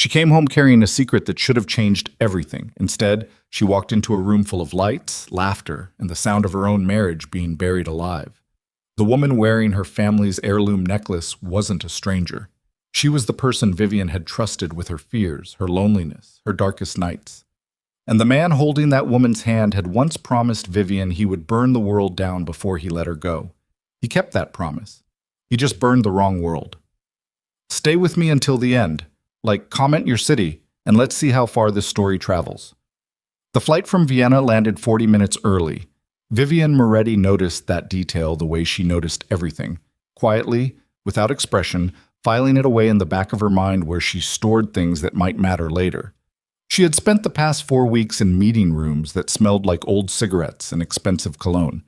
She came home carrying a secret that should have changed everything. Instead, she walked into a room full of lights, laughter, and the sound of her own marriage being buried alive. The woman wearing her family's heirloom necklace wasn't a stranger. She was the person Vivian had trusted with her fears, her loneliness, her darkest nights. And the man holding that woman's hand had once promised Vivian he would burn the world down before he let her go. He kept that promise. He just burned the wrong world. Stay with me until the end. Comment your city, and let's see how far this story travels. The flight from Vienna landed 40 minutes early. Vivian Moretti noticed that detail the way she noticed everything. Quietly, without expression, filing it away in the back of her mind where she stored things that might matter later. She had spent the past 4 weeks in meeting rooms that smelled like old cigarettes and expensive cologne,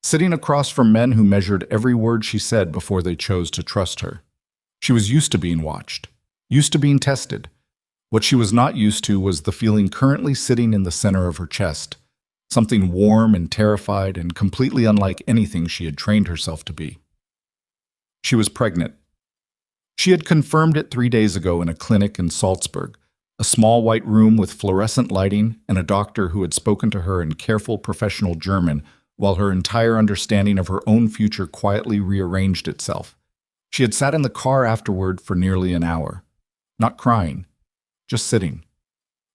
sitting across from men who measured every word she said before they chose to trust her. She was used to being watched, used to being tested. What she was not used to was the feeling currently sitting in the center of her chest, something warm and terrified and completely unlike anything she had trained herself to be. She was pregnant. She had confirmed it 3 days ago in a clinic in Salzburg, a small white room with fluorescent lighting and a doctor who had spoken to her in careful professional German while her entire understanding of her own future quietly rearranged itself. She had sat in the car afterward for nearly an hour, not crying, just sitting,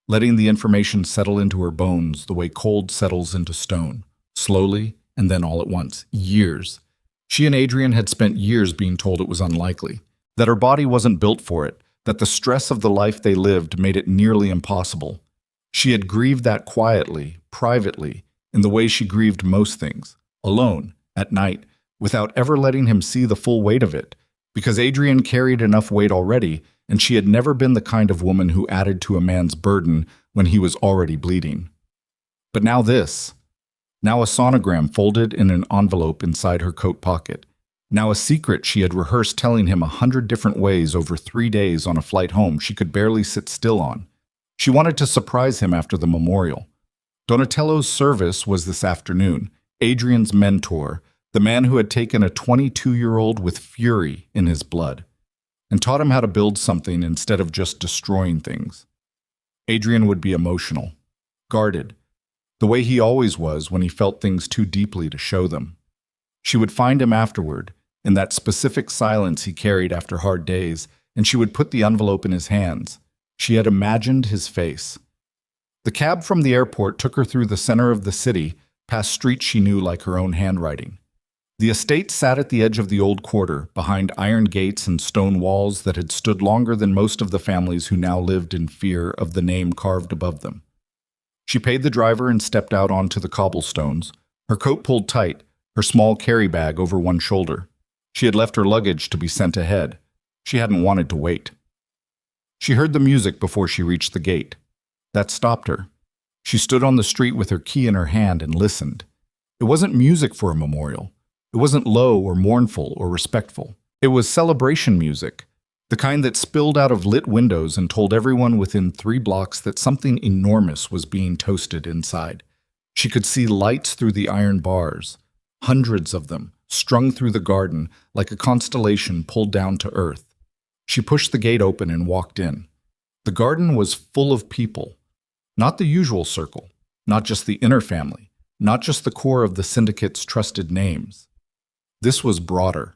letting the information settle into her bones the way cold settles into stone, slowly and then all at once, years. She and Adrian had spent years being told it was unlikely, that her body wasn't built for it, that the stress of the life they lived made it nearly impossible. She had grieved that quietly, privately, in the way she grieved most things, alone, at night, without ever letting him see the full weight of it, because Adrian carried enough weight already, and she had never been the kind of woman who added to a man's burden when he was already bleeding. But now this. Now a sonogram folded in an envelope inside her coat pocket. Now a secret she had rehearsed telling him 100 different ways over 3 days on a flight home she could barely sit still on. She wanted to surprise him after the memorial. Donatello's service was this afternoon, Adrian's mentor, the man who had taken a 22-year-old with fury in his blood, and taught him how to build something instead of just destroying things. Adrian would be emotional, guarded, the way he always was when he felt things too deeply to show them. She would find him afterward, in that specific silence he carried after hard days, and she would put the envelope in his hands. She had imagined his face. The cab from the airport took her through the center of the city, past streets she knew like her own handwriting. The estate sat at the edge of the old quarter, behind iron gates and stone walls that had stood longer than most of the families who now lived in fear of the name carved above them. She paid the driver and stepped out onto the cobblestones, her coat pulled tight, her small carry bag over one shoulder. She had left her luggage to be sent ahead. She hadn't wanted to wait. She heard the music before she reached the gate. That stopped her. She stood on the street with her key in her hand and listened. It wasn't music for a memorial. It wasn't low or mournful or respectful. It was celebration music, the kind that spilled out of lit windows and told everyone within 3 blocks that something enormous was being toasted inside. She could see lights through the iron bars, hundreds of them, strung through the garden like a constellation pulled down to earth. She pushed the gate open and walked in. The garden was full of people. Not the usual circle, not just the inner family, not just the core of the syndicate's trusted names. This was broader.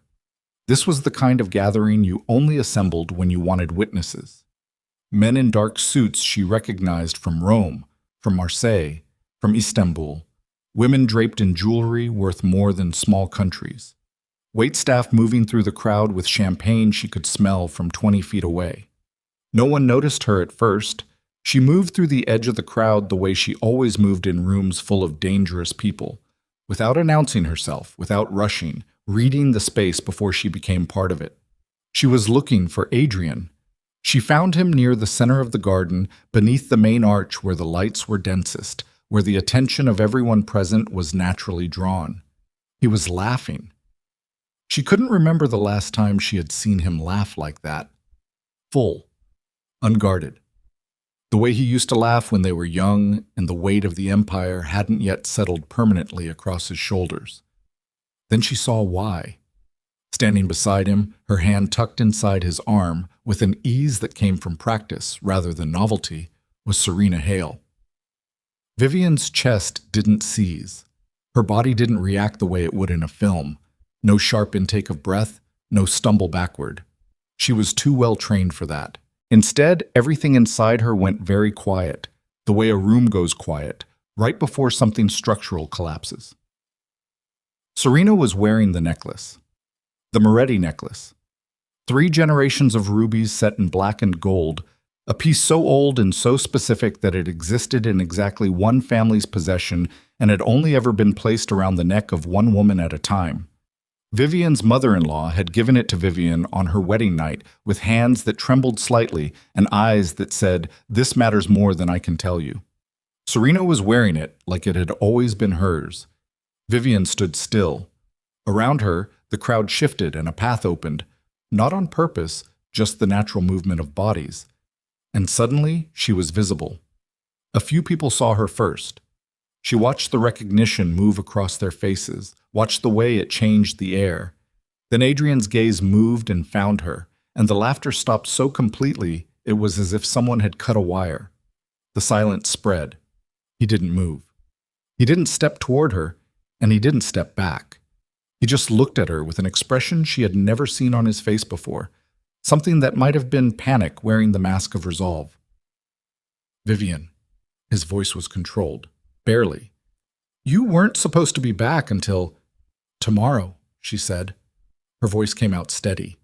This was the kind of gathering you only assembled when you wanted witnesses. Men in dark suits she recognized from Rome, from Marseille, from Istanbul. Women draped in jewelry worth more than small countries. Waitstaff moving through the crowd with champagne she could smell from 20 feet away. No one noticed her at first. She moved through the edge of the crowd the way she always moved in rooms full of dangerous people, without announcing herself, without rushing, reading the space before she became part of it. She was looking for Adrian. She found him near the center of the garden, beneath the main arch where the lights were densest, where the attention of everyone present was naturally drawn. He was laughing. She couldn't remember the last time she had seen him laugh like that. Full, unguarded. The way he used to laugh when they were young and the weight of the empire hadn't yet settled permanently across his shoulders. Then she saw why. Standing beside him, her hand tucked inside his arm, with an ease that came from practice rather than novelty, was Serena Hale. Vivian's chest didn't seize. Her body didn't react the way it would in a film. No sharp intake of breath, no stumble backward. She was too well trained for that. Instead, everything inside her went very quiet, the way a room goes quiet, right before something structural collapses. Serena was wearing the necklace. The Moretti necklace. 3 generations of rubies set in black and gold, a piece so old and so specific that it existed in exactly one family's possession and had only ever been placed around the neck of one woman at a time. Vivian's mother-in-law had given it to Vivian on her wedding night with hands that trembled slightly and eyes that said, "This matters more than I can tell you." Serena was wearing it like it had always been hers. Vivian stood still. Around her, the crowd shifted and a path opened, not on purpose, just the natural movement of bodies. And suddenly, she was visible. A few people saw her first. She watched the recognition move across their faces, watched the way it changed the air. Then Adrian's gaze moved and found her, and the laughter stopped so completely it was as if someone had cut a wire. The silence spread. He didn't move. He didn't step toward her, and he didn't step back. He just looked at her with an expression she had never seen on his face before, something that might have been panic wearing the mask of resolve. "Vivian." His voice was controlled. Barely. "You weren't supposed to be back until tomorrow," she said. Her voice came out steady.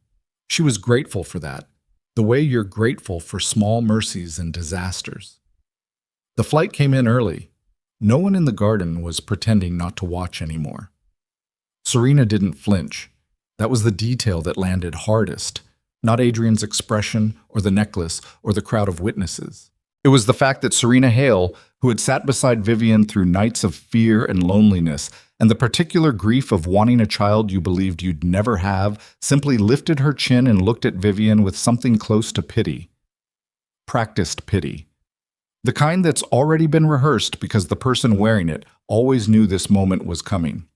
She was grateful for that, the way you're grateful for small mercies and disasters. The flight came in early. No one in the garden was pretending not to watch anymore. Serena didn't flinch. That was the detail that landed hardest, not Adrian's expression or the necklace or the crowd of witnesses. It was the fact that Serena Hale, who had sat beside Vivian through nights of fear and loneliness, and the particular grief of wanting a child you believed you'd never have, simply lifted her chin and looked at Vivian with something close to pity. Practiced pity. The kind that's already been rehearsed because the person wearing it always knew this moment was coming.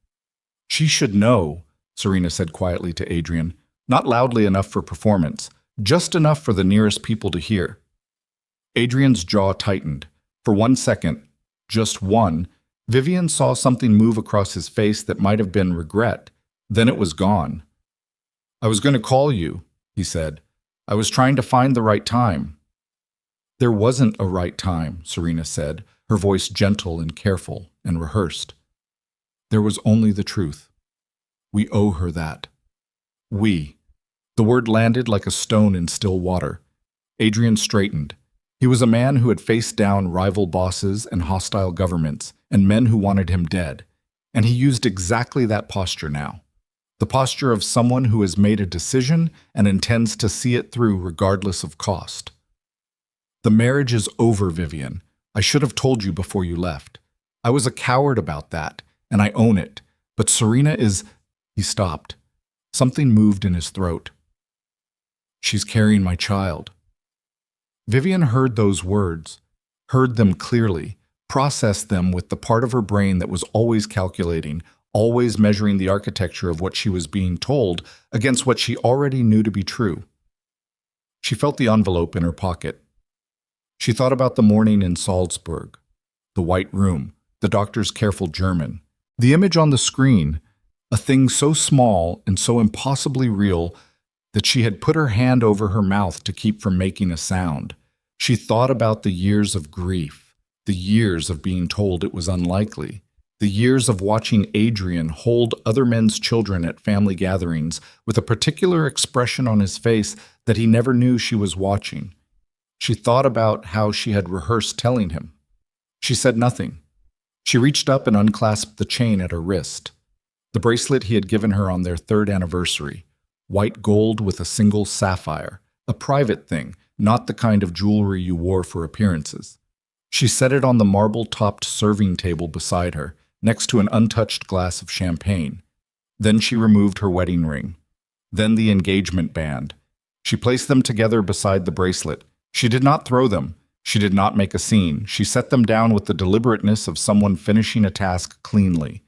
"She should know," Serena said quietly to Adrian, not loudly enough for performance, just enough for the nearest people to hear. Adrian's jaw tightened. For 1 second, just one, Vivian saw something move across his face that might have been regret. Then it was gone. "I was going to call you," he said. "I was trying to find the right time." "There wasn't a right time," Serena said, her voice gentle and careful and rehearsed. "There was only the truth. We owe her that." "We." The word landed like a stone in still water. Adrian straightened. He was a man who had faced down rival bosses and hostile governments, and men who wanted him dead. And he used exactly that posture now. The posture of someone who has made a decision and intends to see it through regardless of cost. "The marriage is over, Vivian. I should have told you before you left. I was a coward about that, and I own it. But Serena is—" He stopped. Something moved in his throat. "She's carrying my child." Vivian heard those words, heard them clearly, processed them with the part of her brain that was always calculating, always measuring the architecture of what she was being told against what she already knew to be true. She felt the envelope in her pocket. She thought about the morning in Salzburg, the white room, the doctor's careful German, the image on the screen, a thing so small and so impossibly real that she had put her hand over her mouth to keep from making a sound. She thought about the years of grief, the years of being told it was unlikely, the years of watching Adrian hold other men's children at family gatherings with a particular expression on his face that he never knew she was watching. She thought about how she had rehearsed telling him. She said nothing. She reached up and unclasped the chain at her wrist, the bracelet he had given her on their 3rd anniversary. White gold with a single sapphire, a private thing, not the kind of jewelry you wore for appearances. She set it on the marble-topped serving table beside her, next to an untouched glass of champagne. Then she removed her wedding ring. Then the engagement band. She placed them together beside the bracelet. She did not throw them. She did not make a scene. She set them down with the deliberateness of someone finishing a task cleanly.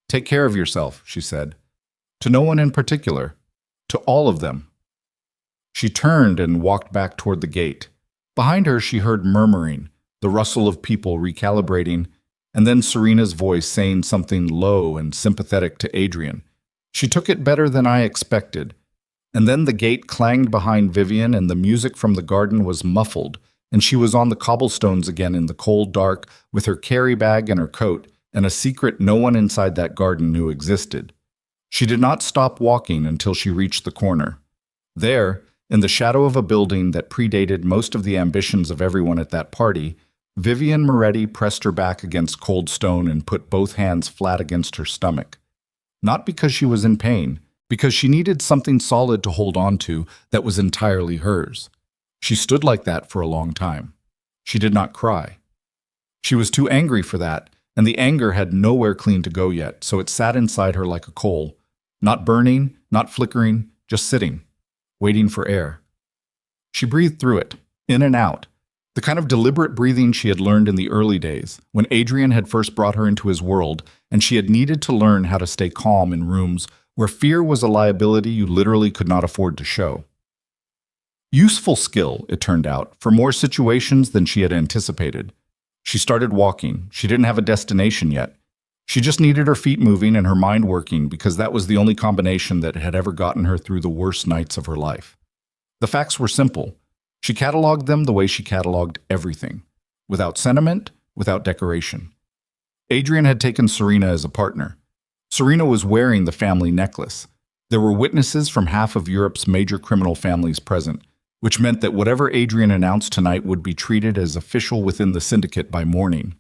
"Take care of yourself," she said. To no one in particular. To all of them. She turned and walked back toward the gate. Behind her she heard murmuring, the rustle of people recalibrating, and then Serena's voice saying something low and sympathetic to Adrian. She took it better than I expected. And then the gate clanged behind Vivian and the music from the garden was muffled, and she was on the cobblestones again in the cold dark with her carry bag and her coat, and a secret no one inside that garden knew existed. She did not stop walking until she reached the corner. There, in the shadow of a building that predated most of the ambitions of everyone at that party, Vivian Moretti pressed her back against cold stone and put both hands flat against her stomach. Not because she was in pain, because she needed something solid to hold on to that was entirely hers. She stood like that for a long time. She did not cry. She was too angry for that, and the anger had nowhere clean to go yet, so it sat inside her like a coal, not burning, not flickering, just sitting, waiting for air. She breathed through it, in and out, the kind of deliberate breathing she had learned in the early days, when Adrian had first brought her into his world, and she had needed to learn how to stay calm in rooms where fear was a liability you literally could not afford to show. Useful skill, it turned out, for more situations than she had anticipated. She started walking. She didn't have a destination yet. She just needed her feet moving and her mind working because that was the only combination that had ever gotten her through the worst nights of her life. The facts were simple. She cataloged them the way she cataloged everything, without sentiment, without decoration. Adrian had taken Serena as a partner. Serena was wearing the family necklace. There were witnesses from half of Europe's major criminal families present, which meant that whatever Adrian announced tonight would be treated as official within the syndicate by morning.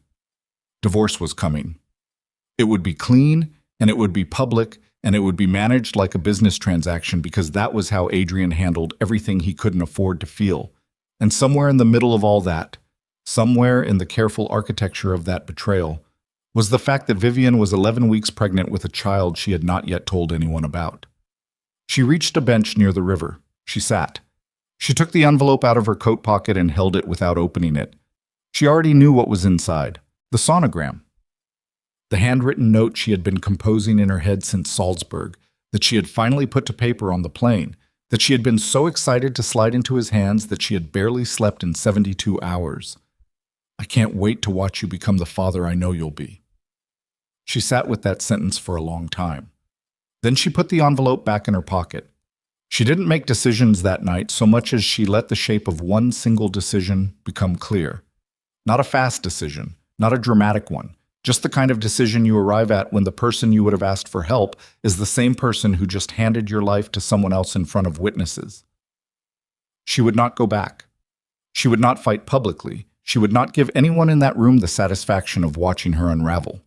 Divorce was coming. It would be clean, and it would be public, and it would be managed like a business transaction because that was how Adrian handled everything he couldn't afford to feel. And somewhere in the middle of all that, somewhere in the careful architecture of that betrayal, was the fact that Vivian was 11 weeks pregnant with a child she had not yet told anyone about. She reached a bench near the river. She sat. She took the envelope out of her coat pocket and held it without opening it. She already knew what was inside, the sonogram. The handwritten note she had been composing in her head since Salzburg, that she had finally put to paper on the plane, that she had been so excited to slide into his hands that she had barely slept in 72 hours. I can't wait to watch you become the father I know you'll be. She sat with that sentence for a long time. Then she put the envelope back in her pocket. She didn't make decisions that night so much as she let the shape of one single decision become clear. Not a fast decision, not a dramatic one, just the kind of decision you arrive at when the person you would have asked for help is the same person who just handed your life to someone else in front of witnesses. She would not go back. She would not fight publicly. She would not give anyone in that room the satisfaction of watching her unravel.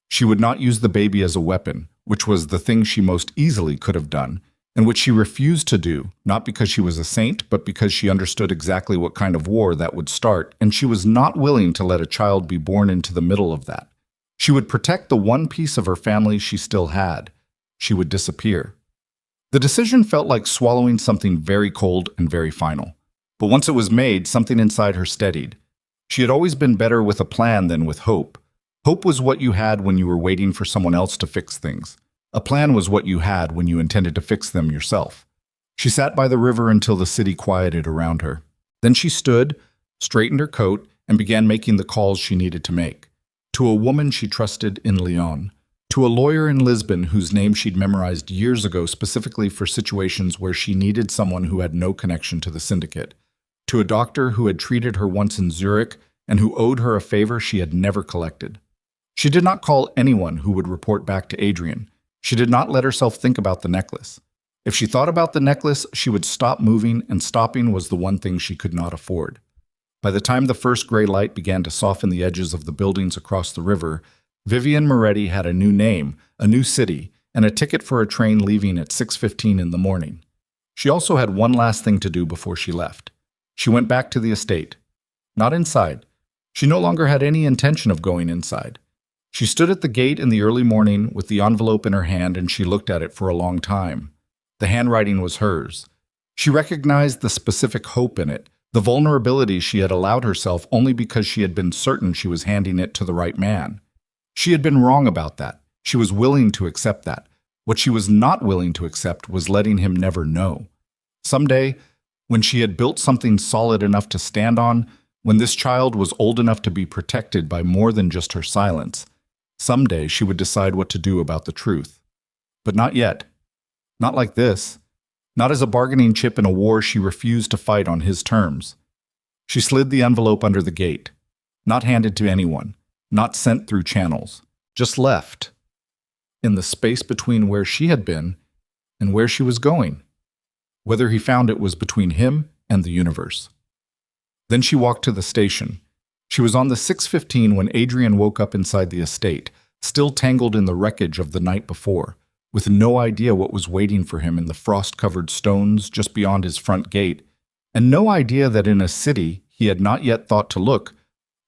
She would not use the baby as a weapon, which was the thing she most easily could have done, and which she refused to do, not because she was a saint, but because she understood exactly what kind of war that would start, and she was not willing to let a child be born into the middle of that. She would protect the one piece of her family she still had. She would disappear. The decision felt like swallowing something very cold and very final. But once it was made, something inside her steadied. She had always been better with a plan than with hope. Hope was what you had when you were waiting for someone else to fix things. A plan was what you had when you intended to fix them yourself. She sat by the river until the city quieted around her. Then she stood, straightened her coat, and began making the calls she needed to make. To a woman she trusted in Lyon. To a lawyer in Lisbon whose name she'd memorized years ago specifically for situations where she needed someone who had no connection to the syndicate. To a doctor who had treated her once in Zurich and who owed her a favor she had never collected. She did not call anyone who would report back to Adrian. She did not let herself think about the necklace. If she thought about the necklace, she would stop moving, and stopping was the one thing she could not afford. By the time the first gray light began to soften the edges of the buildings across the river, Vivian Moretti had a new name, a new city, and a ticket for a train leaving at 6:15 in the morning. She also had one last thing to do before she left. She went back to the estate. Not inside. She no longer had any intention of going inside. She stood at the gate in the early morning with the envelope in her hand, and she looked at it for a long time. The handwriting was hers. She recognized the specific hope in it, the vulnerability she had allowed herself only because she had been certain she was handing it to the right man. She had been wrong about that. She was willing to accept that. What she was not willing to accept was letting him never know. Someday, when she had built something solid enough to stand on, when this child was old enough to be protected by more than just her silence, someday she would decide what to do about the truth. But not yet. Not like this. Not as a bargaining chip in a war she refused to fight on his terms. She slid the envelope under the gate. Not handed to anyone. Not sent through channels. Just left. In the space between where she had been and where she was going. Whether he found it was between him and the universe. Then she walked to the station. She was on the 6:15 when Adrian woke up inside the estate, still tangled in the wreckage of the night before, with no idea what was waiting for him in the frost-covered stones just beyond his front gate, and no idea that in a city he had not yet thought to look,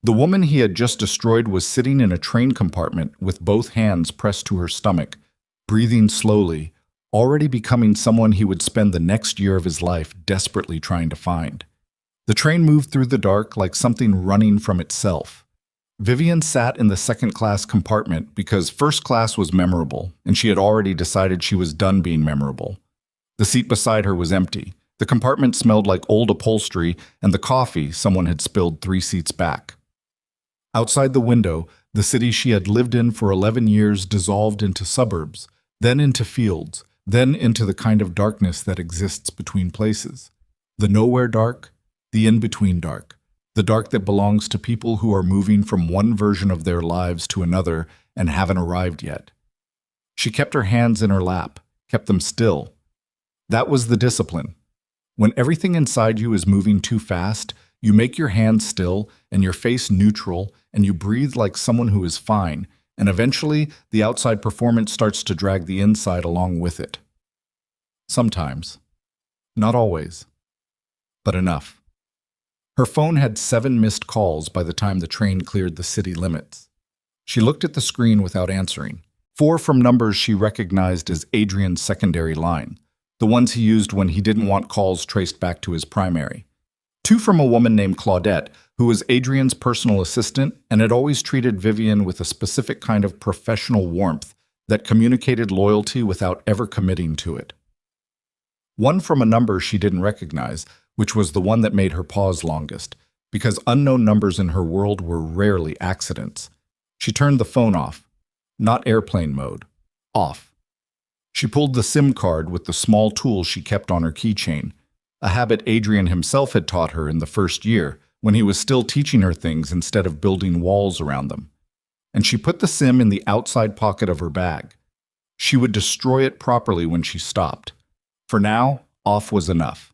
the woman he had just destroyed was sitting in a train compartment with both hands pressed to her stomach, breathing slowly, already becoming someone he would spend the next year of his life desperately trying to find. The train moved through the dark like something running from itself. Vivian sat in the second-class compartment because first class was memorable, and she had already decided she was done being memorable. The seat beside her was empty. The compartment smelled like old upholstery and the coffee someone had spilled 3 seats back. Outside the window, the city she had lived in for 11 years dissolved into suburbs, then into fields, then into the kind of darkness that exists between places. The nowhere dark, the in-between dark, the dark that belongs to people who are moving from one version of their lives to another and haven't arrived yet. She kept her hands in her lap, kept them still. That was the discipline. When everything inside you is moving too fast, you make your hands still and your face neutral, and you breathe like someone who is fine, and eventually the outside performance starts to drag the inside along with it. Sometimes. Not always. But enough. Her phone had 7 missed calls by the time the train cleared the city limits. She looked at the screen without answering. 4 from numbers she recognized as Adrian's secondary line, the ones he used when he didn't want calls traced back to his primary. 2 from a woman named Claudette, who was Adrian's personal assistant and had always treated Vivian with a specific kind of professional warmth that communicated loyalty without ever committing to it. 1 from a number she didn't recognize, which was the one that made her pause longest, because unknown numbers in her world were rarely accidents. She turned the phone off. Not airplane mode. Off. She pulled the SIM card with the small tool she kept on her keychain, a habit Adrian himself had taught her in the first year, when he was still teaching her things instead of building walls around them. And she put the SIM in the outside pocket of her bag. She would destroy it properly when she stopped. For now, off was enough.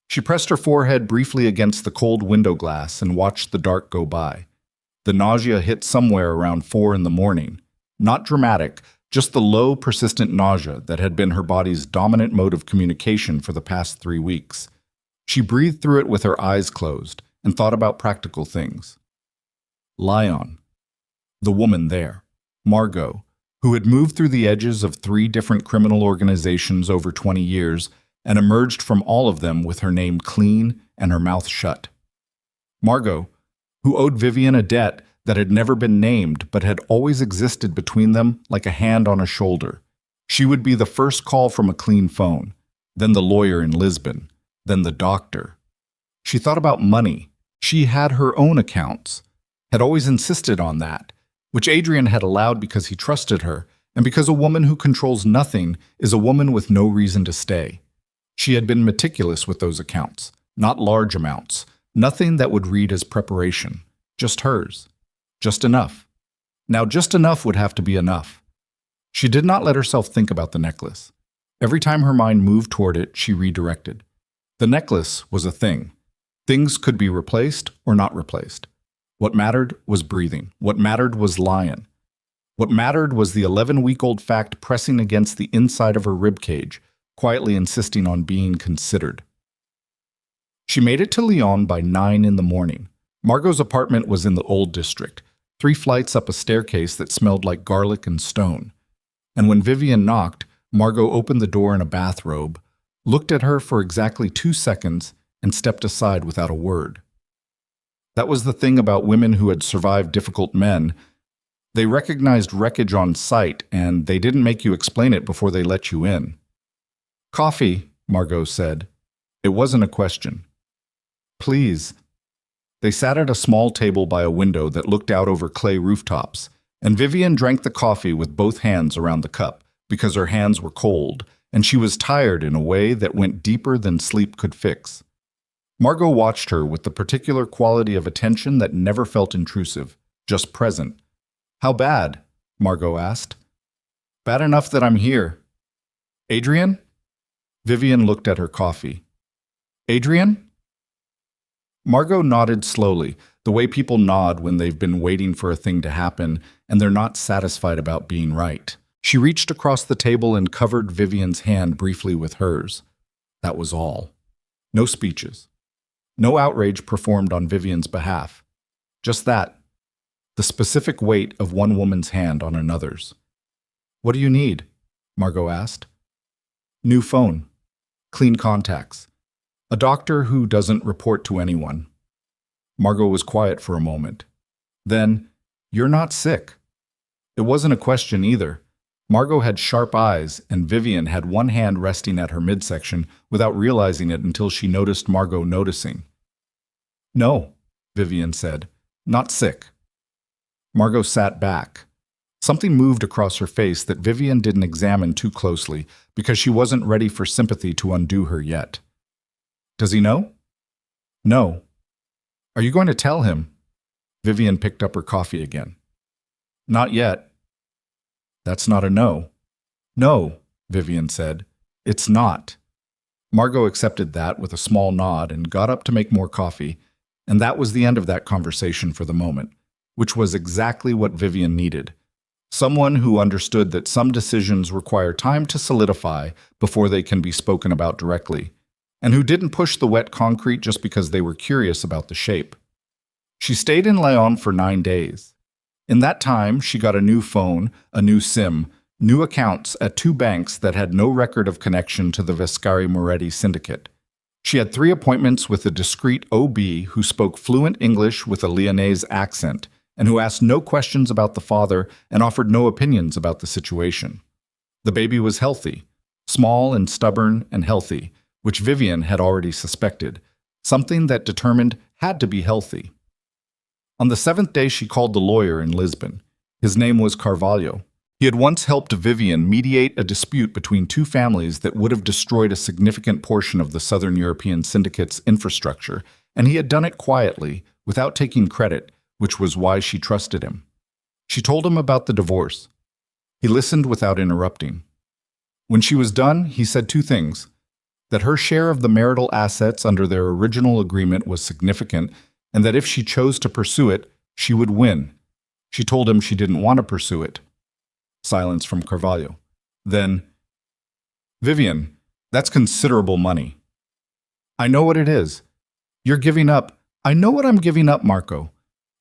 She pressed her forehead briefly against the cold window glass and watched the dark go by. The nausea hit somewhere around 4 in the morning. Not dramatic, just the low, persistent nausea that had been her body's dominant mode of communication for the past 3 weeks. She breathed through it with her eyes closed and thought about practical things. Lyon. The woman there. Margot, who had moved through the edges of 3 different criminal organizations over 20 years and emerged from all of them with her name clean and her mouth shut. Margot, who owed Vivian a debt that had never been named but had always existed between them like a hand on a shoulder. She would be the first call from a clean phone, then the lawyer in Lisbon, then the doctor. She thought about money. She had her own accounts, had always insisted on that, which Adrian had allowed because he trusted her, and because a woman who controls nothing is a woman with no reason to stay. She had been meticulous with those accounts, not large amounts, nothing that would read as preparation, just hers, just enough. Now just enough would have to be enough. She did not let herself think about the necklace. Every time her mind moved toward it, she redirected. The necklace was a thing. Things could be replaced or not replaced. What mattered was breathing. What mattered was Lyon. What mattered was the 11-week-old fact pressing against the inside of her ribcage, quietly insisting on being considered. She made it to Lyon by 9 in the morning. Margot's apartment was in the old district, 3 flights up a staircase that smelled like garlic and stone. And when Vivian knocked, Margot opened the door in a bathrobe, looked at her for exactly 2 seconds, and stepped aside without a word. That was the thing about women who had survived difficult men. They recognized wreckage on sight, and they didn't make you explain it before they let you in. Coffee, Margot said. It wasn't a question. Please. They sat at a small table by a window that looked out over clay rooftops, and Vivian drank the coffee with both hands around the cup because her hands were cold, and she was tired in a way that went deeper than sleep could fix. Margot watched her with the particular quality of attention that never felt intrusive, just present. How bad? Margot asked. Bad enough that I'm here. Adrian? Vivian looked at her coffee. Adrian? Margot nodded slowly, the way people nod when they've been waiting for a thing to happen and they're not satisfied about being right. She reached across the table and covered Vivian's hand briefly with hers. That was all. No speeches. No outrage performed on Vivian's behalf. Just that. The specific weight of one woman's hand on another's. What do you need? Margot asked. New phone. Clean contacts. A doctor who doesn't report to anyone. Margot was quiet for a moment. Then, you're not sick. It wasn't a question either. Margot had sharp eyes, and Vivian had one hand resting at her midsection without realizing it until she noticed Margot noticing. No, Vivian said. Not sick. Margot sat back. Something moved across her face that Vivian didn't examine too closely because she wasn't ready for sympathy to undo her yet. Does he know? No. Are you going to tell him? Vivian picked up her coffee again. Not yet. That's not a no. No, Vivian said. It's not. Margot accepted that with a small nod and got up to make more coffee, and that was the end of that conversation for the moment, which was exactly what Vivian needed. Someone who understood that some decisions require time to solidify before they can be spoken about directly, and who didn't push the wet concrete just because they were curious about the shape. She stayed in Lyon for 9 days. In that time, she got a new phone, a new SIM, new accounts at 2 banks that had no record of connection to the Vescari Moretti syndicate. She had 3 appointments with a discreet OB who spoke fluent English with a Lyonnaise accent, and who asked no questions about the father and offered no opinions about the situation. The baby was healthy, small and stubborn and healthy, which Vivian had already suspected, something that determined had to be healthy. On the 7th day, she called the lawyer in Lisbon. His name was Carvalho. He had once helped Vivian mediate a dispute between 2 families that would have destroyed a significant portion of the Southern European syndicate's infrastructure, and he had done it quietly, without taking credit, which was why she trusted him. She told him about the divorce. He listened without interrupting. When she was done, he said 2 things: that her share of the marital assets under their original agreement was significant, and that if she chose to pursue it, she would win. She told him she didn't want to pursue it. Silence from Carvalho. Then, Vivian, that's considerable money. I know what it is. You're giving up. I know what I'm giving up, Marco.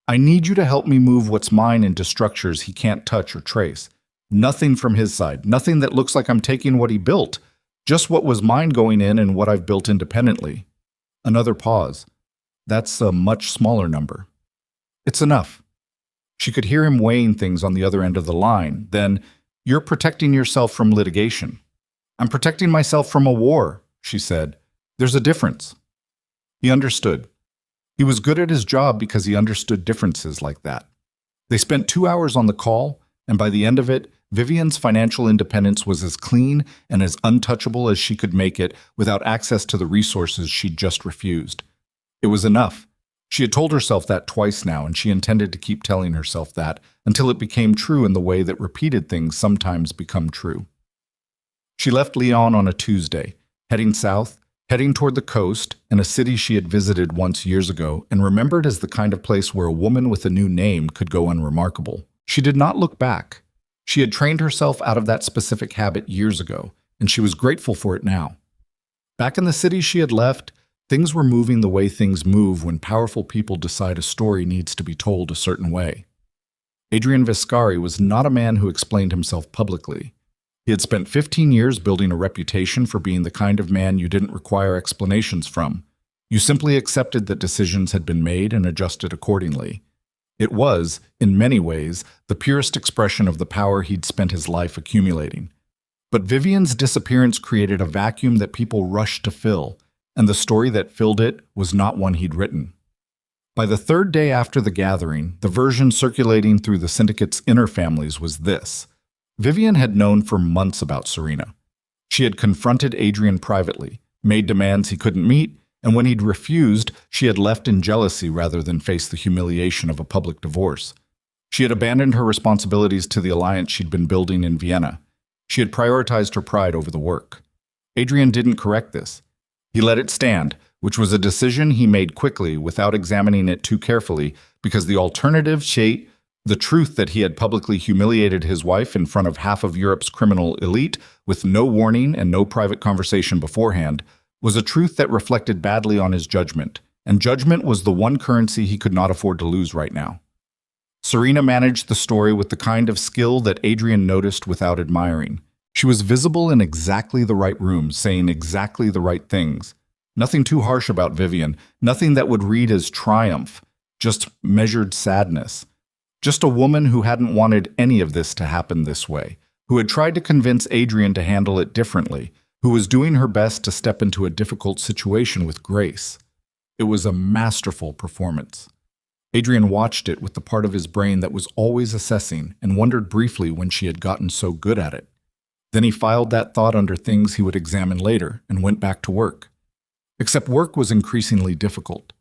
I need you to help me move what's mine into structures he can't touch or trace. Nothing from his side. Nothing that looks like I'm taking what he built. Just what was mine going in and what I've built independently. Another pause. That's a much smaller number. It's enough. She could hear him weighing things on the other end of the line. Then, you're protecting yourself from litigation. I'm protecting myself from a war, she said. There's a difference. He understood. He was good at his job because he understood differences like that. They spent 2 hours on the call, and by the end of it, Vivian's financial independence was as clean and as untouchable as she could make it without access to the resources she'd just refused. It was enough. She had told herself that twice now, and she intended to keep telling herself that until it became true in the way that repeated things sometimes become true. She left Lyon on a Tuesday, heading south, heading toward the coast and a city she had visited once years ago and remembered as the kind of place where a woman with a new name could go unremarkable. She did not look back. She had trained herself out of that specific habit years ago, and she was grateful for it now. Back in the city she had left, things were moving the way things move when powerful people decide a story needs to be told a certain way. Adrian Vescari was not a man who explained himself publicly. He had spent 15 years building a reputation for being the kind of man you didn't require explanations from. You simply accepted that decisions had been made and adjusted accordingly. It was, in many ways, the purest expression of the power he'd spent his life accumulating. But Vivian's disappearance created a vacuum that people rushed to fill, and the story that filled it was not one he'd written. By the third day after the gathering, the version circulating through the syndicate's inner families was this. Vivian had known for months about Serena. She had confronted Adrian privately, made demands he couldn't meet, and when he'd refused, she had left in jealousy rather than face the humiliation of a public divorce. She had abandoned her responsibilities to the alliance she'd been building in Vienna. She had prioritized her pride over the work. Adrian didn't correct this. He let it stand, which was a decision he made quickly without examining it too carefully, because the alternative, the truth that he had publicly humiliated his wife in front of half of Europe's criminal elite with no warning and no private conversation beforehand, was a truth that reflected badly on his judgment, and judgment was the one currency he could not afford to lose right now. Serena managed the story with the kind of skill that Adrian noticed without admiring. She was visible in exactly the right room, saying exactly the right things. Nothing too harsh about Vivian, nothing that would read as triumph, just measured sadness. Just a woman who hadn't wanted any of this to happen this way, who had tried to convince Adrian to handle it differently, who was doing her best to step into a difficult situation with grace. It was a masterful performance. Adrian watched it with the part of his brain that was always assessing and wondered briefly when she had gotten so good at it. Then he filed that thought under things he would examine later and went back to work. Except work was increasingly difficult.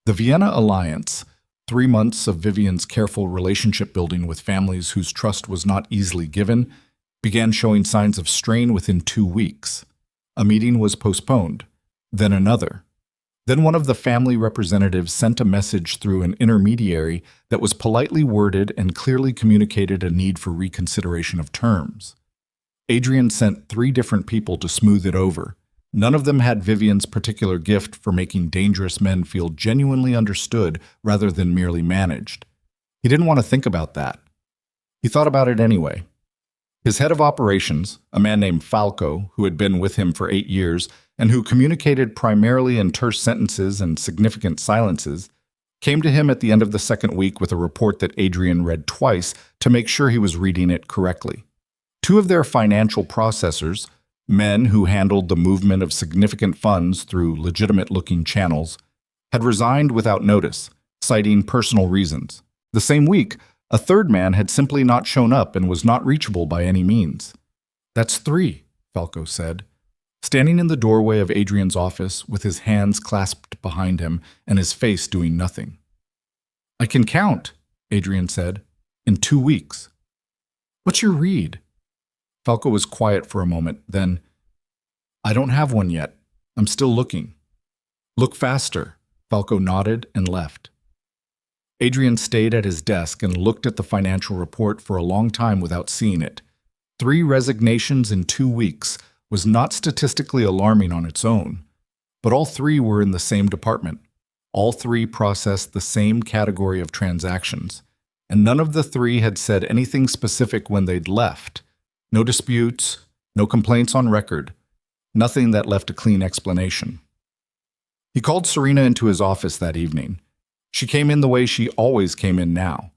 The Vienna Alliance, 3 months of Vivian's careful relationship building with families whose trust was not easily given, began showing signs of strain within 2 weeks. A meeting was postponed, then another. Then one of the family representatives sent a message through an intermediary that was politely worded and clearly communicated a need for reconsideration of terms. Adrian sent 3 different people to smooth it over. None of them had Vivian's particular gift for making dangerous men feel genuinely understood rather than merely managed. He didn't want to think about that. He thought about it anyway. His head of operations, a man named Falco, who had been with him for 8 years and who communicated primarily in terse sentences and significant silences, came to him at the end of the second week with a report that Adrian read twice to make sure he was reading it correctly. 2 of their financial processors, men who handled the movement of significant funds through legitimate-looking channels, had resigned without notice, citing personal reasons. The same week, a third man had simply not shown up and was not reachable by any means. "That's 3, Falco said, standing in the doorway of Adrian's office with his hands clasped behind him and his face doing nothing. "I can count," Adrian said, "in 2 weeks. "What's your read?" Falco was quiet for a moment, then, "I don't have one yet. I'm still looking." "Look faster." Falco nodded and left. Adrian stayed at his desk and looked at the financial report for a long time without seeing it. 3 resignations in 2 weeks was not statistically alarming on its own, but all 3 were in the same department. All 3 processed the same category of transactions, and none of the 3 had said anything specific when they'd left. No disputes, no complaints on record, nothing that left a clean explanation. He called Serena into his office that evening. She came in the way she always came in now,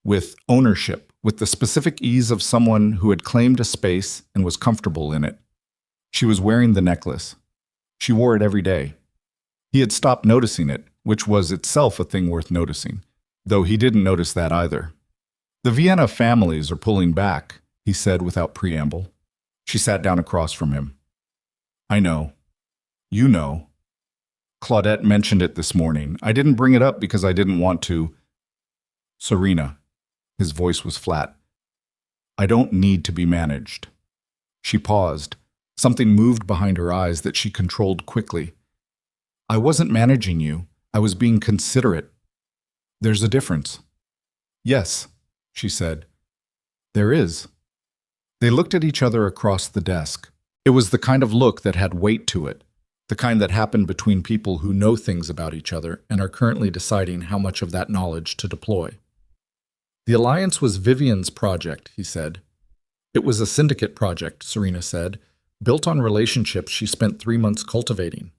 with ownership, with the specific ease of someone who had claimed a space and was comfortable in it. She was wearing the necklace. She wore it every day. He had stopped noticing it, which was itself a thing worth noticing, though he didn't notice that either. "The Vienna families are pulling back," he said without preamble. She sat down across from him. "I know. You know. Claudette mentioned it this morning. I didn't bring it up because I didn't want to." "Serena," his voice was flat, "I don't need to be managed." She paused. Something moved behind her eyes that she controlled quickly. "I wasn't managing you. I was being considerate. There's a difference." "Yes," she said. "There is." They looked at each other across the desk. It was the kind of look that had weight to it, the kind that happened between people who know things about each other and are currently deciding how much of that knowledge to deploy. "The alliance was Vivian's project," he said. "It was a syndicate project," Serena said, "built on relationships she spent 3 months cultivating,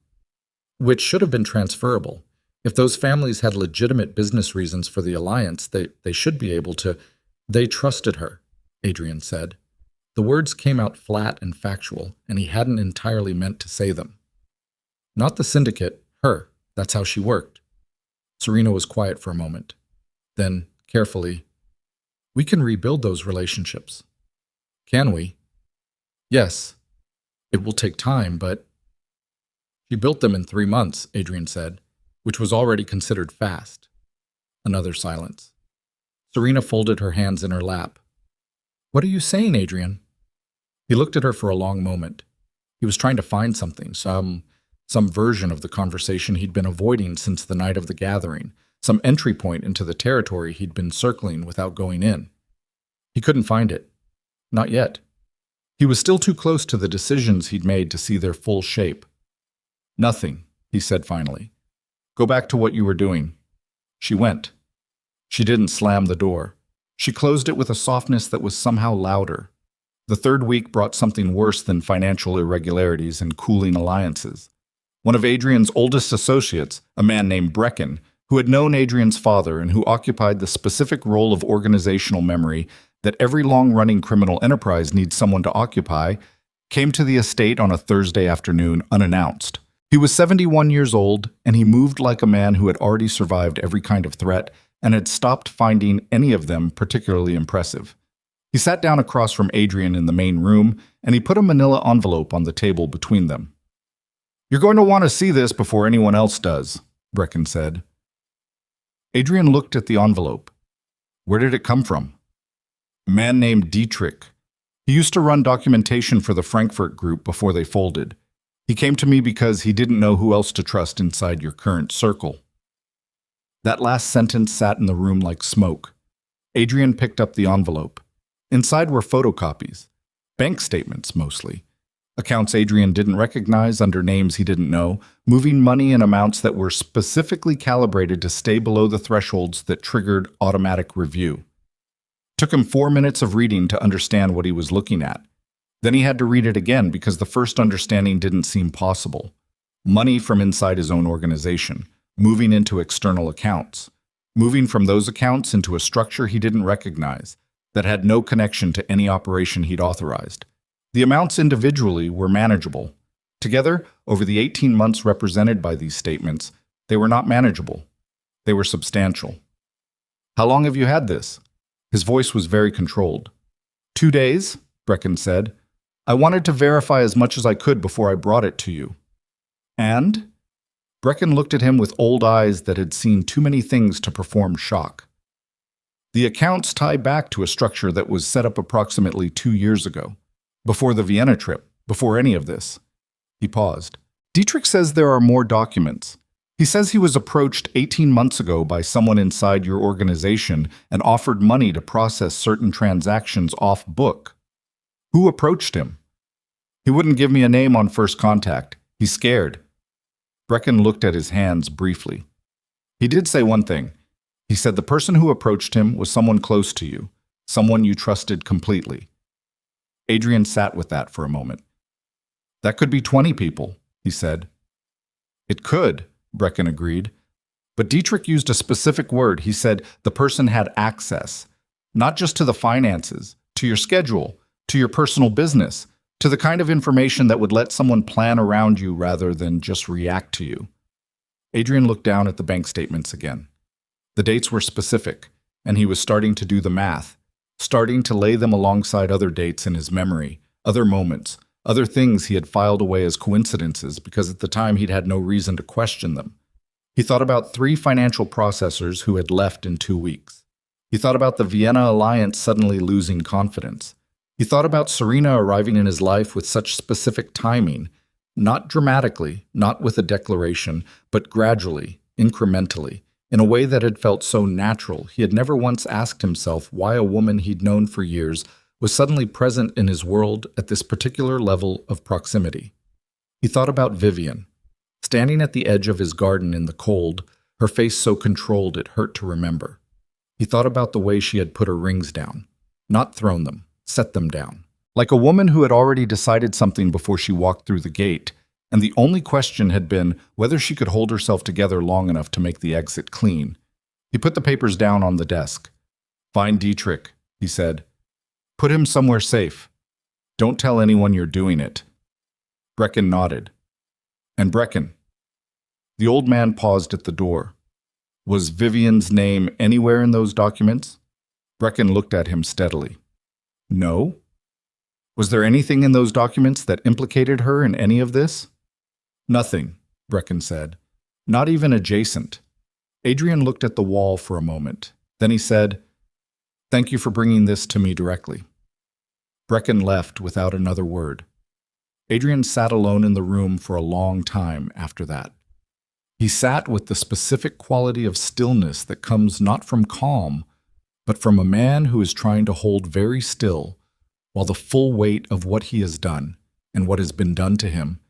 which should have been transferable. If those families had legitimate business reasons for the alliance, they should be able to. They trusted her, Adrian said. The words came out flat and factual, and he hadn't entirely meant to say them. Not the syndicate, her. That's how she worked. Serena was quiet for a moment. Then, carefully, we can rebuild those relationships. Can we? Yes. It will take time, but... She built them in 3 months, Adrian said, which was already considered fast. Another silence. Serena folded her hands in her lap. What are you saying, Adrian? He looked at her for a long moment. He was trying to find something, some version of the conversation he'd been avoiding since the night of the gathering, some entry point into the territory he'd been circling without going in. He couldn't find it. Not yet. He was still too close to the decisions he'd made to see their full shape. Nothing, he said finally. Go back to what you were doing. She went. She didn't slam the door. She closed it with a softness that was somehow louder. The 3rd week brought something worse than financial irregularities and cooling alliances. One of Adrian's oldest associates, a man named Brecken, who had known Adrian's father and who occupied the specific role of organizational memory that every long-running criminal enterprise needs someone to occupy, came to the estate on a Thursday afternoon unannounced. He was 71 years old, and he moved like a man who had already survived every kind of threat and had stopped finding any of them particularly impressive. He sat down across from Adrian in the main room, and he put a manila envelope on the table between them. You're going to want to see this before anyone else does, Brecken said. Adrian looked at the envelope. Where did it come from? A man named Dietrich. He used to run documentation for the Frankfurt group before they folded. He came to me because he didn't know who else to trust inside your current circle. That last sentence sat in the room like smoke. Adrian picked up the envelope. Inside were photocopies. Bank statements, mostly. Accounts Adrian didn't recognize under names he didn't know, moving money in amounts that were specifically calibrated to stay below the thresholds that triggered automatic review. Took him 4 minutes of reading to understand what he was looking at. Then he had to read it again because the first understanding didn't seem possible. Money from inside his own organization, moving into external accounts, moving from those accounts into a structure he didn't recognize, that had no connection to any operation he'd authorized. The amounts individually were manageable. Together, over the 18 months represented by these statements, they were not manageable. They were substantial. How long have you had this? His voice was very controlled. 2 days, Brecken said. I wanted to verify as much as I could before I brought it to you. And? Brecken looked at him with old eyes that had seen too many things to perform shock. The accounts tie back to a structure that was set up approximately 2 years ago, before the Vienna trip, before any of this. He paused. Dietrich says there are more documents. He says he was approached 18 months ago by someone inside your organization and offered money to process certain transactions off book. Who approached him? He wouldn't give me a name on first contact. He's scared. Brecken looked at his hands briefly. He did say one thing. He said the person who approached him was someone close to you, someone you trusted completely. Adrian sat with that for a moment. That could be 20 people, he said. It could, Brecken agreed. But Dietrich used a specific word. He said the person had access, not just to the finances, to your schedule, to your personal business, to the kind of information that would let someone plan around you rather than just react to you. Adrian looked down at the bank statements again. The dates were specific, and he was starting to do the math, starting to lay them alongside other dates in his memory, other moments, other things he had filed away as coincidences because at the time he'd had no reason to question them. He thought about 3 financial processors who had left in 2 weeks. He thought about the Vienna alliance suddenly losing confidence. He thought about Serena arriving in his life with such specific timing, not dramatically, not with a declaration, but gradually, incrementally, in a way that had felt so natural he had never once asked himself why a woman he'd known for years was suddenly present in his world at this particular level of proximity. He thought about Vivian, standing at the edge of his garden in the cold, her face so controlled it hurt to remember. He thought about the way she had put her rings down, not thrown them, set them down. Like a woman who had already decided something before she walked through the gate, and the only question had been whether she could hold herself together long enough to make the exit clean. He put the papers down on the desk. "Find Dietrich," he said. "Put him somewhere safe. Don't tell anyone you're doing it." Brecken nodded. "And Brecken?" The old man paused at the door. "Was Vivian's name anywhere in those documents?" Brecken looked at him steadily. "No." "Was there anything in those documents that implicated her in any of this?" "Nothing," Brecken said. "Not even adjacent." Adrian looked at the wall for a moment. Then he said, "Thank you for bringing this to me directly." Brecken left without another word. Adrian sat alone in the room for a long time after that. He sat with the specific quality of stillness that comes not from calm, but from a man who is trying to hold very still while the full weight of what he has done and what has been done to him,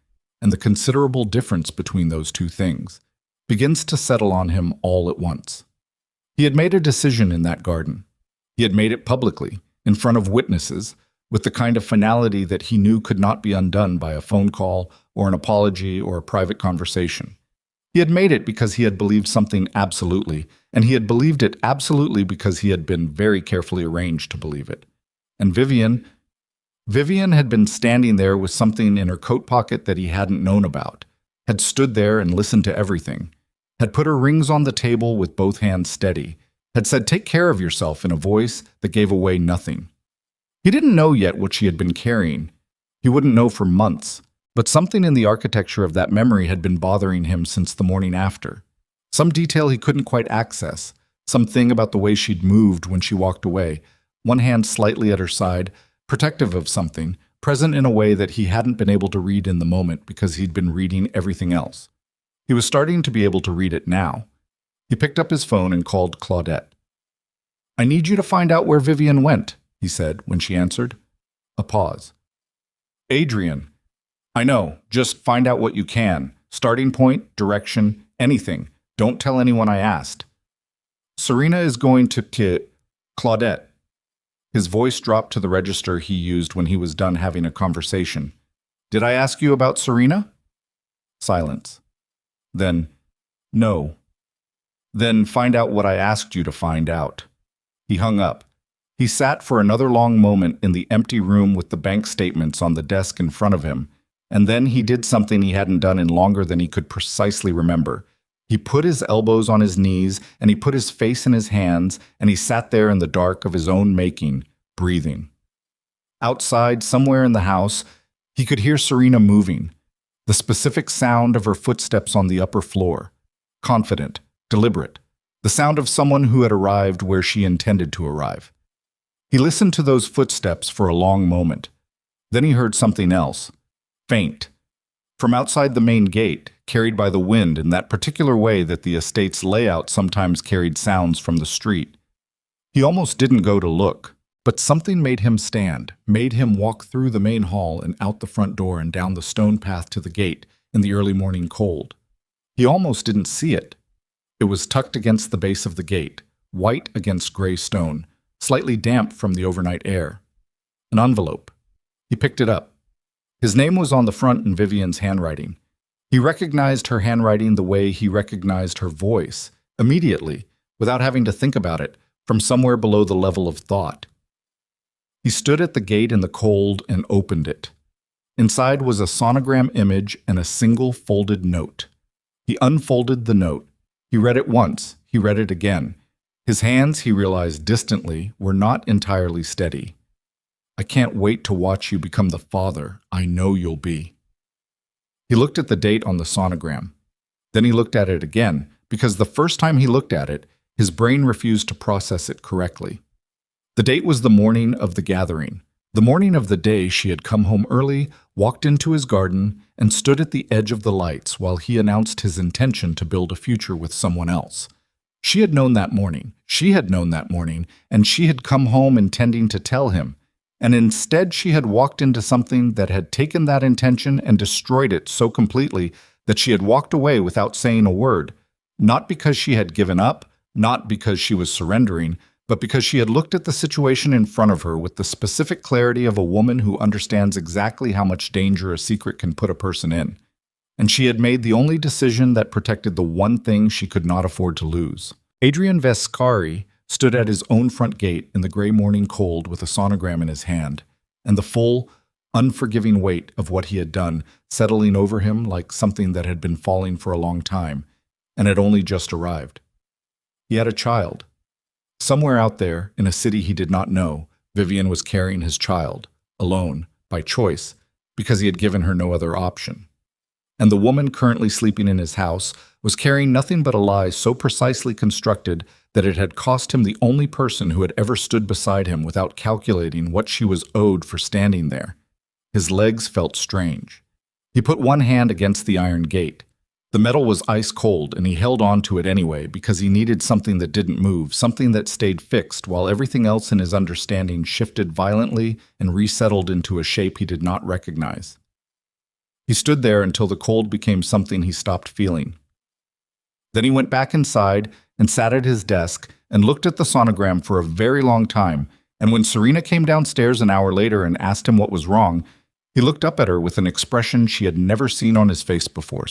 and the considerable difference between those two things, begins to settle on him all at once. He had made a decision in that garden. He had made it publicly, in front of witnesses, with the kind of finality that he knew could not be undone by a phone call or an apology or a private conversation. He had made it because he had believed something absolutely, and he had believed it absolutely because he had been very carefully arranged to believe it. And Vivian had been standing there with something in her coat pocket that he hadn't known about, had stood there and listened to everything, had put her rings on the table with both hands steady, had said, "Take care of yourself," in a voice that gave away nothing. He didn't know yet what she had been carrying. He wouldn't know for months, but something in the architecture of that memory had been bothering him since the morning after. Some detail he couldn't quite access, something about the way she'd moved when she walked away, one hand slightly at her side, protective of something, present in a way that he hadn't been able to read in the moment because he'd been reading everything else. He was starting to be able to read it now. He picked up his phone and called Claudette. "I need you to find out where Vivian went," he said when she answered. A pause. "Adrian, I know, just find out what you can. Starting point, direction, anything. Don't tell anyone I asked." "Serena is going to Claudette." His voice dropped to the register he used when he was done having a conversation. "Did I ask you about Serena?" Silence. Then, "No." "Then find out what I asked you to find out." He hung up. He sat for another long moment in the empty room with the bank statements on the desk in front of him, and then he did something he hadn't done in longer than he could precisely remember. He put his elbows on his knees, and he put his face in his hands, and he sat there in the dark of his own making, breathing. Outside, somewhere in the house, he could hear Serena moving, the specific sound of her footsteps on the upper floor, confident, deliberate, the sound of someone who had arrived where she intended to arrive. He listened to those footsteps for a long moment. Then he heard something else, faint, from outside the main gate, carried by the wind in that particular way that the estate's layout sometimes carried sounds from the street. He almost didn't go to look, but something made him stand, made him walk through the main hall and out the front door and down the stone path to the gate in the early morning cold. He almost didn't see it. It was tucked against the base of the gate, white against gray stone, slightly damp from the overnight air. An envelope. He picked it up. His name was on the front in Vivian's handwriting. He recognized her handwriting the way he recognized her voice, immediately, without having to think about it, from somewhere below the level of thought. He stood at the gate in the cold and opened it. Inside was a sonogram image and a single folded note. He unfolded the note. He read it once. He read it again. His hands, he realized distantly, were not entirely steady. "I can't wait to watch you become the father I know you'll be." He looked at the date on the sonogram. Then he looked at it again, because the first time he looked at it, his brain refused to process it correctly. The date was the morning of the gathering, the morning of the day she had come home early, walked into his garden, and stood at the edge of the lights while he announced his intention to build a future with someone else. She had known that morning, and she had come home intending to tell him, and instead she had walked into something that had taken that intention and destroyed it so completely that she had walked away without saying a word, not because she had given up, not because she was surrendering, but because she had looked at the situation in front of her with the specific clarity of a woman who understands exactly how much danger a secret can put a person in. and she had made the only decision that protected the one thing she could not afford to lose. Adrian Vescari stood at his own front gate in the gray morning cold with a sonogram in his hand, and the full, unforgiving weight of what he had done settling over him like something that had been falling for a long time and had only just arrived. He had a child. Somewhere out there, in a city he did not know, Vivian was carrying his child, alone, by choice, because he had given her no other option. And the woman currently sleeping in his house was carrying nothing but a lie so precisely constructed that it had cost him the only person who had ever stood beside him without calculating what she was owed for standing there. His legs felt strange. He put one hand against the iron gate. The metal was ice cold, and he held on to it anyway because he needed something that didn't move, something that stayed fixed while everything else in his understanding shifted violently and resettled into a shape he did not recognize. He stood there until the cold became something he stopped feeling. Then he went back inside and sat at his desk and looked at the sonogram for a very long time, and when Serena came downstairs an hour later and asked him what was wrong, he looked up at her with an expression she had never seen on his face before.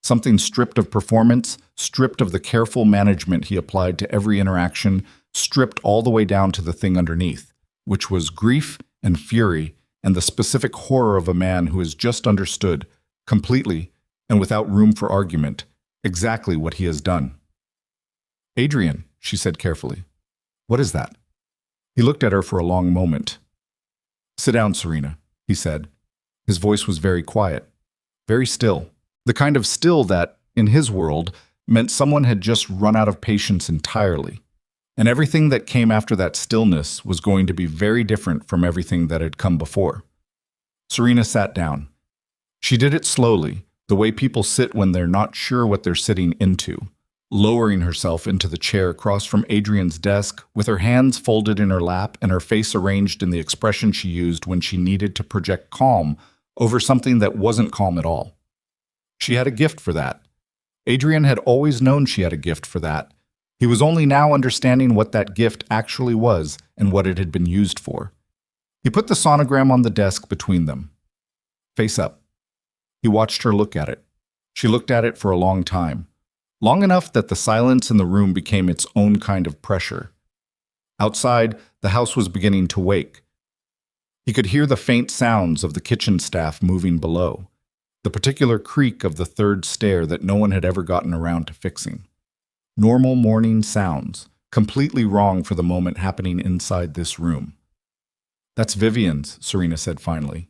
Something stripped of performance, stripped of the careful management he applied to every interaction, stripped all the way down to the thing underneath, which was grief and fury and the specific horror of a man who has just understood, completely and without room for argument, exactly what he has done. "Adrian," she said carefully, "what is that?" He looked at her for a long moment. "Sit down, Serena," he said. His voice was very quiet, very still. The kind of still that, in his world, meant someone had just run out of patience entirely. And everything that came after that stillness was going to be very different from everything that had come before. Serena sat down. She did it slowly, the way people sit when they're not sure what they're sitting into, lowering herself into the chair across from Adrian's desk, with her hands folded in her lap and her face arranged in the expression she used when she needed to project calm over something that wasn't calm at all. She had a gift for that. Adrian had always known she had a gift for that. He was only now understanding what that gift actually was and what it had been used for. He put the sonogram on the desk between them. Face up. He watched her look at it. She looked at it for a long time. Long enough that the silence in the room became its own kind of pressure. Outside, the house was beginning to wake. He could hear the faint sounds of the kitchen staff moving below, the particular creak of the third stair that no one had ever gotten around to fixing. Normal morning sounds, completely wrong for the moment happening inside this room. "That's Vivian's," Serena said finally.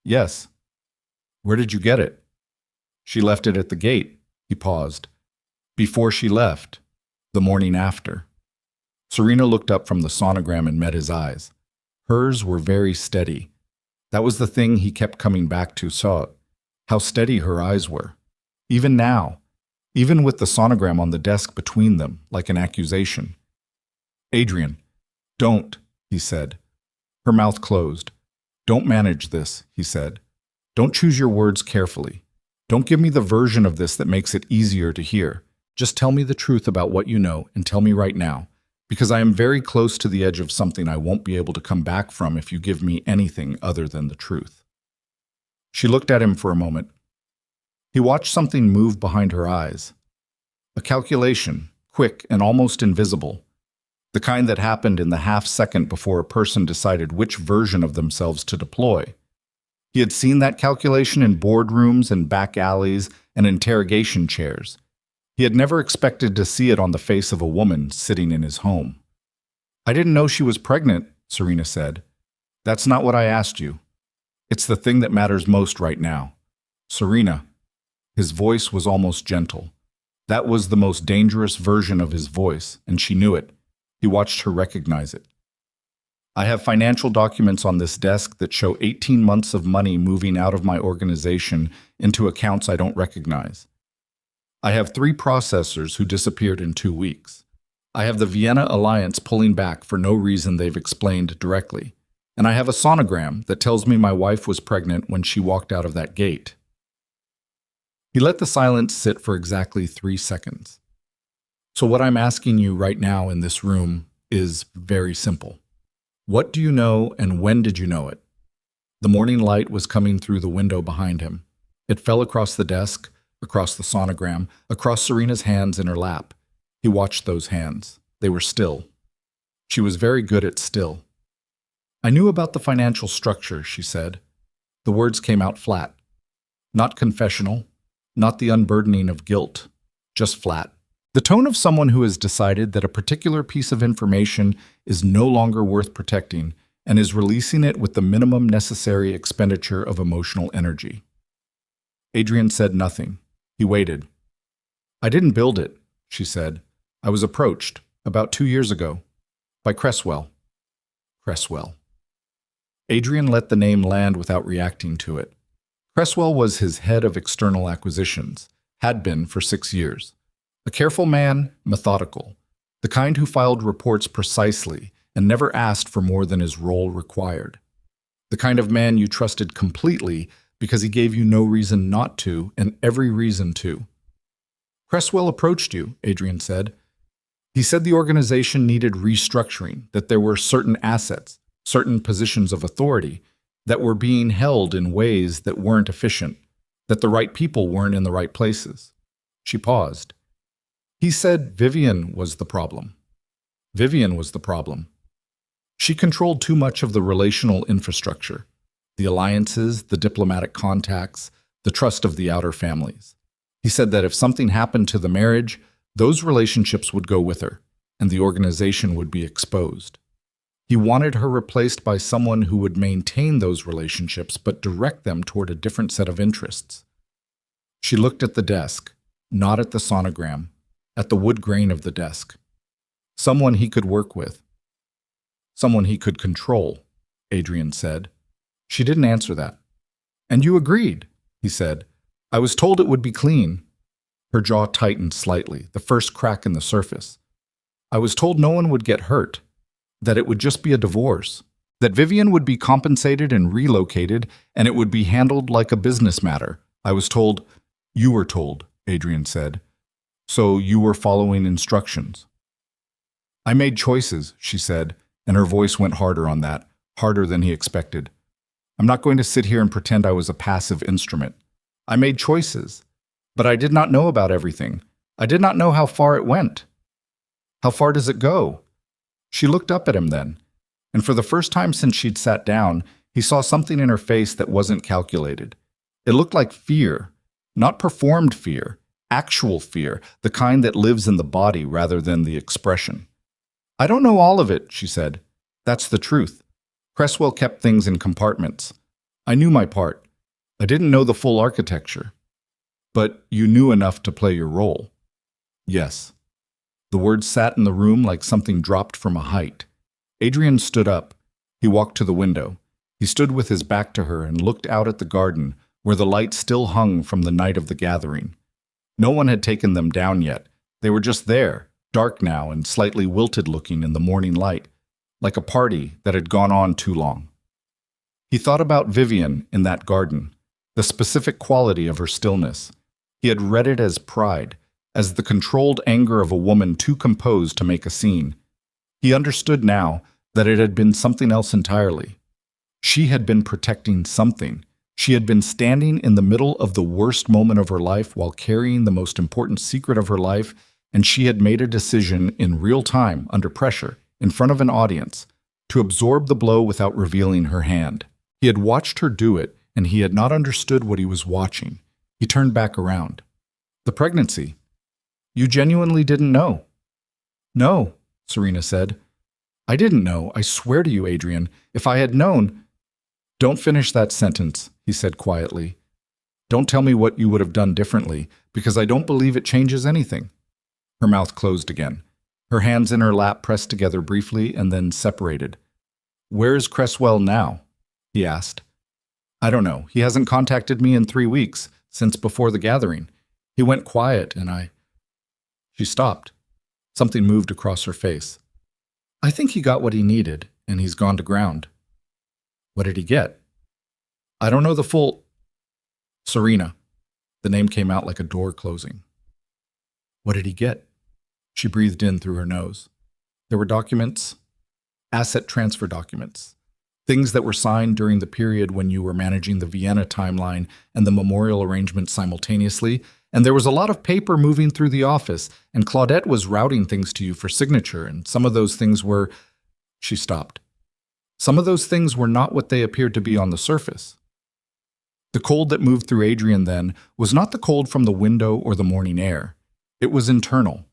"Yes." "Where did you get it?" "She left it at the gate." He paused. "Before she left. The morning after." Serena looked up from the sonogram and met his eyes. Hers were very steady. That was the thing he kept coming back to, how steady her eyes were. Even now, even with the sonogram on the desk between them, like an accusation. "Adrian, don't," he said. Her mouth closed. "Don't manage this," he said. "Don't choose your words carefully. Don't give me the version of this that makes it easier to hear. Just tell me the truth about what you know, and tell me right now, because I am very close to the edge of something I won't be able to come back from if you give me anything other than the truth." She looked at him for a moment. He watched something move behind her eyes. A calculation, quick and almost invisible. The kind that happened in the half second before a person decided which version of themselves to deploy. He had seen that calculation in boardrooms and back alleys and interrogation chairs. He had never expected to see it on the face of a woman sitting in his home. "I didn't know she was pregnant," Serena said. "That's not what I asked you. It's the thing that matters most right now. Serena." His voice was almost gentle. That was the most dangerous version of his voice, and she knew it. He watched her recognize it. "I have financial documents on this desk that show 18 months of money moving out of my organization into accounts I don't recognize. I have 3 processors who disappeared in 2 weeks. I have the Vienna Alliance pulling back for no reason they've explained directly. And I have a sonogram that tells me my wife was pregnant when she walked out of that gate." He let the silence sit for exactly 3 seconds. "So what I'm asking you right now in this room is very simple. What do you know and when did you know it?" The morning light was coming through the window behind him. It fell across the desk, across the sonogram, across Serena's hands in her lap. He watched those hands. They were still. She was very good at still. I knew about the financial structure, she said. The words came out flat. Not confessional, not the unburdening of guilt, just flat. The tone of someone who has decided that a particular piece of information is no longer worth protecting and is releasing it with the minimum necessary expenditure of emotional energy. Adrian said nothing. He waited. I didn't build it, she said. I was approached, about 2 years ago, by Cresswell. Cresswell. Adrian let the name land without reacting to it. Cresswell was his head of external acquisitions, had been for 6 years. A careful man, methodical, the kind who filed reports precisely and never asked for more than his role required. The kind of man you trusted completely because he gave you no reason not to and every reason to. Cresswell approached you, Adrian said. He said the organization needed restructuring, that there were certain assets, certain positions of authority that were being held in ways that weren't efficient, that the right people weren't in the right places. She paused. He said Vivian was the problem. Vivian was the problem. She controlled too much of the relational infrastructure, the alliances, the diplomatic contacts, the trust of the outer families. He said that if something happened to the marriage, those relationships would go with her, and the organization would be exposed. He wanted her replaced by someone who would maintain those relationships but direct them toward a different set of interests. She looked at the desk, not at the sonogram, at the wood grain of the desk. Someone he could work with. Someone he could control, Adrian said. She didn't answer that. And you agreed, he said. I was told it would be clean. Her jaw tightened slightly, the first crack in the surface. I was told no one would get hurt, that it would just be a divorce, that Vivian would be compensated and relocated, and it would be handled like a business matter. I was told, you were told, Adrian said. So you were following instructions. I made choices, she said, and her voice went harder on that, harder than he expected. I'm not going to sit here and pretend I was a passive instrument. I made choices, but I did not know about everything. I did not know how far it went. How far does it go? She looked up at him then, and for the first time since she'd sat down, he saw something in her face that wasn't calculated. It looked like fear, not performed fear, actual fear, the kind that lives in the body rather than the expression. I don't know all of it, she said. That's the truth. Cresswell kept things in compartments. I knew my part. I didn't know the full architecture. But you knew enough to play your role. Yes. The words sat in the room like something dropped from a height. Adrian stood up. He walked to the window. He stood with his back to her and looked out at the garden, where the light still hung from the night of the gathering. No one had taken them down yet. They were just there, dark now and slightly wilted-looking in the morning light, like a party that had gone on too long. He thought about Vivian in that garden, the specific quality of her stillness. He had read it as pride, as the controlled anger of a woman too composed to make a scene. He understood now that it had been something else entirely. She had been protecting something. She had been standing in the middle of the worst moment of her life while carrying the most important secret of her life, and she had made a decision in real time, under pressure, in front of an audience, to absorb the blow without revealing her hand. He had watched her do it, and he had not understood what he was watching. He turned back around. The pregnancy. You genuinely didn't know? No, Serena said. I didn't know. I swear to you, Adrian. If I had known... Don't finish that sentence, he said quietly. Don't tell me what you would have done differently, because I don't believe it changes anything. Her mouth closed again. Her hands in her lap pressed together briefly and then separated. Where's Cresswell now? He asked. I don't know. He hasn't contacted me in 3 weeks, since before the gathering. He went quiet and I... She stopped. Something moved across her face. I think he got what he needed, and he's gone to ground. What did he get? I don't know the full... Serena. The name came out like a door closing. What did he get? She breathed in through her nose. There were documents, asset transfer documents, Things that were signed during the period when you were managing the Vienna timeline and the memorial arrangement simultaneously, and there was a lot of paper moving through the office, and Claudette was routing things to you for signature, and some of those things were... She stopped. Some of those things were not what they appeared to be on the surface. The cold that moved through Adrian then was not the cold from the window or the morning air. It was internal.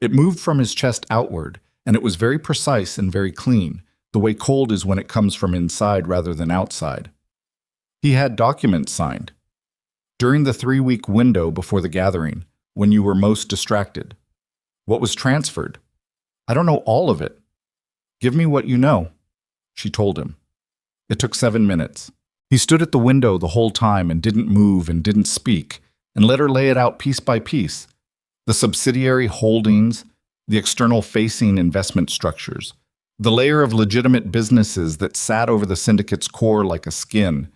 It moved from his chest outward, and it was very precise and very clean, the way cold is when it comes from inside rather than outside. He had documents signed. During the 3-week window before the gathering, when you were most distracted. What was transferred? I don't know all of it. Give me what you know, she told him. It took 7 minutes. He stood at the window the whole time and didn't move and didn't speak, and let her lay it out piece by piece. The subsidiary holdings, the external-facing investment structures, the layer of legitimate businesses that sat over the syndicate's core like a skin,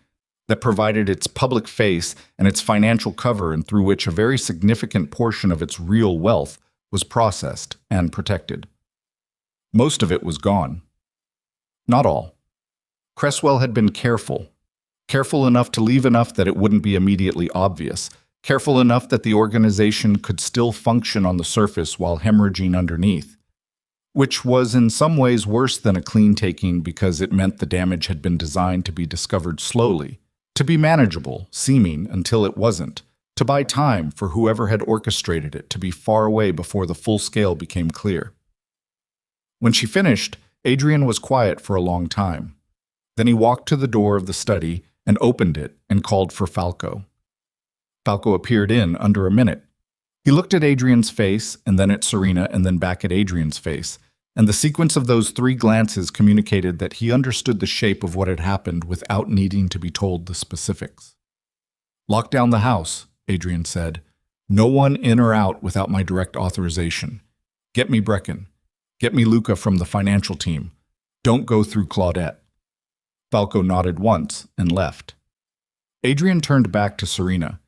that provided its public face and its financial cover and through which a very significant portion of its real wealth was processed and protected. Most of it was gone. Not all. Cresswell had been careful enough to leave enough that it wouldn't be immediately obvious, careful enough that the organization could still function on the surface while hemorrhaging underneath, which was in some ways worse than a clean taking because it meant the damage had been designed to be discovered slowly, to be manageable, seeming, until it wasn't, to buy time for whoever had orchestrated it to be far away before the full scale became clear. When she finished, Adrian was quiet for a long time. Then he walked to the door of the study and opened it and called for Falco. Falco appeared in under a minute. He looked at Adrian's face, and then at Serena, and then back at Adrian's face, and the sequence of those 3 glances communicated that he understood the shape of what had happened without needing to be told the specifics. "Lock down the house," Adrian said. "No one in or out without my direct authorization. Get me Brecken. Get me Luca from the financial team. Don't go through Claudette." Falco nodded once and left. Adrian turned back to Serena.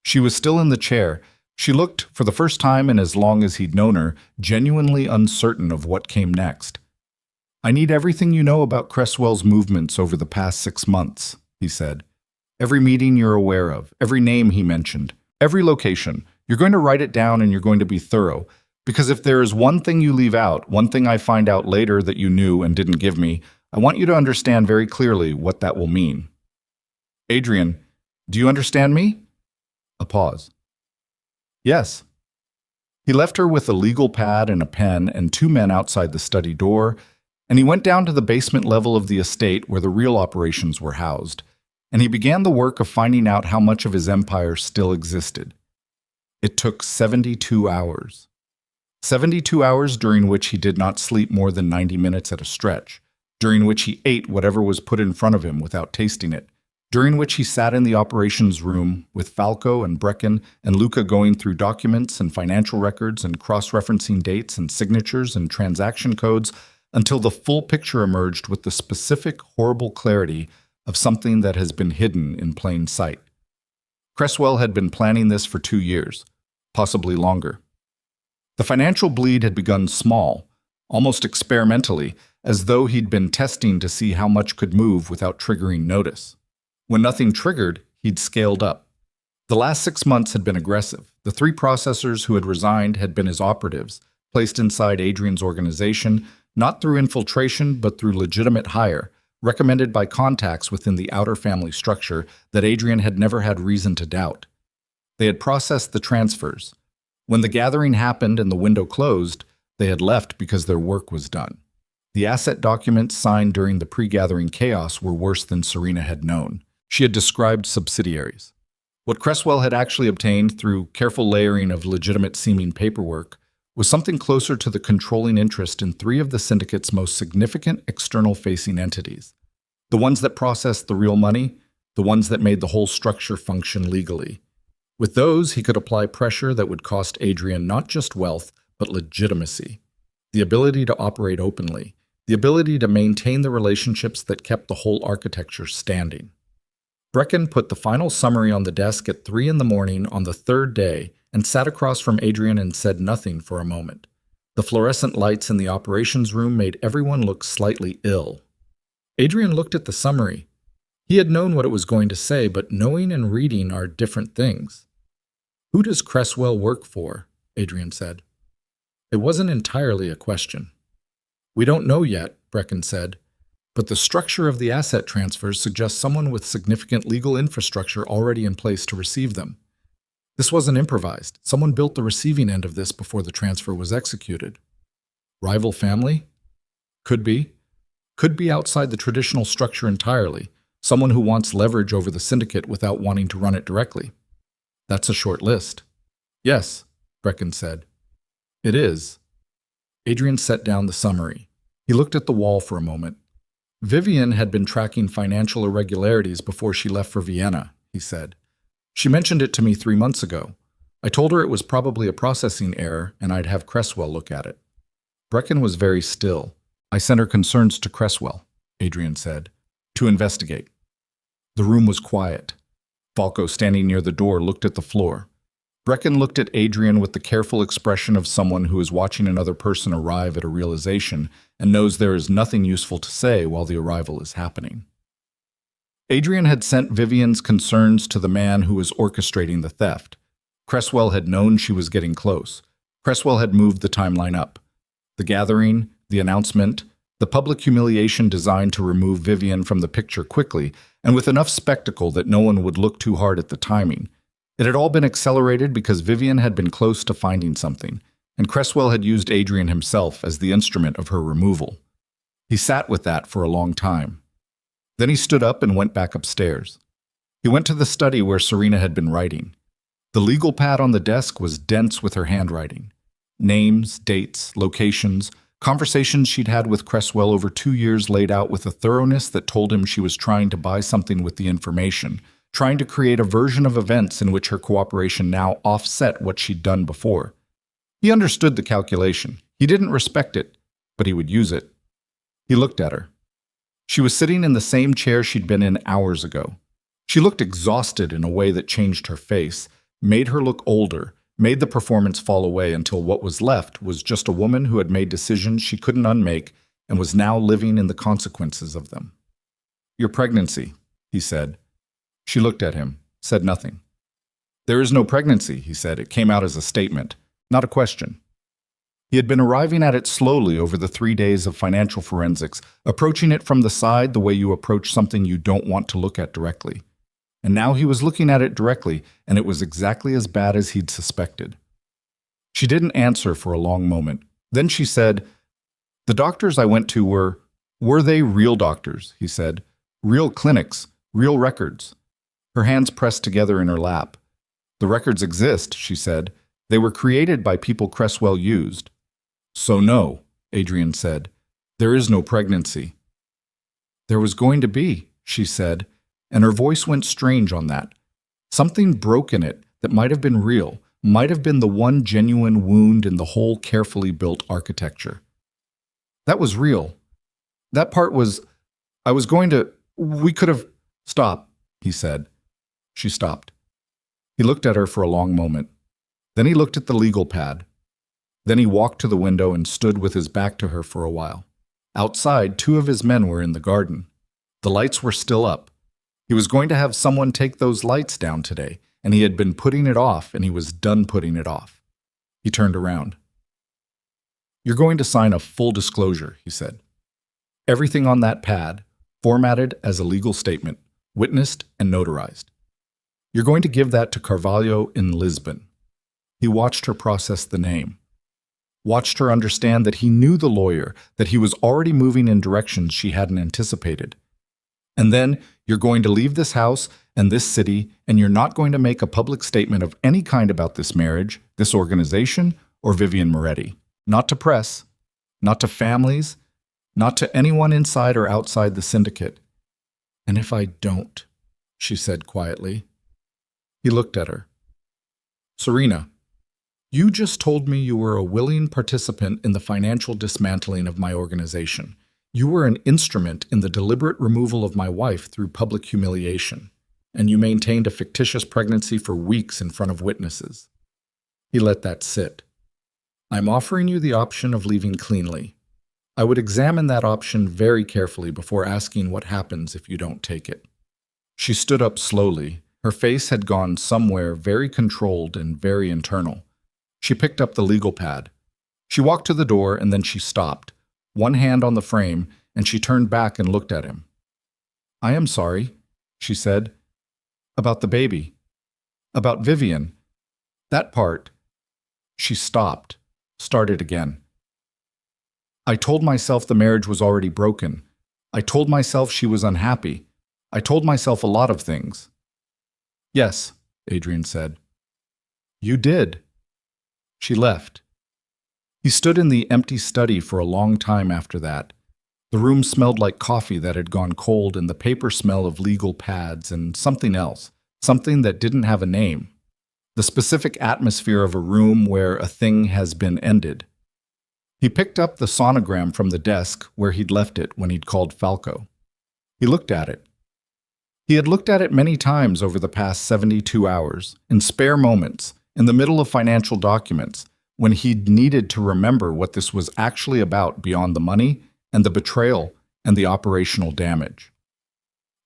She was still in the chair. She looked, for the first time in as long as he'd known her, genuinely uncertain of what came next. "I need everything you know about Cresswell's movements over the past 6 months," he said. "Every meeting you're aware of, every name he mentioned, every location. You're going to write it down and you're going to be thorough. Because if there is one thing you leave out, one thing I find out later that you knew and didn't give me, I want you to understand very clearly what that will mean." "Adrian, do you understand me?" A pause. "Yes." He left her with a legal pad and a pen and 2 men outside the study door, and he went down to the basement level of the estate where the real operations were housed, and he began the work of finding out how much of his empire still existed. It took 72 hours. 72 hours during which he did not sleep more than 90 minutes at a stretch, during which he ate whatever was put in front of him without tasting it, during which he sat in the operations room with Falco and Brecken and Luca going through documents and financial records and cross-referencing dates and signatures and transaction codes until the full picture emerged with the specific, horrible clarity of something that has been hidden in plain sight. Cresswell had been planning this for 2 years, possibly longer. The financial bleed had begun small, almost experimentally, as though he'd been testing to see how much could move without triggering notice. When nothing triggered, he'd scaled up. The last 6 months had been aggressive. The 3 processors who had resigned had been his operatives, placed inside Adrian's organization, not through infiltration but through legitimate hire, recommended by contacts within the outer family structure that Adrian had never had reason to doubt. They had processed the transfers. When the gathering happened and the window closed, they had left because their work was done. The asset documents signed during the pre-gathering chaos were worse than Serena had known. She had described subsidiaries. What Cresswell had actually obtained through careful layering of legitimate-seeming paperwork was something closer to the controlling interest in 3 of the syndicate's most significant external-facing entities. The ones that processed the real money, the ones that made the whole structure function legally. With those, he could apply pressure that would cost Adrian not just wealth, but legitimacy. The ability to operate openly. The ability to maintain the relationships that kept the whole architecture standing. Brecken put the final summary on the desk at 3 in the morning on the 3rd day and sat across from Adrian and said nothing for a moment. The fluorescent lights in the operations room made everyone look slightly ill. Adrian looked at the summary. He had known what it was going to say, but knowing and reading are different things. "Who does Cresswell work for?" Adrian said. It wasn't entirely a question. "We don't know yet," Brecken said, "but the structure of the asset transfers suggests someone with significant legal infrastructure already in place to receive them. This wasn't improvised. Someone built the receiving end of this before the transfer was executed." "Rival family?" "Could be. Could be outside the traditional structure entirely. Someone who wants leverage over the syndicate without wanting to run it directly." "That's a short list." "Yes," Brecken said. "It is." Adrian set down the summary. He looked at the wall for a moment. "Vivian had been tracking financial irregularities before she left for Vienna," he said. "She mentioned it to me 3 months ago. I told her it was probably a processing error and I'd have Cresswell look at it." Brecken was very still. "I sent her concerns to Cresswell," Adrian said, "to investigate." The room was quiet. Falco, standing near the door, looked at the floor. Brecken looked at Adrian with the careful expression of someone who is watching another person arrive at a realization and knows there is nothing useful to say while the arrival is happening. Adrian had sent Vivian's concerns to the man who was orchestrating the theft. Cresswell had known she was getting close. Cresswell had moved the timeline up. The gathering, the announcement, the public humiliation designed to remove Vivian from the picture quickly and with enough spectacle that no one would look too hard at the timing. It had all been accelerated because Vivian had been close to finding something, and Cresswell had used Adrian himself as the instrument of her removal. He sat with that for a long time. Then he stood up and went back upstairs. He went to the study where Serena had been writing. The legal pad on the desk was dense with her handwriting. Names, dates, locations, conversations she'd had with Cresswell over 2 years laid out with a thoroughness that told him she was trying to buy something with the information, trying to create a version of events in which her cooperation now offset what she'd done before. He understood the calculation. He didn't respect it, but he would use it. He looked at her. She was sitting in the same chair she'd been in hours ago. She looked exhausted in a way that changed her face, made her look older, made the performance fall away until what was left was just a woman who had made decisions she couldn't unmake and was now living in the consequences of them. "Your pregnancy," he said. She looked at him, said nothing. "There is no pregnancy," he said. It came out as a statement, not a question. He had been arriving at it slowly over the 3 days of financial forensics, approaching it from the side the way you approach something you don't want to look at directly. And now he was looking at it directly, and it was exactly as bad as he'd suspected. She didn't answer for a long moment. Then she said, "The doctors I went to were they real doctors?" he said. "Real clinics, real records." Her hands pressed together in her lap. "The records exist," she said. "They were created by people Cresswell used." "So no," Adrian said. "There is no pregnancy." "There was going to be," she said, and her voice went strange on that. Something broke in it that might have been real, might have been the one genuine wound in the whole carefully built architecture. "That was real. That part was, we could have." "Stop," he said. She stopped. He looked at her for a long moment. Then he looked at the legal pad. Then he walked to the window and stood with his back to her for a while. Outside, 2 of his men were in the garden. The lights were still up. He was going to have someone take those lights down today, and he had been putting it off, and he was done putting it off. He turned around. "You're going to sign a full disclosure," he said. "Everything on that pad, formatted as a legal statement, witnessed and notarized. You're going to give that to Carvalho in Lisbon." He watched her process the name. Watched her understand that he knew the lawyer, that he was already moving in directions she hadn't anticipated. "And then you're going to leave this house and this city, and you're not going to make a public statement of any kind about this marriage, this organization, or Vivian Moretti. Not to press, not to families, not to anyone inside or outside the syndicate." "And if I don't?" she said quietly. He looked at her. "Serena, you just told me you were a willing participant in the financial dismantling of my organization. You were an instrument in the deliberate removal of my wife through public humiliation, and you maintained a fictitious pregnancy for weeks in front of witnesses." He let that sit. "I'm offering you the option of leaving cleanly. I would examine that option very carefully before asking what happens if you don't take it. She stood up slowly. Her face had gone somewhere very controlled and very internal. She picked up the legal pad. She walked to the door and then she stopped, one hand on the frame, and she turned back and looked at him. "I am sorry," she said. "About the baby. About Vivian. That part." She stopped, started again. "I told myself the marriage was already broken. I told myself she was unhappy. I told myself a lot of things." "Yes," Adrian said. "You did." She left. He stood in the empty study for a long time after that. The room smelled like coffee that had gone cold and the paper smell of legal pads and something else, something that didn't have a name. The specific atmosphere of a room where a thing has been ended. He picked up the sonogram from the desk where he'd left it when he'd called Falco. He looked at it. He had looked at it many times over the past 72 hours, in spare moments, in the middle of financial documents, when he'd needed to remember what this was actually about beyond the money and the betrayal and the operational damage.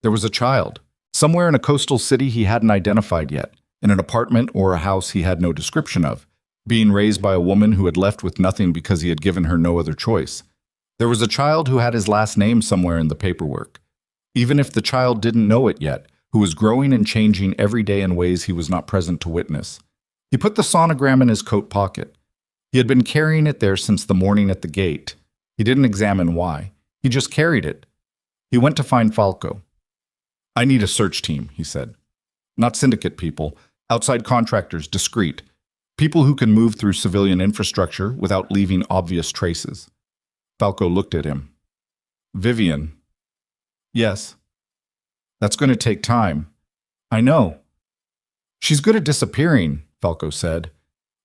There was a child, somewhere in a coastal city he hadn't identified yet, in an apartment or a house he had no description of, being raised by a woman who had left with nothing because he had given her no other choice. There was a child who had his last name somewhere in the paperwork, even if the child didn't know it yet, who was growing and changing every day in ways he was not present to witness. He put the sonogram in his coat pocket. He had been carrying it there since the morning at the gate. He didn't examine why. He just carried it. He went to find Falco. "I need a search team," he said. "Not syndicate people, outside contractors, discreet. People who can move through civilian infrastructure without leaving obvious traces." Falco looked at him. "Vivian." "Yes." "That's going to take time." "I know." "She's good at disappearing," Falco said.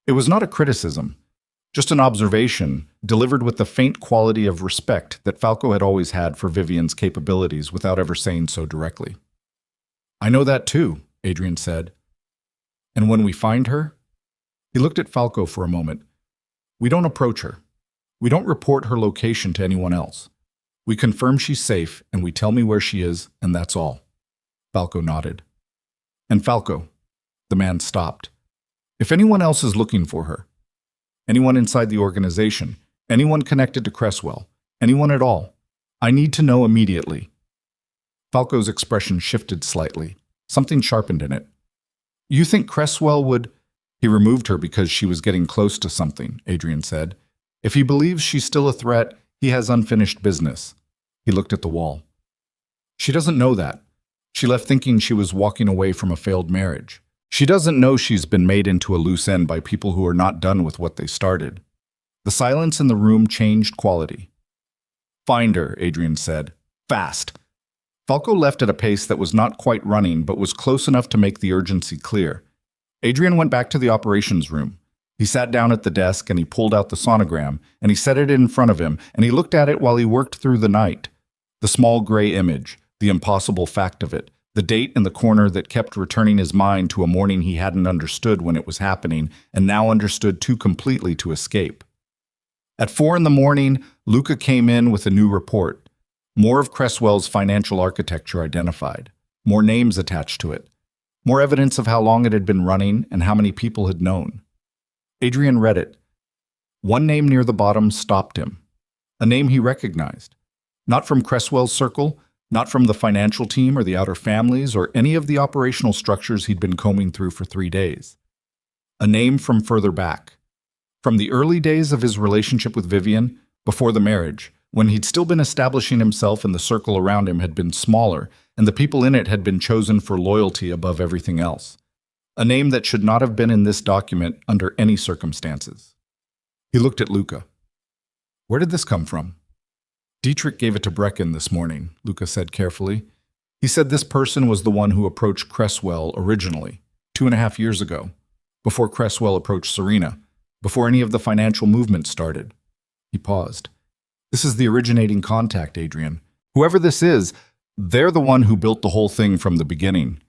It was not a criticism, just an observation, delivered with the faint quality of respect that Falco had always had for Vivian's capabilities without ever saying so directly. "I know that too," Adrian said. "And when we find her?" He looked at Falco for a moment. "We don't approach her. We don't report her location to anyone else. We confirm she's safe, and we tell me where she is, and that's all." Falco nodded. "And Falco," the man stopped. "If anyone else is looking for her, anyone inside the organization, anyone connected to Cresswell, anyone at all, I need to know immediately." Falco's expression shifted slightly. Something sharpened in it. "You think Cresswell would—" "He removed her because she was getting close to something," Adrian said. "If he believes she's still a threat, he has unfinished business." He looked at the wall. "She doesn't know that. She left thinking she was walking away from a failed marriage. She doesn't know she's been made into a loose end by people who are not done with what they started." The silence in the room changed quality. "Find her," Adrian said. "Fast." Falco left at a pace that was not quite running but was close enough to make the urgency clear. Adrian went back to the operations room. He sat down at the desk and he pulled out the sonogram and he set it in front of him and he looked at it while he worked through the night. The small gray image, the impossible fact of it, the date in the corner that kept returning his mind to a morning he hadn't understood when it was happening and now understood too completely to escape. At 4 a.m, Luca came in with a new report. More of Cresswell's financial architecture identified. More names attached to it. More evidence of how long it had been running and how many people had known. Adrian read it. One name near the bottom stopped him. A name he recognized. Not from Cresswell's circle, not from the financial team or the outer families or any of the operational structures he'd been combing through for 3 days. A name from further back. From the early days of his relationship with Vivian, before the marriage, when he'd still been establishing himself and the circle around him had been smaller, and the people in it had been chosen for loyalty above everything else. A name that should not have been in this document under any circumstances. He looked at Luca. "Where did this come from?" "Dietrich gave it to Brecken this morning," Luca said carefully. "He said this person was the one who approached Cresswell originally, 2.5 years ago, before Cresswell approached Serena, before any of the financial movement started." He paused. "This is the originating contact, Adrian. Whoever this is, they're the one who built the whole thing from the beginning."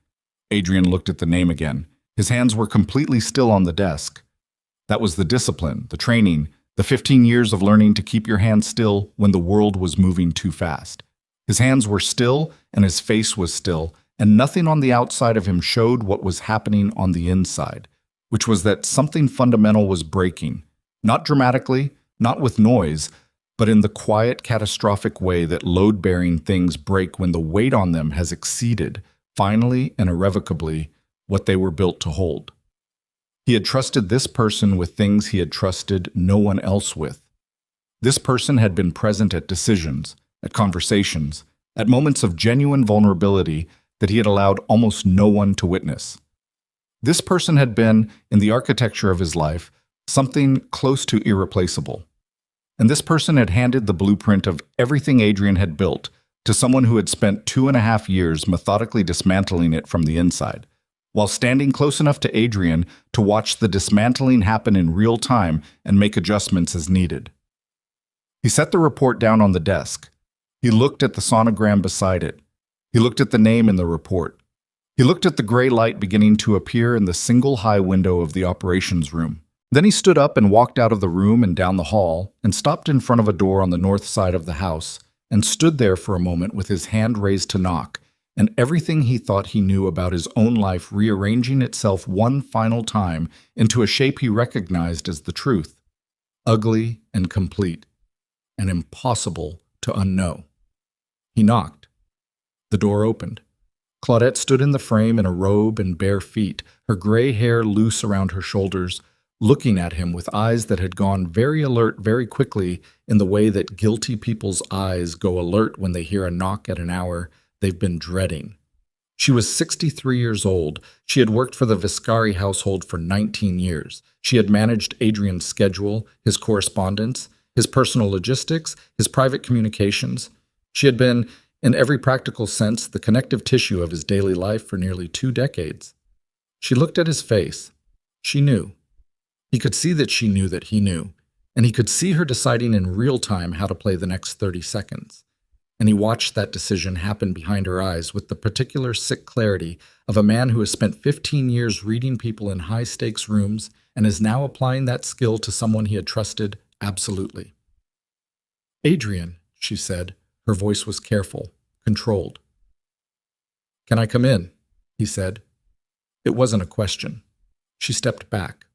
Adrian looked at the name again. His hands were completely still on the desk. That was the discipline, the training, The 15 years of learning to keep your hands still when the world was moving too fast. His hands were still and his face was still, and nothing on the outside of him showed what was happening on the inside, which was that something fundamental was breaking. Not dramatically, not with noise, but in the quiet, catastrophic way that load-bearing things break when the weight on them has exceeded, finally and irrevocably, what they were built to hold. He had trusted this person with things he had trusted no one else with. This person had been present at decisions, at conversations, at moments of genuine vulnerability that he had allowed almost no one to witness. This person had been, in the architecture of his life, something close to irreplaceable. And this person had handed the blueprint of everything Adrian had built to someone who had spent 2.5 years methodically dismantling it from the inside, while standing close enough to Adrian to watch the dismantling happen in real time and make adjustments as needed. He set the report down on the desk. He looked at the sonogram beside it. He looked at the name in the report. He looked at the gray light beginning to appear in the single high window of the operations room. Then he stood up and walked out of the room and down the hall and stopped in front of a door on the north side of the house and stood there for a moment with his hand raised to knock, and everything he thought he knew about his own life rearranging itself one final time into a shape he recognized as the truth, ugly and complete, and impossible to unknow. He knocked. The door opened. Claudette stood in the frame in a robe and bare feet, her gray hair loose around her shoulders, looking at him with eyes that had gone very alert very quickly in the way that guilty people's eyes go alert when they hear a knock at an hour they've been dreading. She was 63 years old. She had worked for the Viscari household for 19 years. She had managed Adrian's schedule, his correspondence, his personal logistics, his private communications. She had been, in every practical sense, the connective tissue of his daily life for nearly 2 decades. She looked at his face. She knew. He could see that she knew that he knew, and he could see her deciding in real time how to play the next 30 seconds. And he watched that decision happen behind her eyes with the particular sick clarity of a man who has spent 15 years reading people in high-stakes rooms and is now applying that skill to someone he had trusted absolutely. "Adrian," she said. Her voice was careful, controlled. "Can I come in?" he said. It wasn't a question. She stepped back.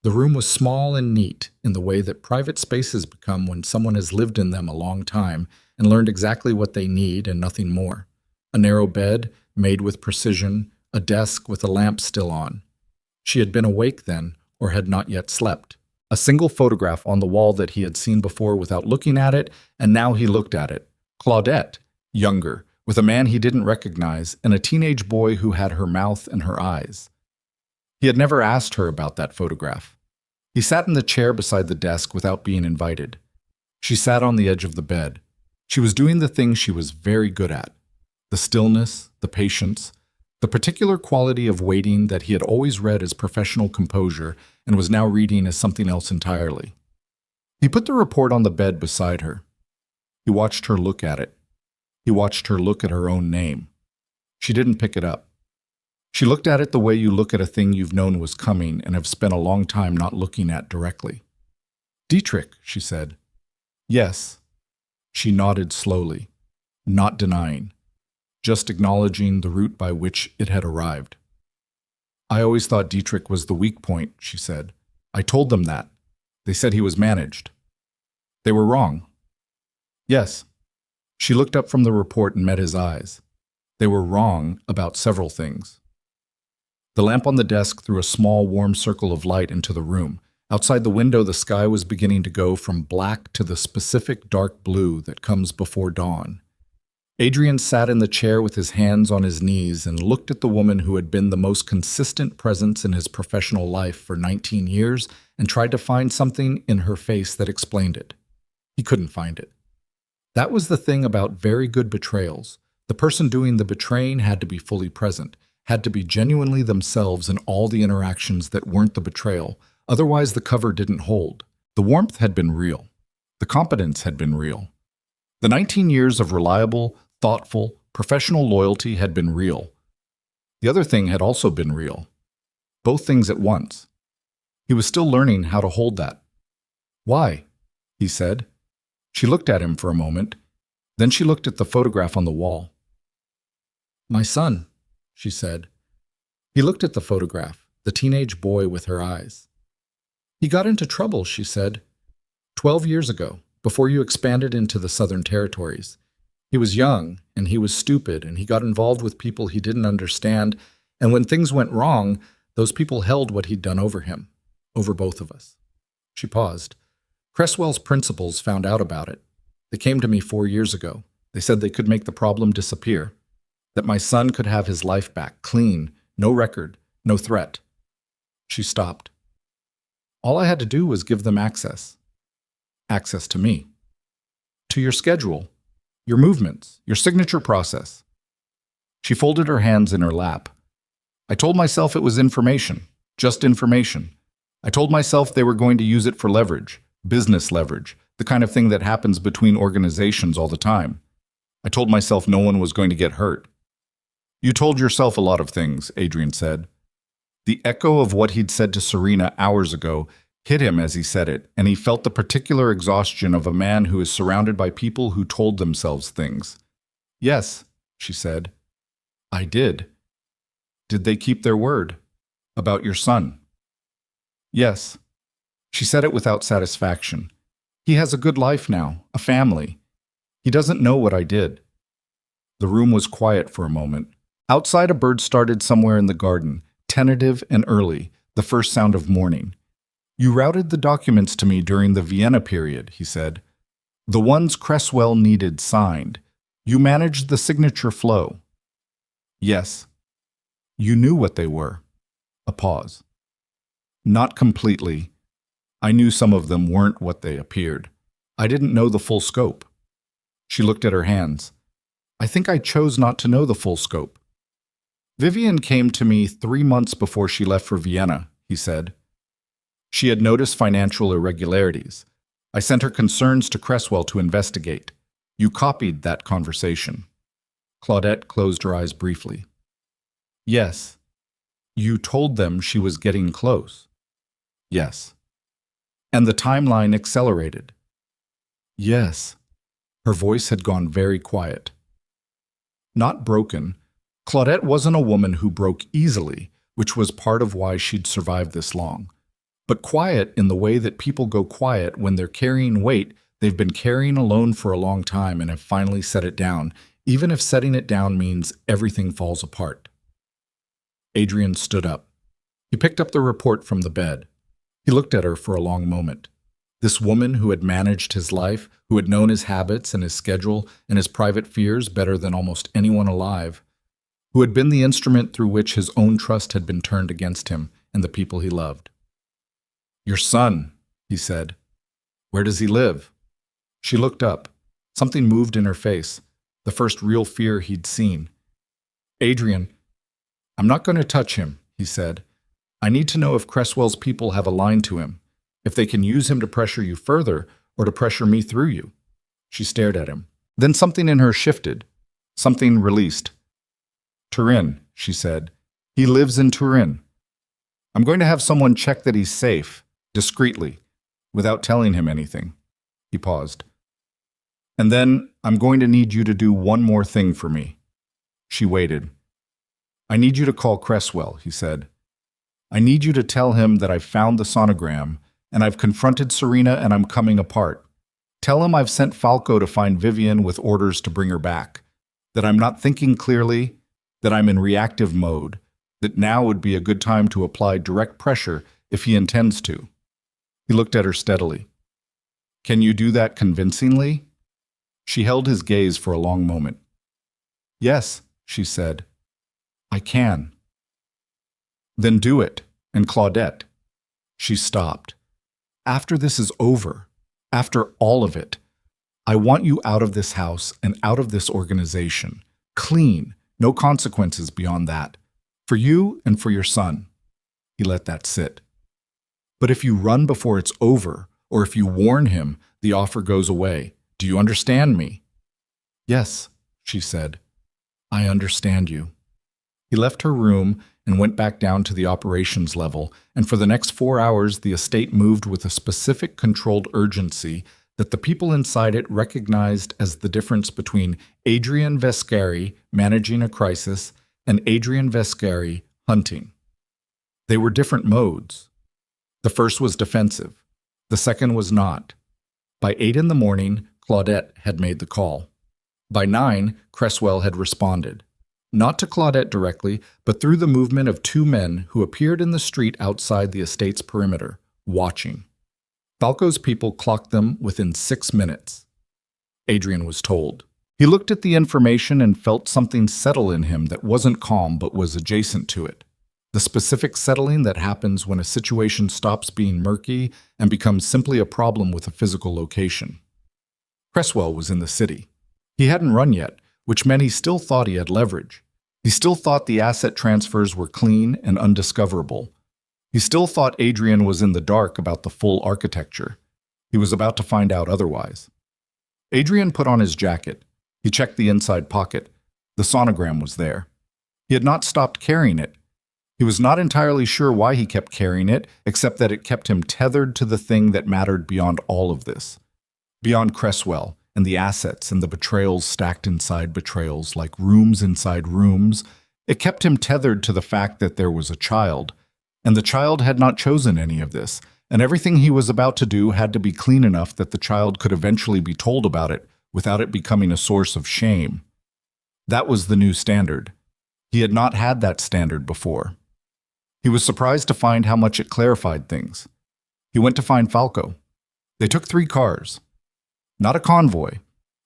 The room was small and neat in the way that private spaces become when someone has lived in them a long time and learned exactly what they need and nothing more. A narrow bed, made with precision, a desk with a lamp still on. She had been awake then, or had not yet slept. A single photograph on the wall that he had seen before without looking at it, and now he looked at it. Claudette, younger, with a man he didn't recognize, and a teenage boy who had her mouth and her eyes. He had never asked her about that photograph. He sat in the chair beside the desk without being invited. She sat on the edge of the bed. She was doing the thing she was very good at. The stillness, the patience, the particular quality of waiting that he had always read as professional composure and was now reading as something else entirely. He put the report on the bed beside her. He watched her look at it. He watched her look at her own name. She didn't pick it up. She looked at it the way you look at a thing you've known was coming and have spent a long time not looking at directly. "Dietrich," she said. "Yes." She nodded slowly, not denying, just acknowledging the route by which it had arrived. "I always thought Dietrich was the weak point," she said. "I told them that. They said he was managed. They were wrong." "Yes." She looked up from the report and met his eyes. They were wrong about several things. The lamp on the desk threw a small, warm circle of light into the room. Outside the window, the sky was beginning to go from black to the specific dark blue that comes before dawn. Adrian sat in the chair with his hands on his knees and looked at the woman who had been the most consistent presence in his professional life for 19 years and tried to find something in her face that explained it. He couldn't find it. That was the thing about very good betrayals. The person doing the betraying had to be fully present, had to be genuinely themselves in all the interactions that weren't the betrayal. Otherwise, the cover didn't hold. The warmth had been real. The competence had been real. The 19 years of reliable, thoughtful, professional loyalty had been real. The other thing had also been real. Both things at once. He was still learning how to hold that. Why? He said. She looked at him for a moment. Then she looked at the photograph on the wall. My son, she said. He looked at the photograph, the teenage boy with her eyes. He got into trouble, she said. 12 years ago, before you expanded into the Southern Territories. He was young, and he was stupid, and he got involved with people he didn't understand, and when things went wrong, those people held what he'd done over him, over both of us. She paused. Cresswell's principals found out about it. They came to me 4 years ago. They said they could make the problem disappear, that my son could have his life back, clean, no record, no threat. She stopped. All I had to do was give them access. Access to me. To your schedule, your movements, your signature process. She folded her hands in her lap. I told myself it was information, just information. I told myself they were going to use it for leverage, business leverage, the kind of thing that happens between organizations all the time. I told myself no one was going to get hurt. You told yourself a lot of things, Adrian said. The echo of what he'd said to Serena hours ago hit him as he said it, and he felt the particular exhaustion of a man who is surrounded by people who told themselves things. Yes, she said. I did. Did they keep their word? About your son? Yes. She said it without satisfaction. He has a good life now, a family. He doesn't know what I did. The room was quiet for a moment. Outside, a bird started somewhere in the garden, tentative and early, the first sound of morning. You routed the documents to me during the Vienna period, he said. The ones Cresswell needed signed. You managed the signature flow. Yes. You knew what they were. A pause. Not completely. I knew some of them weren't what they appeared. I didn't know the full scope. She looked at her hands. I think I chose not to know the full scope. Vivian came to me 3 months before she left for Vienna, he said. She had noticed financial irregularities. I sent her concerns to Cresswell to investigate. You copied that conversation. Claudette closed her eyes briefly. Yes. You told them she was getting close. Yes. And the timeline accelerated. Yes. Her voice had gone very quiet. Not broken. Claudette wasn't a woman who broke easily, which was part of why she'd survived this long. But quiet in the way that people go quiet when they're carrying weight they've been carrying alone for a long time and have finally set it down, even if setting it down means everything falls apart. Adrian stood up. He picked up the report from the bed. He looked at her for a long moment. This woman who had managed his life, who had known his habits and his schedule and his private fears better than almost anyone alive, who had been the instrument through which his own trust had been turned against him and the people he loved. Your son, he said. Where does he live? She looked up. Something moved in her face, the first real fear he'd seen. Adrian, I'm not going to touch him, he said. I need to know if Cresswell's people have a line to him, if they can use him to pressure you further or to pressure me through you. She stared at him. Then something in her shifted. Something released. Turin, she said. He lives in Turin. I'm going to have someone check that he's safe, discreetly, without telling him anything. He paused. And then I'm going to need you to do one more thing for me. She waited. I need you to call Cresswell, he said. I need you to tell him that I've found the sonogram, and I've confronted Serena and I'm coming apart. Tell him I've sent Falco to find Vivian with orders to bring her back, that I'm not thinking clearly, that I'm in reactive mode, that now would be a good time to apply direct pressure if he intends to. He looked at her steadily. Can you do that convincingly? She held his gaze for a long moment. Yes, she said. I can. Then do it, and Claudette. She stopped. After this is over, after all of it, I want you out of this house and out of this organization. Clean, no consequences beyond that. For you and for your son. He let that sit. But if you run before it's over, or if you warn him, the offer goes away. Do you understand me? Yes, she said. I understand you. He left her room, and went back down to the operations level, and for the next 4 hours the estate moved with a specific controlled urgency that the people inside it recognized as the difference between Adrian Vescari managing a crisis and Adrian Vescari hunting. They were different modes. The first was defensive. The second was not. By 8 in the morning, Claudette had made the call. By 9, Cresswell had responded. Not to Claudette directly, but through the movement of 2 men who appeared in the street outside the estate's perimeter, watching. Falco's people clocked them within 6 minutes. Adrian was told. He looked at the information and felt something settle in him that wasn't calm but was adjacent to it. The specific settling that happens when a situation stops being murky and becomes simply a problem with a physical location. Cresswell was in the city. He hadn't run yet, which meant he still thought he had leverage. He still thought the asset transfers were clean and undiscoverable. He still thought Adrian was in the dark about the full architecture. He was about to find out otherwise. Adrian put on his jacket. He checked the inside pocket. The sonogram was there. He had not stopped carrying it. He was not entirely sure why he kept carrying it, except that it kept him tethered to the thing that mattered beyond all of this. Beyond Cresswell and the assets and the betrayals stacked inside betrayals like rooms inside rooms, it kept him tethered to the fact that there was a child. And the child had not chosen any of this, and everything he was about to do had to be clean enough that the child could eventually be told about it without it becoming a source of shame. That was the new standard. He had not had that standard before. He was surprised to find how much it clarified things. He went to find Falco. They took 3 cars. Not a convoy.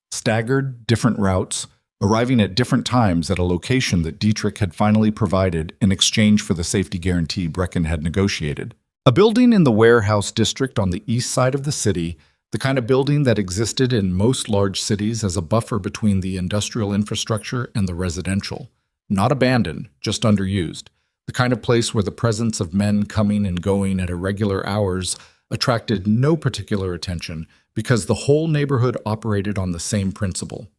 Staggered, different routes, arriving at different times at a location that Dietrich had finally provided in exchange for the safety guarantee Brecken had negotiated. A building in the warehouse district on the east side of the city, the kind of building that existed in most large cities as a buffer between the industrial infrastructure and the residential. Not abandoned, just underused. The kind of place where the presence of men coming and going at irregular hours attracted no particular attention because the whole neighborhood operated on the same principle.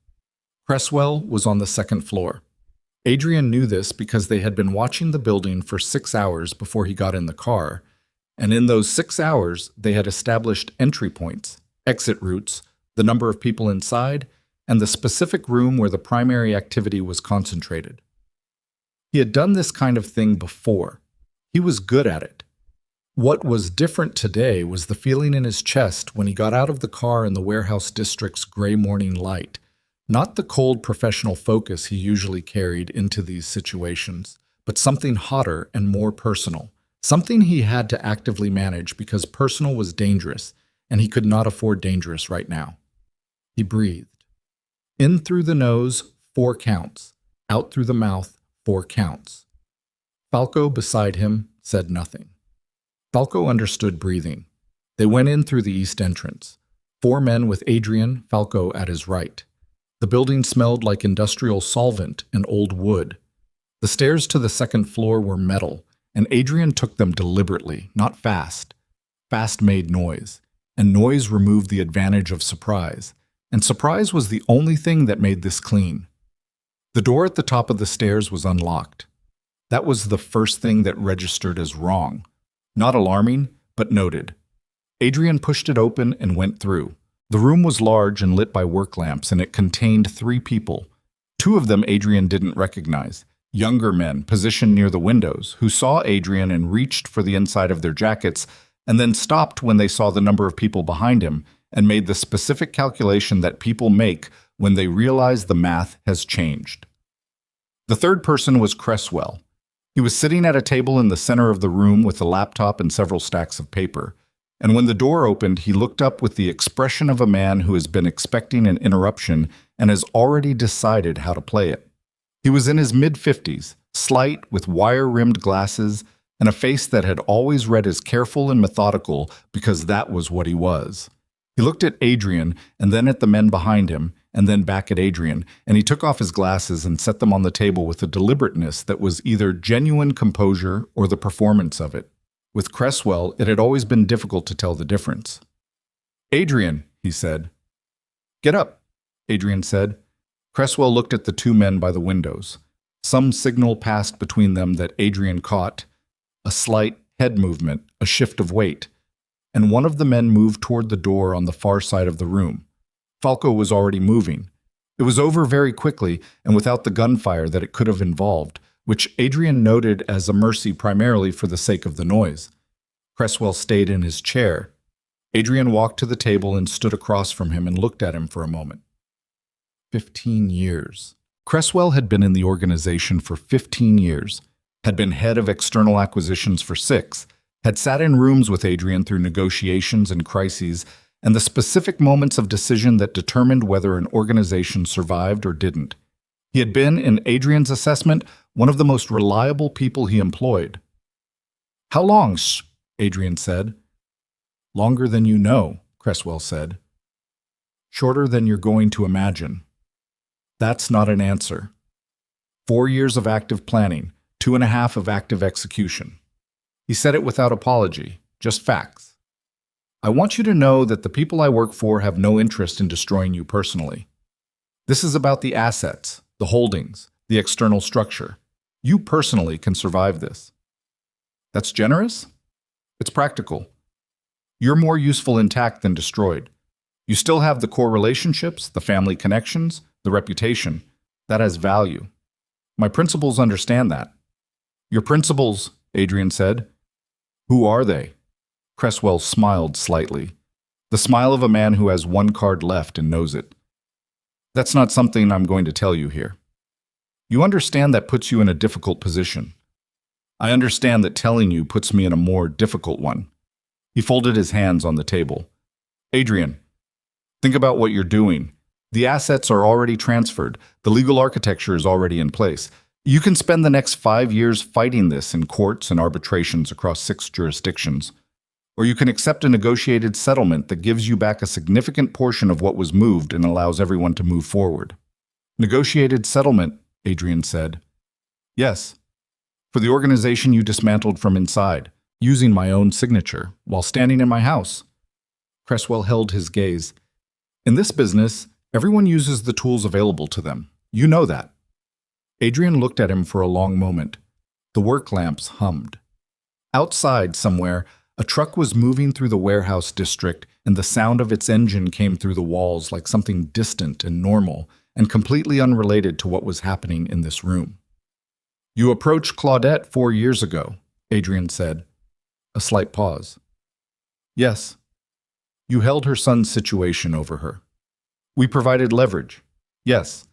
Cresswell was on the 2nd floor. Adrian knew this because they had been watching the building for 6 hours before he got in the car, and in those 6 hours they had established entry points, exit routes, the number of people inside, and the specific room where the primary activity was concentrated. He had done this kind of thing before. He was good at it. What was different today was the feeling in his chest when he got out of the car in the warehouse district's gray morning light. Not the cold professional focus he usually carried into these situations, but something hotter and more personal. Something he had to actively manage because personal was dangerous, and he could not afford dangerous right now. He breathed. In through the nose, 4 counts. Out through the mouth, 4 counts. Falco beside him said nothing. Falco understood breathing. They went in through the east entrance. 4 men with Adrian, Falco at his right. The building smelled like industrial solvent and old wood. The stairs to the 2nd floor were metal, and Adrian took them deliberately, not fast. Fast made noise, and noise removed the advantage of surprise, and surprise was the only thing that made this clean. The door at the top of the stairs was unlocked. That was the first thing that registered as wrong. Not alarming, but noted. Adrian pushed it open and went through. The room was large and lit by work lamps, and it contained 3 people. 2 of them Adrian didn't recognize. Younger men positioned near the windows, who saw Adrian and reached for the inside of their jackets, and then stopped when they saw the number of people behind him, and made the specific calculation that people make when they realize the math has changed. The 3rd person was Cresswell. He was sitting at a table in the center of the room with a laptop and several stacks of paper. And when the door opened, he looked up with the expression of a man who has been expecting an interruption and has already decided how to play it. He was in his mid-50s, slight, with wire-rimmed glasses, and a face that had always read as careful and methodical because that was what he was. He looked at Adrian, and then at the men behind him, and then back at Adrian, and he took off his glasses and set them on the table with a deliberateness that was either genuine composure or the performance of it. With Cresswell, it had always been difficult to tell the difference. "Adrian," he said. "Get up," Adrian said. Cresswell looked at the 2 men by the windows. Some signal passed between them that Adrian caught, a slight head movement, a shift of weight, and one of the men moved toward the door on the far side of the room. Falco was already moving. It was over very quickly and without the gunfire that it could have involved, which Adrian noted as a mercy primarily for the sake of the noise. Cresswell stayed in his chair. Adrian walked to the table and stood across from him and looked at him for a moment. 15 years. Cresswell had been in the organization for 15 years, had been head of external acquisitions for 6, had sat in rooms with Adrian through negotiations and crises, and the specific moments of decision that determined whether an organization survived or didn't. He had been, in Adrian's assessment, one of the most reliable people he employed. "How long, Adrian said. "Longer than you know," Cresswell said. "Shorter than you're going to imagine." That's not an answer. 4 years of active planning, 2.5 of active execution. He said it without apology, just facts. "I want you to know that the people I work for have no interest in destroying you personally. This is about the assets, the holdings, the external structure. You personally can survive this." That's generous? It's practical. You're more useful intact than destroyed. You still have the core relationships, the family connections, the reputation. That has value. My principals understand that. "Your principals," Adrian said. "Who are they?" Cresswell smiled slightly. The smile of a man who has one card left and knows it. "That's not something I'm going to tell you here. You understand that puts you in a difficult position. I understand that telling you puts me in a more difficult one." He folded his hands on the table. "Adrian, think about what you're doing. The assets are already transferred. The legal architecture is already in place. You can spend the next 5 years fighting this in courts and arbitrations across 6 jurisdictions. Or you can accept a negotiated settlement that gives you back a significant portion of what was moved and allows everyone to move forward." "Negotiated settlement," Adrian said. "Yes. For the organization you dismantled from inside, using my own signature, while standing in my house." Cresswell held his gaze. "In this business, everyone uses the tools available to them. You know that." Adrian looked at him for a long moment. The work lamps hummed. Outside, somewhere, a truck was moving through the warehouse district, and the sound of its engine came through the walls like something distant and normal, and completely unrelated to what was happening in this room. "You approached Claudette 4 years ago," Adrian said. A slight pause. "Yes. You held her son's situation over her. We provided leverage. Yes.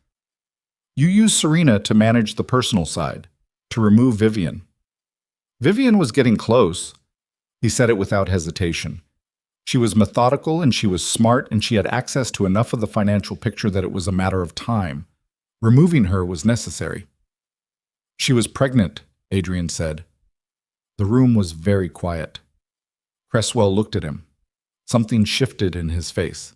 You used Serena to manage the personal side, to remove Vivian. Vivian was getting close." He said it without hesitation. "She was methodical and she was smart and she had access to enough of the financial picture that it was a matter of time. Removing her was necessary." "She was pregnant," Adrian said. The room was very quiet. Cresswell looked at him. Something shifted in his face.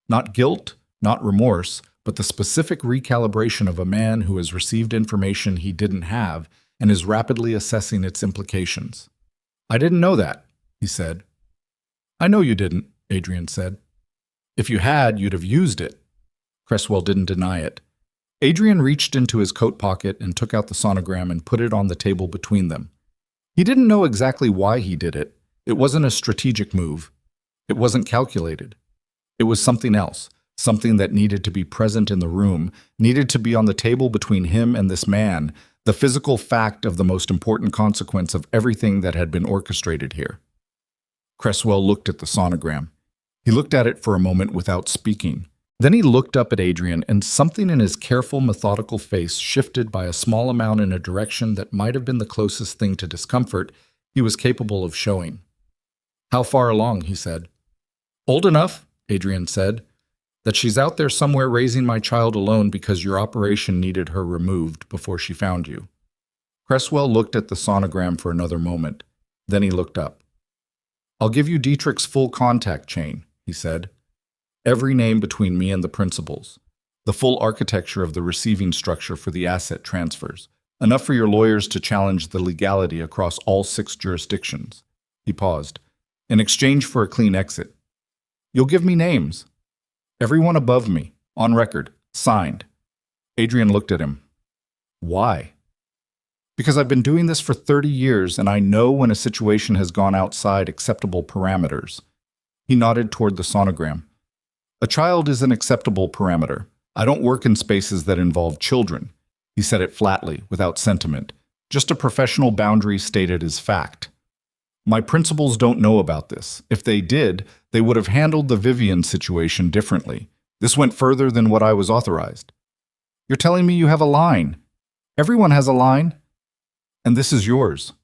Not guilt, not remorse, but the specific recalibration of a man who has received information he didn't have and is rapidly assessing its implications. "I didn't know that," he said. "I know you didn't," Adrian said. "If you had, you'd have used it." Cresswell didn't deny it. Adrian reached into his coat pocket and took out the sonogram and put it on the table between them. He didn't know exactly why he did it. It wasn't a strategic move. It wasn't calculated. It was something else, something that needed to be present in the room, needed to be on the table between him and this man, the physical fact of the most important consequence of everything that had been orchestrated here. Cresswell looked at the sonogram. He looked at it for a moment without speaking. Then he looked up at Adrian, and something in his careful, methodical face shifted by a small amount in a direction that might have been the closest thing to discomfort he was capable of showing. "How far along?" he said. "Old enough," Adrian said, "that she's out there somewhere raising my child alone because your operation needed her removed before she found you." Cresswell looked at the sonogram for another moment. Then he looked up. "I'll give you Dietrich's full contact chain," he said. "Every name between me and the principals. The full architecture of the receiving structure for the asset transfers. Enough for your lawyers to challenge the legality across all 6 jurisdictions." He paused. "In exchange for a clean exit. You'll give me names. Everyone above me, on record, signed." Adrian looked at him. "Why?" Because I've been doing this for 30 years and I know when a situation has gone outside acceptable parameters. He nodded toward the sonogram. A child is an acceptable parameter. I don't work in spaces that involve children. He said it flatly, without sentiment. Just a professional boundary stated as fact. My principals don't know about this. If they did, they would have handled the Vivian situation differently. This went further than what I was authorized. You're telling me you have a line. Everyone has a line. And this is yours.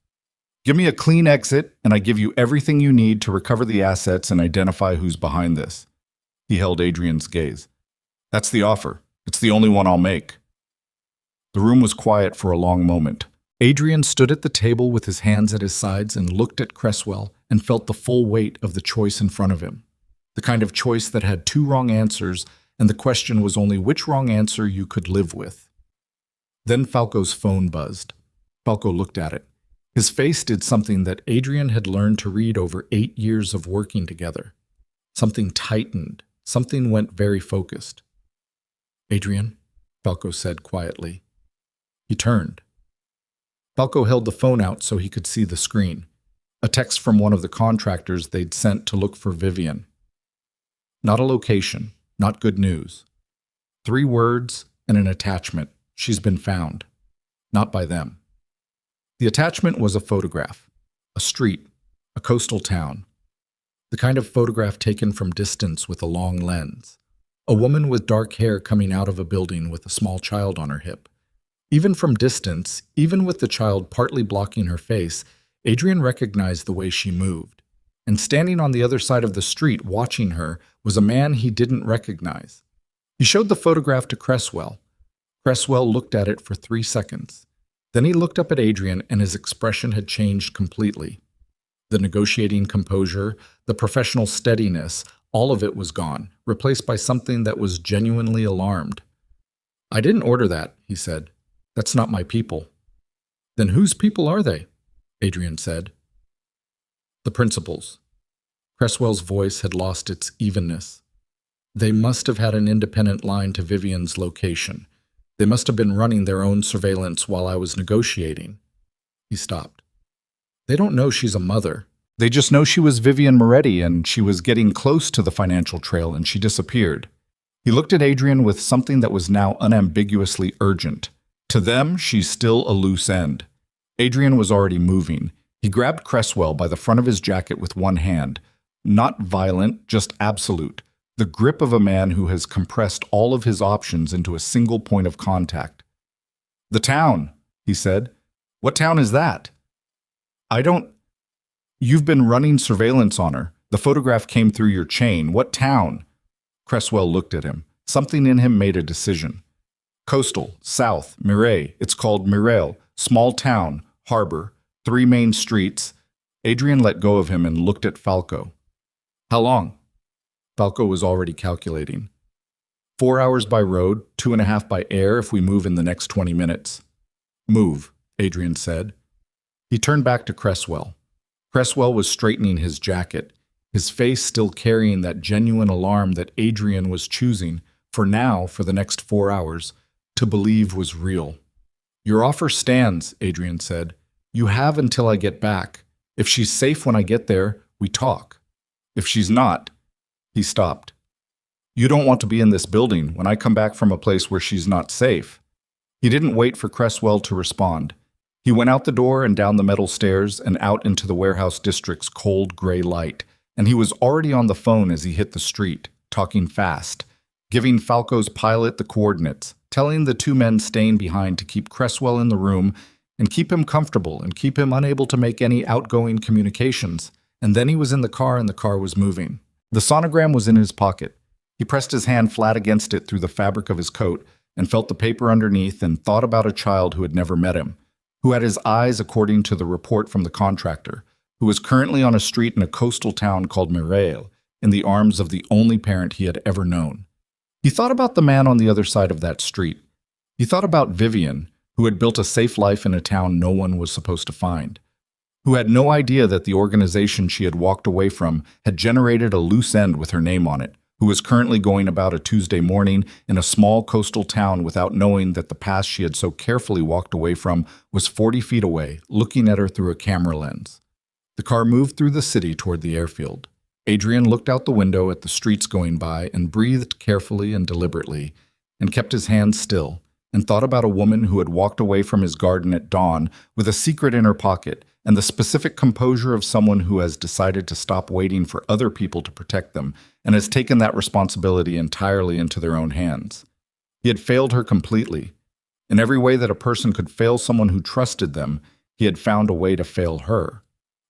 Give me a clean exit, and I give you everything you need to recover the assets and identify who's behind this. He held Adrian's gaze. That's the offer. It's the only one I'll make. The room was quiet for a long moment. Adrian stood at the table with his hands at his sides and looked at Cresswell and felt the full weight of the choice in front of him. The kind of choice that had two wrong answers, and the question was only which wrong answer you could live with. Then Falco's phone buzzed. Falco looked at it. His face did something that Adrian had learned to read over 8 years of working together. Something tightened. Something went very focused. Adrian, Falco said quietly. He turned. Falco held the phone out so he could see the screen. A text from one of the contractors they'd sent to look for Vivian. Not a location, not good news. 3 words and an attachment. She's been found. Not by them. The attachment was a photograph. A street. A coastal town. The kind of photograph taken from distance with a long lens. A woman with dark hair coming out of a building with a small child on her hip. Even from distance, even with the child partly blocking her face, Adrian recognized the way she moved. And standing on the other side of the street watching her was a man he didn't recognize. He showed the photograph to Cresswell. Cresswell looked at it for 3 seconds. Then he looked up at Adrian and his expression had changed completely. The negotiating composure, the professional steadiness, all of it was gone, replaced by something that was genuinely alarmed. I didn't order that, he said. That's not my people. Then whose people are they? Adrian said. The principals. Cresswell's voice had lost its evenness. They must have had an independent line to Vivian's location. They must have been running their own surveillance while I was negotiating. He stopped. They don't know she's a mother. They just know she was Vivian Moretti and she was getting close to the financial trail and she disappeared. He looked at Adrian with something that was now unambiguously urgent. To them, she's still a loose end. Adrian was already moving. He grabbed Cresswell by the front of his jacket with one hand. Not violent, just absolute. The grip of a man who has compressed all of his options into a single point of contact. The town, he said. What town is that? You've been running surveillance on her. The photograph came through your chain. What town? Cresswell looked at him. Something in him made a decision. Coastal, south, Mireille. It's called Mireille. Small town, harbor, 3 main streets. Adrian let go of him and looked at Falco. How long? Falco was already calculating. 4 hours by road, 2.5 by air if we move in the next 20 minutes. Move, Adrian said. He turned back to Cresswell. Cresswell was straightening his jacket, his face still carrying that genuine alarm that Adrian was choosing, for the next 4 hours, to believe was real. Your offer stands, Adrian said. You have until I get back. If she's safe when I get there, we talk. If she's not, he stopped. You don't want to be in this building when I come back from a place where she's not safe. He didn't wait for Cresswell to respond. He went out the door and down the metal stairs and out into the warehouse district's cold gray light, and he was already on the phone as he hit the street, talking fast, giving Falco's pilot the coordinates, telling the 2 men staying behind to keep Cresswell in the room and keep him comfortable and keep him unable to make any outgoing communications. And then he was in the car and the car was moving. The sonogram was in his pocket. He pressed his hand flat against it through the fabric of his coat and felt the paper underneath and thought about a child who had never met him, who had his eyes according to the report from the contractor, who was currently on a street in a coastal town called Mireille, in the arms of the only parent he had ever known. He thought about the man on the other side of that street. He thought about Vivian, who had built a safe life in a town no one was supposed to find, who had no idea that the organization she had walked away from had generated a loose end with her name on it, who was currently going about a Tuesday morning in a small coastal town without knowing that the past she had so carefully walked away from was 40 feet away, looking at her through a camera lens. The car moved through the city toward the airfield. Adrian looked out the window at the streets going by and breathed carefully and deliberately, and kept his hands still, and thought about a woman who had walked away from his garden at dawn with a secret in her pocket and the specific composure of someone who has decided to stop waiting for other people to protect them and has taken that responsibility entirely into their own hands. He had failed her completely. In every way that a person could fail someone who trusted them, he had found a way to fail her.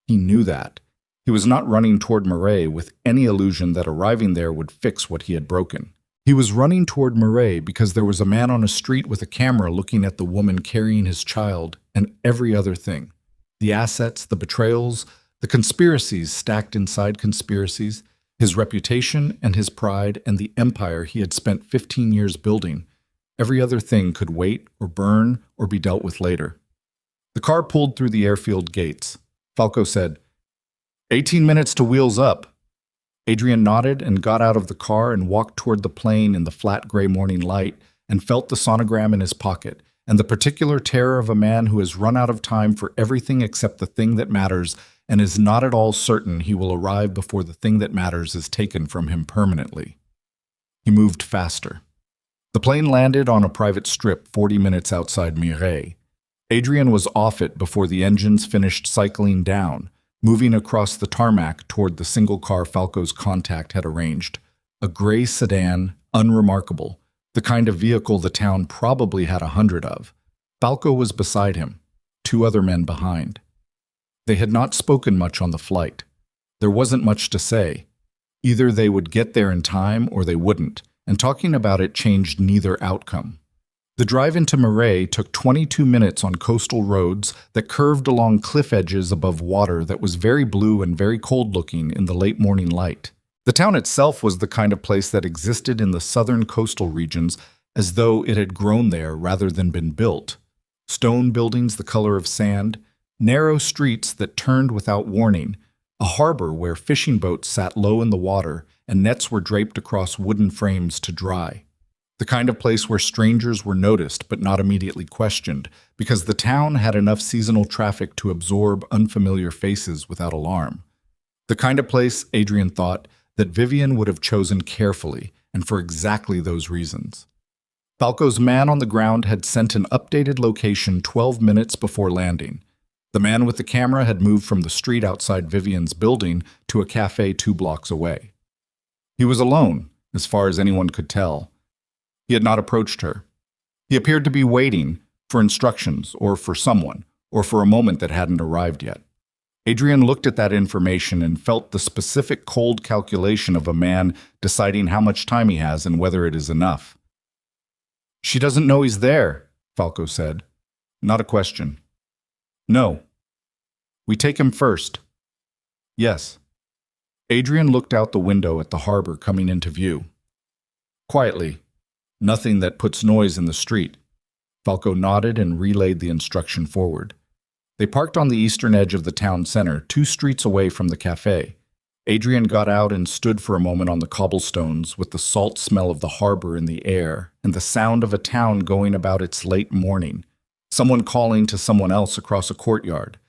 He knew that. He was not running toward Murray with any illusion that arriving there would fix what he had broken. He was running toward Murray because there was a man on a street with a camera looking at the woman carrying his child and every other thing. The assets, the betrayals, the conspiracies stacked inside conspiracies, his reputation and his pride and the empire he had spent 15 years building. Every other thing could wait or burn or be dealt with later. The car pulled through the airfield gates. Falco said, 18 minutes to wheels up. Adrian nodded and got out of the car and walked toward the plane in the flat gray morning light and felt the sonogram in his pocket and the particular terror of a man who has run out of time for everything except the thing that matters and is not at all certain he will arrive before the thing that matters is taken from him permanently. He moved faster. The plane landed on a private strip 40 minutes outside Mireille. Adrian was off it before the engines finished cycling down, moving across the tarmac toward the single car Falco's contact had arranged. A gray sedan, unremarkable, the kind of vehicle the town probably had 100 of. Falco was beside him, 2 other men behind. They had not spoken much on the flight. There wasn't much to say. Either they would get there in time or they wouldn't, and talking about it changed neither outcome. The drive into Murray took 22 minutes on coastal roads that curved along cliff edges above water that was very blue and very cold-looking in the late morning light. The town itself was the kind of place that existed in the southern coastal regions as though it had grown there rather than been built. Stone buildings the color of sand, narrow streets that turned without warning, a harbor where fishing boats sat low in the water and nets were draped across wooden frames to dry. The kind of place where strangers were noticed but not immediately questioned, because the town had enough seasonal traffic to absorb unfamiliar faces without alarm. The kind of place, Adrian thought, that Vivian would have chosen carefully, and for exactly those reasons. Falco's man on the ground had sent an updated location 12 minutes before landing. The man with the camera had moved from the street outside Vivian's building to a cafe 2 blocks away. He was alone, as far as anyone could tell. He had not approached her. He appeared to be waiting for instructions or for someone, or for a moment that hadn't arrived yet. Adrian looked at that information and felt the specific cold calculation of a man deciding how much time he has and whether it is enough. "She doesn't know he's there," Falco said. "Not a question." "No." "We take him first." "Yes." Adrian looked out the window at the harbor coming into view. Quietly, nothing that puts noise in the street. Falco nodded and relayed the instruction forward. They parked on the eastern edge of the town center, 2 streets away from the cafe. Adrian got out and stood for a moment on the cobblestones with the salt smell of the harbor in the air and the sound of a town going about its late morning, someone calling to someone else across a courtyard,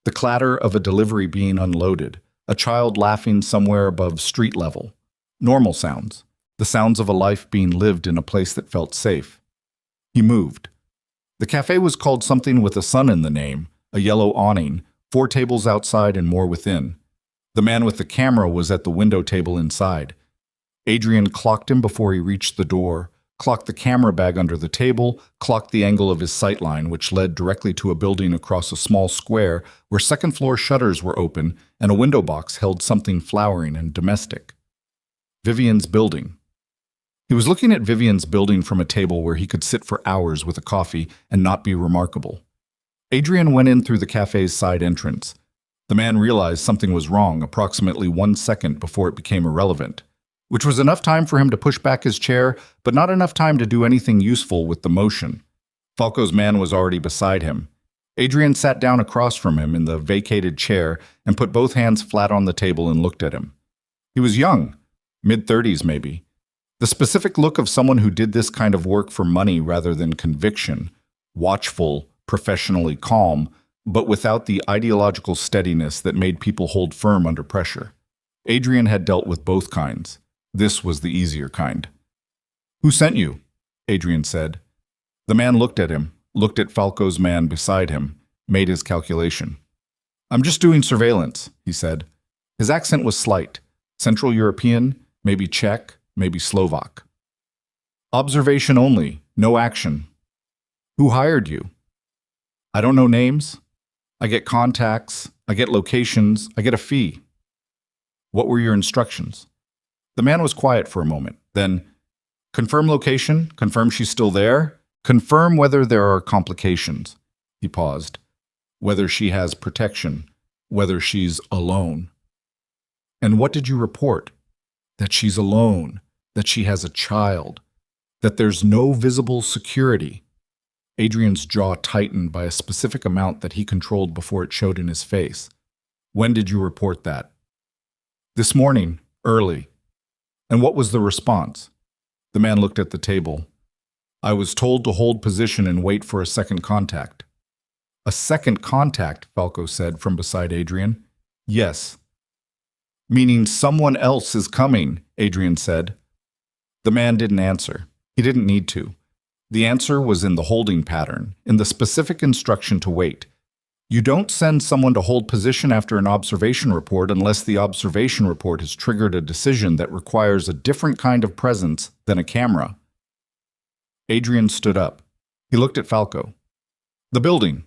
the clatter of a delivery being unloaded, a child laughing somewhere above street level. Normal sounds, the sounds of a life being lived in a place that felt safe. He moved. The cafe was called something with a sun in the name, a yellow awning, 4 tables outside and more within. The man with the camera was at the window table inside. Adrian clocked him before he reached the door, clocked the camera bag under the table, clocked the angle of his sightline, which led directly to a building across a small square where second-floor shutters were open and a window box held something flowering and domestic. Vivian's building. He was looking at Vivian's building from a table where he could sit for hours with a coffee and not be remarkable. Adrian went in through the cafe's side entrance. The man realized something was wrong approximately 1 second before it became irrelevant, which was enough time for him to push back his chair, but not enough time to do anything useful with the motion. Falco's man was already beside him. Adrian sat down across from him in the vacated chair and put both hands flat on the table and looked at him. He was young, Mid-30s, maybe. The specific look of someone who did this kind of work for money rather than conviction, watchful, professionally calm, but without the ideological steadiness that made people hold firm under pressure. Adrian had dealt with both kinds. This was the easier kind. "Who sent you?" Adrian said. The man looked at him, looked at Falco's man beside him, made his calculation. "I'm just doing surveillance," he said. His accent was slight. Central European, maybe Czech, maybe Slovak. "Observation only, no action." "Who hired you?" "I don't know names. I get contacts, I get locations, I get a fee." "What were your instructions?" The man was quiet for a moment. Then, "Confirm location, confirm she's still there, confirm whether there are complications." He paused. "Whether she has protection, whether she's alone." "And what did you report?" "That she's alone, that she has a child, that there's no visible security." Adrian's jaw tightened by a specific amount that he controlled before it showed in his face. "When did you report that?" "This morning, early." "And what was the response?" The man looked at the table. "I was told to hold position and wait for a second contact." "A second contact," Falco said from beside Adrian. "Yes." "Meaning someone else is coming," Adrian said. The man didn't answer. He didn't need to. The answer was in the holding pattern, in the specific instruction to wait. You don't send someone to hold position after an observation report unless the observation report has triggered a decision that requires a different kind of presence than a camera. Adrian stood up. He looked at Falco. "The building."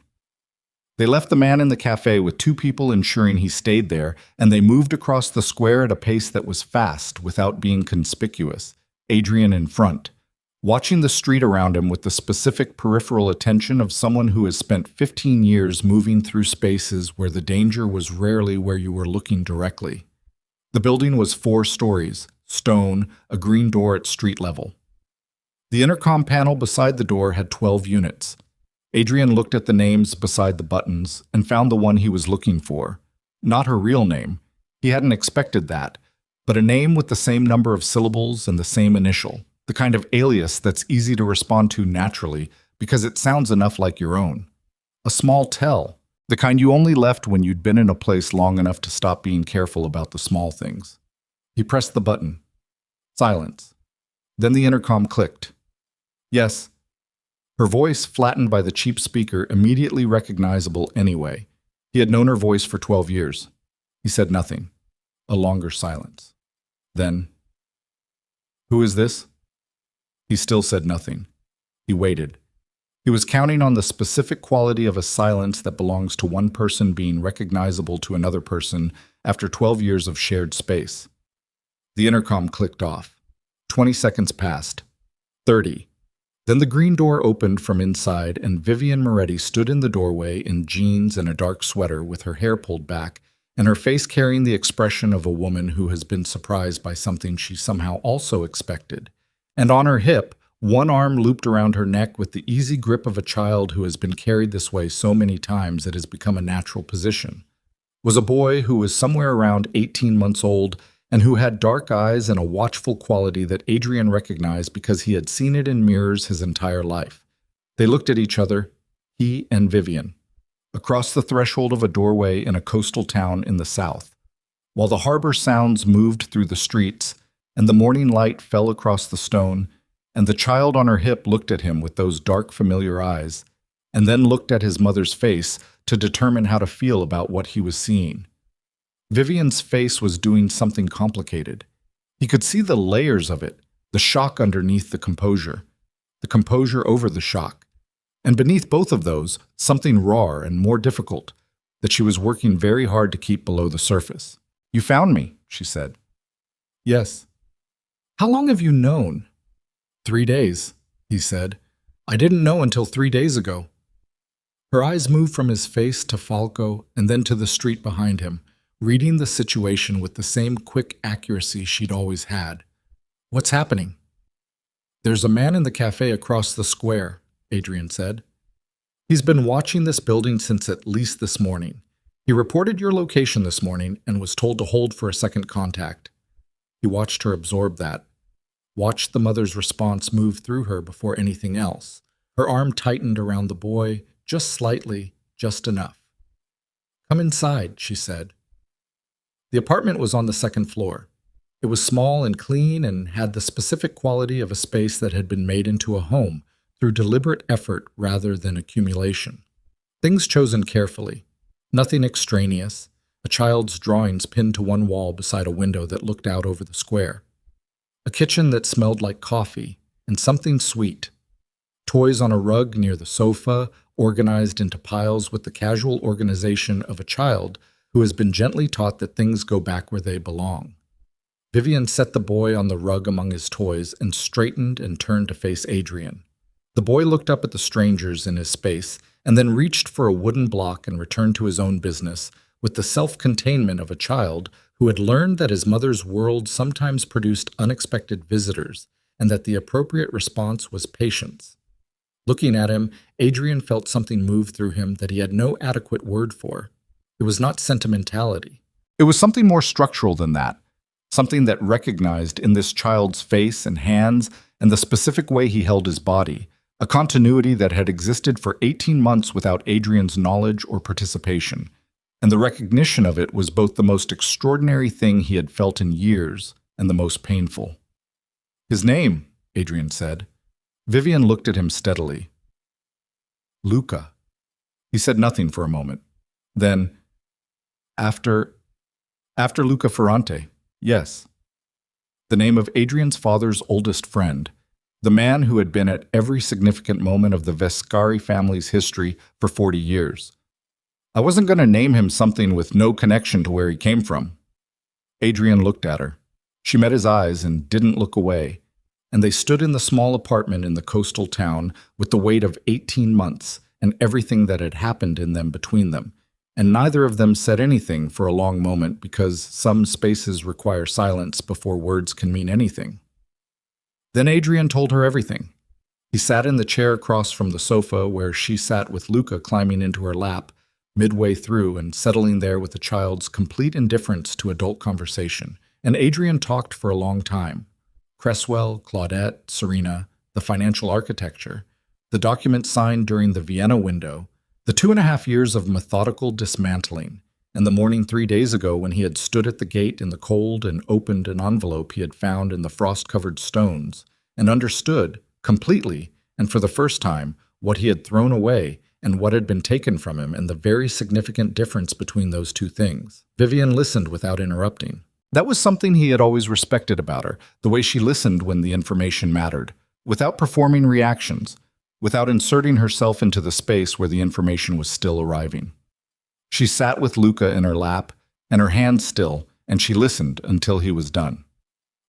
They left the man in the cafe with two people ensuring he stayed there, and they moved across the square at a pace that was fast without being conspicuous, Adrian in front, watching the street around him with the specific peripheral attention of someone who has spent 15 years moving through spaces where the danger was rarely where you were looking directly. The building was 4 stories, stone, a green door at street level. The intercom panel beside the door had 12 units. Adrian looked at the names beside the buttons and found the one he was looking for. Not her real name. He hadn't expected that, but a name with the same number of syllables and the same initial. The kind of alias that's easy to respond to naturally because it sounds enough like your own. A small tell, the kind you only left when you'd been in a place long enough to stop being careful about the small things. He pressed the button. Silence. Then the intercom clicked. "Yes." Her voice, flattened by the cheap speaker, immediately recognizable anyway. He had known her voice for 12 years. He said nothing. A longer silence. Then, "Who is this?" He still said nothing. He waited. He was counting on the specific quality of a silence that belongs to one person being recognizable to another person after 12 years of shared space. The intercom clicked off. 20 seconds passed. 30. Then the green door opened from inside and Vivian Moretti stood in the doorway in jeans and a dark sweater with her hair pulled back and her face carrying the expression of a woman who has been surprised by something she somehow also expected. And on her hip, one arm looped around her neck with the easy grip of a child who has been carried this way so many times it has become a natural position, was a boy who was somewhere around 18 months old and who had dark eyes and a watchful quality that Adrian recognized because he had seen it in mirrors his entire life. They looked at each other, he and Vivian, across the threshold of a doorway in a coastal town in the south. While the harbor sounds moved through the streets, and the morning light fell across the stone, and the child on her hip looked at him with those dark, familiar eyes, and then looked at his mother's face to determine how to feel about what he was seeing. Vivian's face was doing something complicated. He could see the layers of it, the shock underneath the composure over the shock, and beneath both of those, something raw and more difficult that she was working very hard to keep below the surface. "You found me," she said. "Yes." "How long have you known?" 3 days, he said. "I didn't know until 3 days ago." Her eyes moved from his face to Falco and then to the street behind him, reading the situation with the same quick accuracy she'd always had. "What's happening?" "There's a man in the cafe across the square," Adrian said. "He's been watching this building since at least this morning. He reported your location this morning and was told to hold for a second contact." He watched her absorb that, watched the mother's response move through her before anything else. Her arm tightened around the boy, just slightly, just enough. "Come inside," she said. The apartment was on the second floor. It was small and clean and had the specific quality of a space that had been made into a home through deliberate effort rather than accumulation. Things chosen carefully, nothing extraneous, a child's drawings pinned to one wall beside a window that looked out over the square. A kitchen that smelled like coffee and something sweet. Toys on a rug near the sofa, organized into piles with the casual organization of a child who has been gently taught that things go back where they belong. Vivian set the boy on the rug among his toys and straightened and turned to face Adrian. The boy looked up at the strangers in his space and then reached for a wooden block and returned to his own business with the self-containment of a child who had learned that his mother's world sometimes produced unexpected visitors and that the appropriate response was patience. Looking at him, Adrian felt something move through him that he had no adequate word for. It was not sentimentality. It was something more structural than that, something that recognized in this child's face and hands and the specific way he held his body, a continuity that had existed for 18 months without Adrian's knowledge or participation. And the recognition of it was both the most extraordinary thing he had felt in years and the most painful. "His name," Adrian said. Vivian looked at him steadily. "Luca." He said nothing for a moment. Then, after Luca Ferrante, yes. The name of Adrian's father's oldest friend, the man who had been at every significant moment of the Vescari family's history for 40 years. I wasn't going to name him something with no connection to where he came from. Adrian looked at her. She met his eyes and didn't look away, and they stood in the small apartment in the coastal town with the weight of 18 months and everything that had happened in them between them, and neither of them said anything for a long moment because some spaces require silence before words can mean anything. Then Adrian told her everything. He sat in the chair across from the sofa where she sat with Luca climbing into her lap, midway through and settling there with the child's complete indifference to adult conversation, and Adrian talked for a long time. Cresswell, Claudette, Serena, the financial architecture, the documents signed during the Vienna window, the 2.5 years of methodical dismantling, and the morning 3 days ago when he had stood at the gate in the cold and opened an envelope he had found in the frost-covered stones, and understood, completely, and for the first time, what he had thrown away and what had been taken from him and the very significant difference between those two things. Vivian listened without interrupting. That was something he had always respected about her, the way she listened when the information mattered, without performing reactions, without inserting herself into the space where the information was still arriving. She sat with Luca in her lap, and her hands still, and she listened until he was done.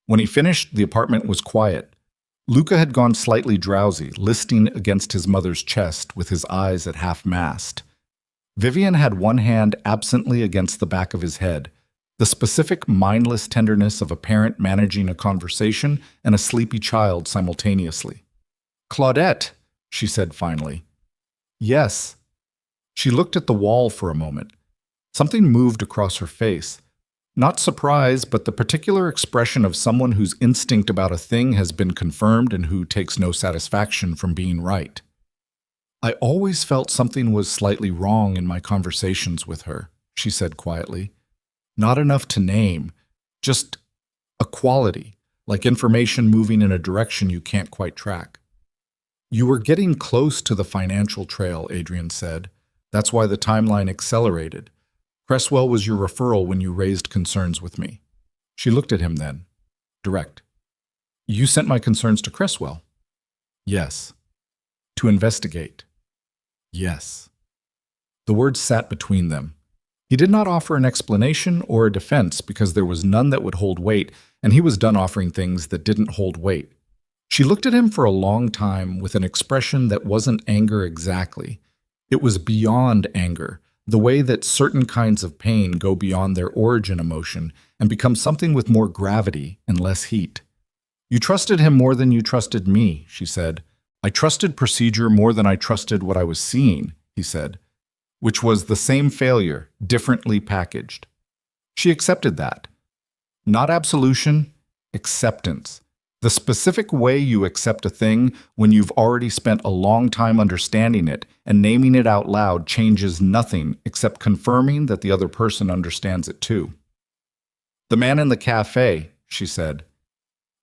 When he finished, the apartment was quiet. Luca had gone slightly drowsy, listing against his mother's chest with his eyes at half-mast. Vivian had one hand absently against the back of his head, the specific mindless tenderness of a parent managing a conversation and a sleepy child simultaneously. "Claudette," she said finally. "Yes." She looked at the wall for a moment. Something moved across her face. Not surprise, but the particular expression of someone whose instinct about a thing has been confirmed and who takes no satisfaction from being right. "I always felt something was slightly wrong in my conversations with her," she said quietly. "Not enough to name, just a quality, like information moving in a direction you can't quite track." "You were getting close to the financial trail," Adrian said. "That's why the timeline accelerated. Cresswell was your referral when you raised concerns with me." She looked at him then. Direct. "You sent my concerns to Cresswell?" "Yes." "To investigate?" "Yes." The words sat between them. He did not offer an explanation or a defense because there was none that would hold weight, and he was done offering things that didn't hold weight. She looked at him for a long time with an expression that wasn't anger exactly. It was beyond anger, the way that certain kinds of pain go beyond their origin emotion and become something with more gravity and less heat. "You trusted him more than you trusted me," she said. "I trusted procedure more than I trusted what I was seeing," he said, which was the same failure, differently packaged. She accepted that. Not absolution, acceptance. The specific way you accept a thing when you've already spent a long time understanding it and naming it out loud changes nothing except confirming that the other person understands it too. "The man in the cafe," she said.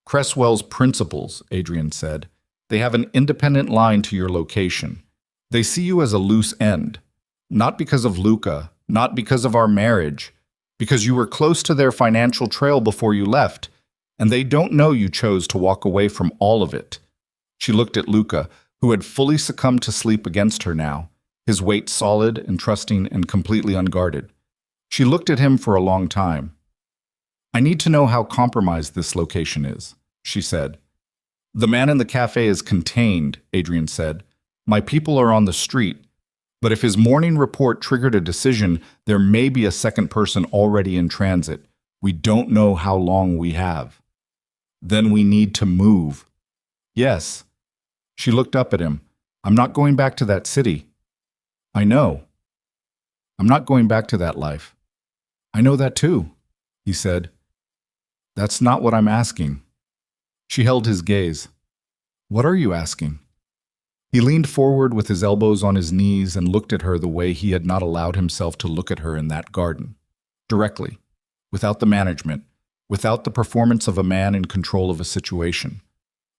"Cresswell's principles," Adrian said. "They have an independent line to your location. They see you as a loose end. Not because of Luca, not because of our marriage, because you were close to their financial trail before you left, and they don't know you chose to walk away from all of it." She looked at Luca, who had fully succumbed to sleep against her now, his weight solid and trusting and completely unguarded. She looked at him for a long time. "I need to know how compromised this location is," she said. "The man in the cafe is contained," Adrian said. "My people are on the street. But if his morning report triggered a decision, there may be a second person already in transit. We don't know how long we have. Then we need to move." "Yes." She looked up at him. "I'm not going back to that city." "I know." "I'm not going back to that life." "I know that too," he said. "That's not what I'm asking." She held his gaze. "What are you asking?" He leaned forward with his elbows on his knees and looked at her the way he had not allowed himself to look at her in that garden. Directly, without the management, without the performance of a man in control of a situation.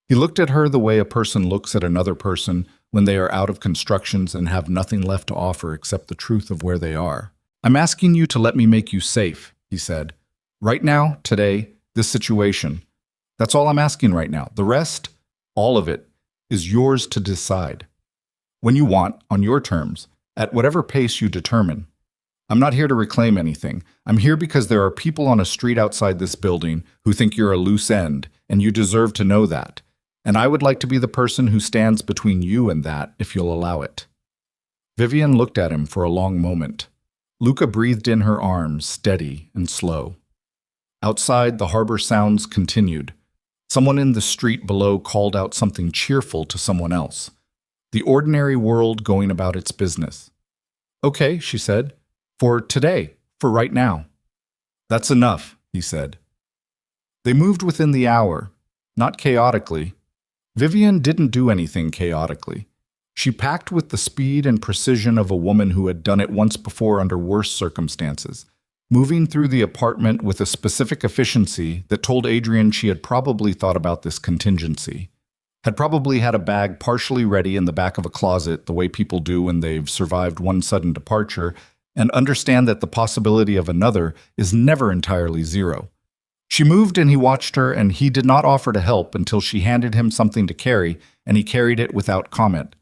He looked at her the way a person looks at another person when they are out of constructions and have nothing left to offer except the truth of where they are. "I'm asking you to let me make you safe," he said. "Right now, today, this situation. That's all I'm asking right now. The rest, all of it, is yours to decide. When you want, on your terms, at whatever pace you determine. I'm not here to reclaim anything. I'm here because there are people on a street outside this building who think you're a loose end, and you deserve to know that. And I would like to be the person who stands between you and that, if you'll allow it." Vivian looked at him for a long moment. Luca breathed in her arms, steady and slow. Outside, the harbor sounds continued. Someone in the street below called out something cheerful to someone else. The ordinary world going about its business. "Okay," she said. "For today, for right now." "That's enough," he said. They moved within the hour, not chaotically. Vivian didn't do anything chaotically. She packed with the speed and precision of a woman who had done it once before under worse circumstances, moving through the apartment with a specific efficiency that told Adrian she had probably thought about this contingency, had probably had a bag partially ready in the back of a closet the way people do when they've survived one sudden departure, and understand that the possibility of another is never entirely zero. She moved and he watched her, and he did not offer to help until she handed him something to carry, and he carried it without comment.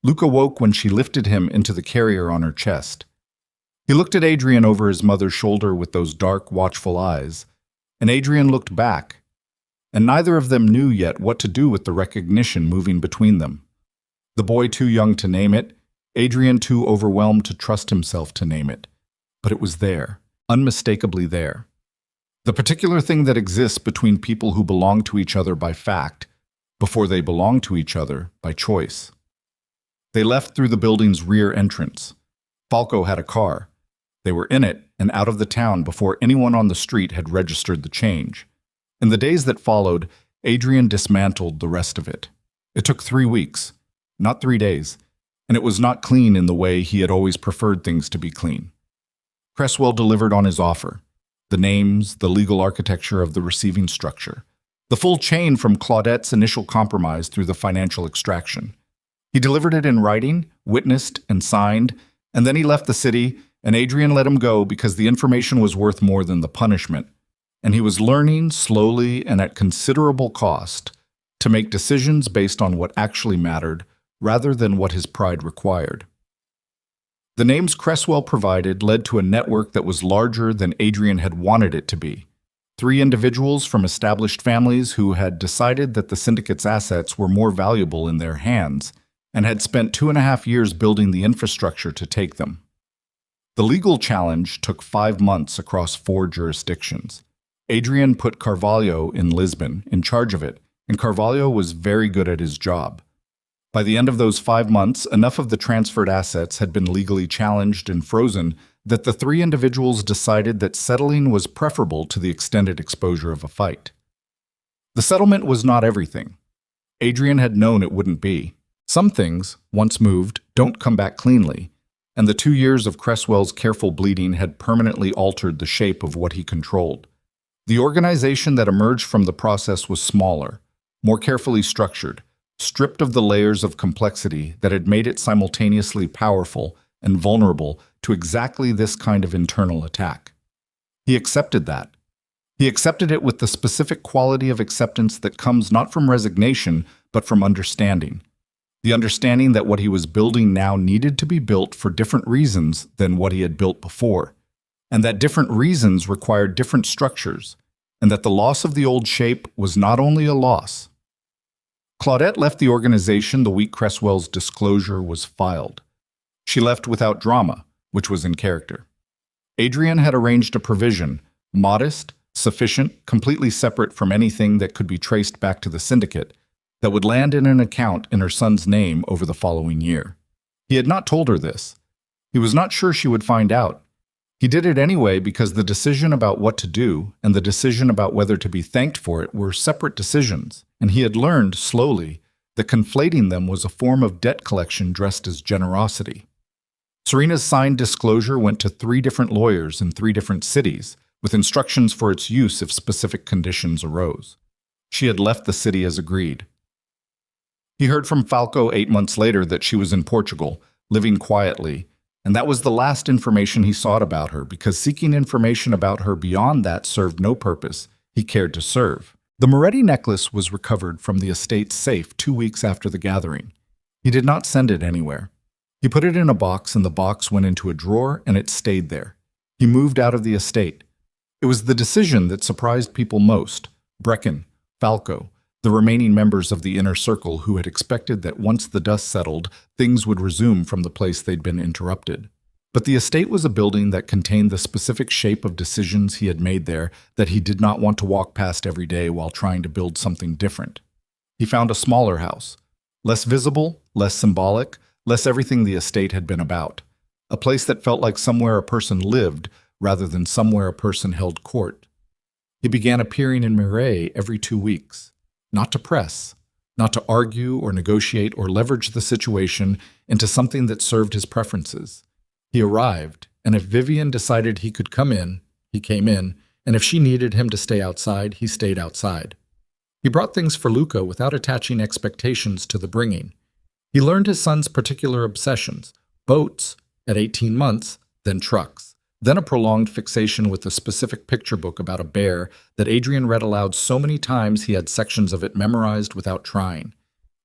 Luca woke when she lifted him into the carrier on her chest. He looked at Adrian over his mother's shoulder with those dark, watchful eyes, and Adrian looked back, and neither of them knew yet what to do with the recognition moving between them. The boy too young to name it, Adrian too overwhelmed to trust himself to name it. But it was there, unmistakably there. The particular thing that exists between people who belong to each other by fact, before they belong to each other by choice. They left through the building's rear entrance. Falco had a car. They were in it and out of the town before anyone on the street had registered the change. In the days that followed, Adrian dismantled the rest of it. It took 3 weeks, not 3 days, and it was not clean in the way he had always preferred things to be clean. Cresswell delivered on his offer. The names, the legal architecture of the receiving structure. The full chain from Claudette's initial compromise through the financial extraction. He delivered it in writing, witnessed, and signed, and then he left the city, and Adrian let him go because the information was worth more than the punishment, and he was learning, slowly and at considerable cost, to make decisions based on what actually mattered rather than what his pride required. The names Cresswell provided led to a network that was larger than Adrian had wanted it to be. 3 individuals from established families who had decided that the syndicate's assets were more valuable in their hands and had spent 2.5 years building the infrastructure to take them. The legal challenge took 5 months across 4 jurisdictions. Adrian put Carvalho in Lisbon in charge of it, and Carvalho was very good at his job. By the end of those 5 months, enough of the transferred assets had been legally challenged and frozen that the 3 individuals decided that settling was preferable to the extended exposure of a fight. The settlement was not everything. Adrian had known it wouldn't be. Some things, once moved, don't come back cleanly, and the 2 years of Cresswell's careful bleeding had permanently altered the shape of what he controlled. The organization that emerged from the process was smaller, more carefully structured, stripped of the layers of complexity that had made it simultaneously powerful and vulnerable to exactly this kind of internal attack. He accepted that. He accepted it with the specific quality of acceptance that comes not from resignation, but from understanding. The understanding that what he was building now needed to be built for different reasons than what he had built before, and that different reasons required different structures, and that the loss of the old shape was not only a loss. Claudette left the organization the week Cresswell's disclosure was filed. She left without drama, which was in character. Adrian had arranged a provision, modest, sufficient, completely separate from anything that could be traced back to the syndicate, that would land in an account in her son's name over the following year. He had not told her this. He was not sure she would find out. He did it anyway because the decision about what to do and the decision about whether to be thanked for it were separate decisions, and he had learned, slowly, that conflating them was a form of debt collection dressed as generosity. Serena's signed disclosure went to 3 different lawyers in 3 different cities, with instructions for its use if specific conditions arose. She had left the city as agreed. He heard from Falco 8 months later that she was in Portugal, living quietly, and that was the last information he sought about her, because seeking information about her beyond that served no purpose he cared to serve. The Moretti necklace was recovered from the estate's safe 2 weeks after the gathering. He did not send it anywhere. He put it in a box, and the box went into a drawer, and it stayed there. He moved out of the estate. It was the decision that surprised people most: Brecken, Falco, the remaining members of the inner circle who had expected that once the dust settled, things would resume from the place they'd been interrupted. But the estate was a building that contained the specific shape of decisions he had made there that he did not want to walk past every day while trying to build something different. He found a smaller house, less visible, less symbolic, less everything the estate had been about. A place that felt like somewhere a person lived rather than somewhere a person held court. He began appearing in Mireille every 2 weeks. Not to press, not to argue or negotiate or leverage the situation into something that served his preferences. He arrived, and if Vivian decided he could come in, he came in, and if she needed him to stay outside, he stayed outside. He brought things for Luca without attaching expectations to the bringing. He learned his son's particular obsessions: boats at 18 months, then trucks. Then a prolonged fixation with a specific picture book about a bear that Adrian read aloud so many times he had sections of it memorized without trying.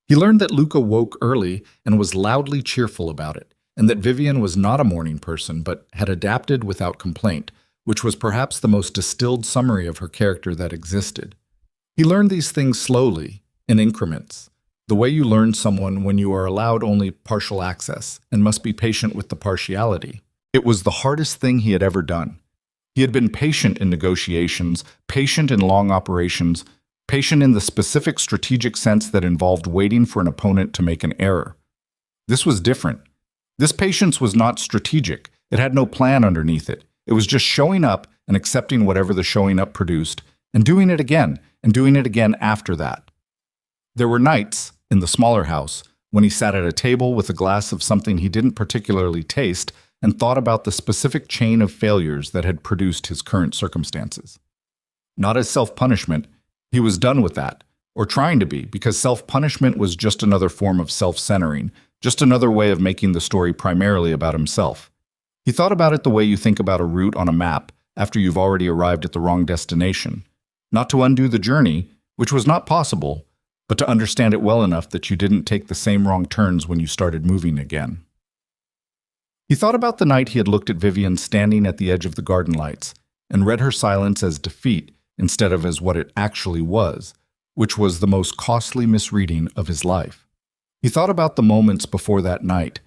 He learned that Luca woke early and was loudly cheerful about it, and that Vivian was not a morning person but had adapted without complaint, which was perhaps the most distilled summary of her character that existed. He learned these things slowly, in increments, the way you learn someone when you are allowed only partial access and must be patient with the partiality. It was the hardest thing he had ever done. He had been patient in negotiations, patient in long operations, patient in the specific strategic sense that involved waiting for an opponent to make an error. This was different. This patience was not strategic. It had no plan underneath it. It was just showing up and accepting whatever the showing up produced, and doing it again, and doing it again after that. There were nights, in the smaller house, when he sat at a table with a glass of something he didn't particularly taste and thought about the specific chain of failures that had produced his current circumstances. Not as self-punishment, he was done with that, or trying to be, because self-punishment was just another form of self-centering, just another way of making the story primarily about himself. He thought about it the way you think about a route on a map after you've already arrived at the wrong destination, not to undo the journey, which was not possible, but to understand it well enough that you didn't take the same wrong turns when you started moving again. He thought about the night he had looked at Vivian standing at the edge of the garden lights and read her silence as defeat instead of as what it actually was, which was the most costly misreading of his life. He thought about the moments before that night,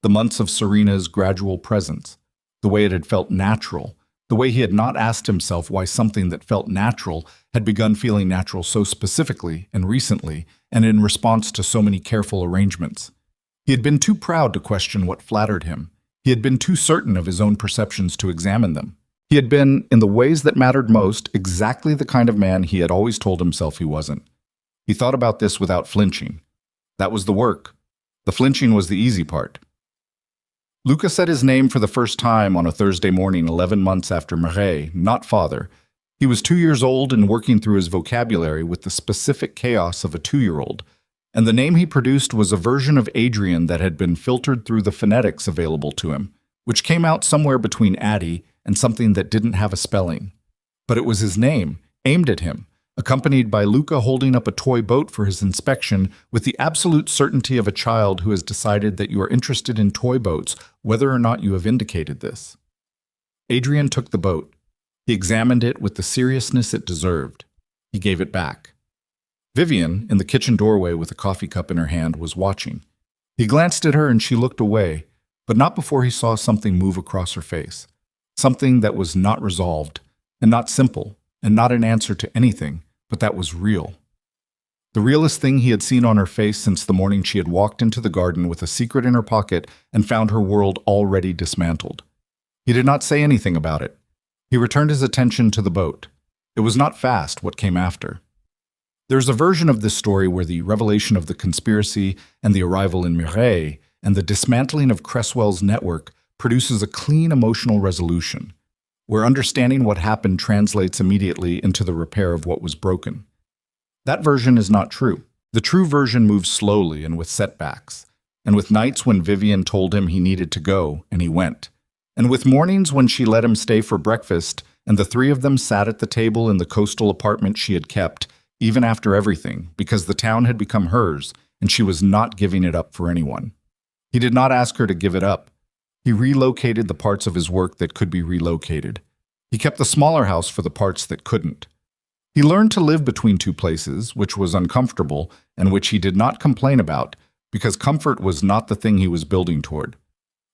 the months of Serena's gradual presence, the way it had felt natural, the way he had not asked himself why something that felt natural had begun feeling natural so specifically and recently and in response to so many careful arrangements. He had been too proud to question what flattered him. He had been too certain of his own perceptions to examine them. He had been, in the ways that mattered most, exactly the kind of man he had always told himself he wasn't. He thought about this without flinching. That was the work. The flinching was the easy part. Luca said his name for the first time on a Thursday morning 11 months after Mireille, not father. He was 2 years old and working through his vocabulary with the specific chaos of a 2-year-old. And the name he produced was a version of Adrian that had been filtered through the phonetics available to him, which came out somewhere between Addy and something that didn't have a spelling. But it was his name, aimed at him, accompanied by Luca holding up a toy boat for his inspection with the absolute certainty of a child who has decided that you are interested in toy boats, whether or not you have indicated this. Adrian took the boat. He examined it with the seriousness it deserved. He gave it back. Vivian, in the kitchen doorway with a coffee cup in her hand, was watching. He glanced at her and she looked away, but not before he saw something move across her face. Something that was not resolved, and not simple, and not an answer to anything, but that was real. The realest thing he had seen on her face since the morning she had walked into the garden with a secret in her pocket and found her world already dismantled. He did not say anything about it. He returned his attention to the boat. It was not fast what came after. There's a version of this story where the revelation of the conspiracy and the arrival in Mireille and the dismantling of Cresswell's network produces a clean emotional resolution, where understanding what happened translates immediately into the repair of what was broken. That version is not true. The true version moves slowly and with setbacks, and with nights when Vivian told him he needed to go, and he went, and with mornings when she let him stay for breakfast, and the three of them sat at the table in the coastal apartment she had kept, even after everything, because the town had become hers, and she was not giving it up for anyone. He did not ask her to give it up. He relocated the parts of his work that could be relocated. He kept the smaller house for the parts that couldn't. He learned to live between two places, which was uncomfortable and which he did not complain about, because comfort was not the thing he was building toward.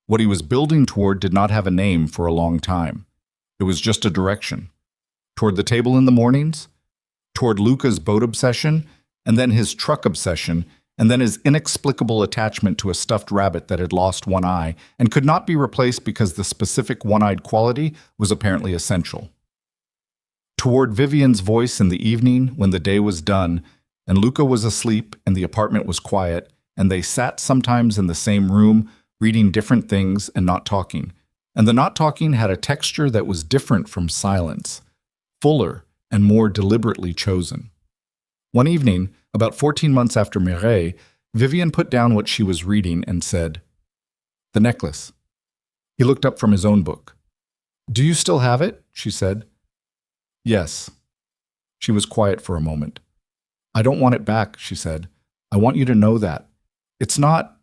What he was building toward did not have a name for a long time. It was just a direction. Toward the table in the mornings, toward Luca's boat obsession, and then his truck obsession, and then his inexplicable attachment to a stuffed rabbit that had lost one eye and could not be replaced because the specific one-eyed quality was apparently essential. Toward Vivian's voice in the evening when the day was done and Luca was asleep and the apartment was quiet, and they sat sometimes in the same room, reading different things and not talking. And the not talking had a texture that was different from silence, fuller and more deliberately chosen. One evening, about 14 months after Mireille, Vivian put down what she was reading and said, "The necklace." He looked up from his own book. "Do you still have it?" she said. "Yes." She was quiet for a moment. "I don't want it back," she said. "I want you to know that. It's not...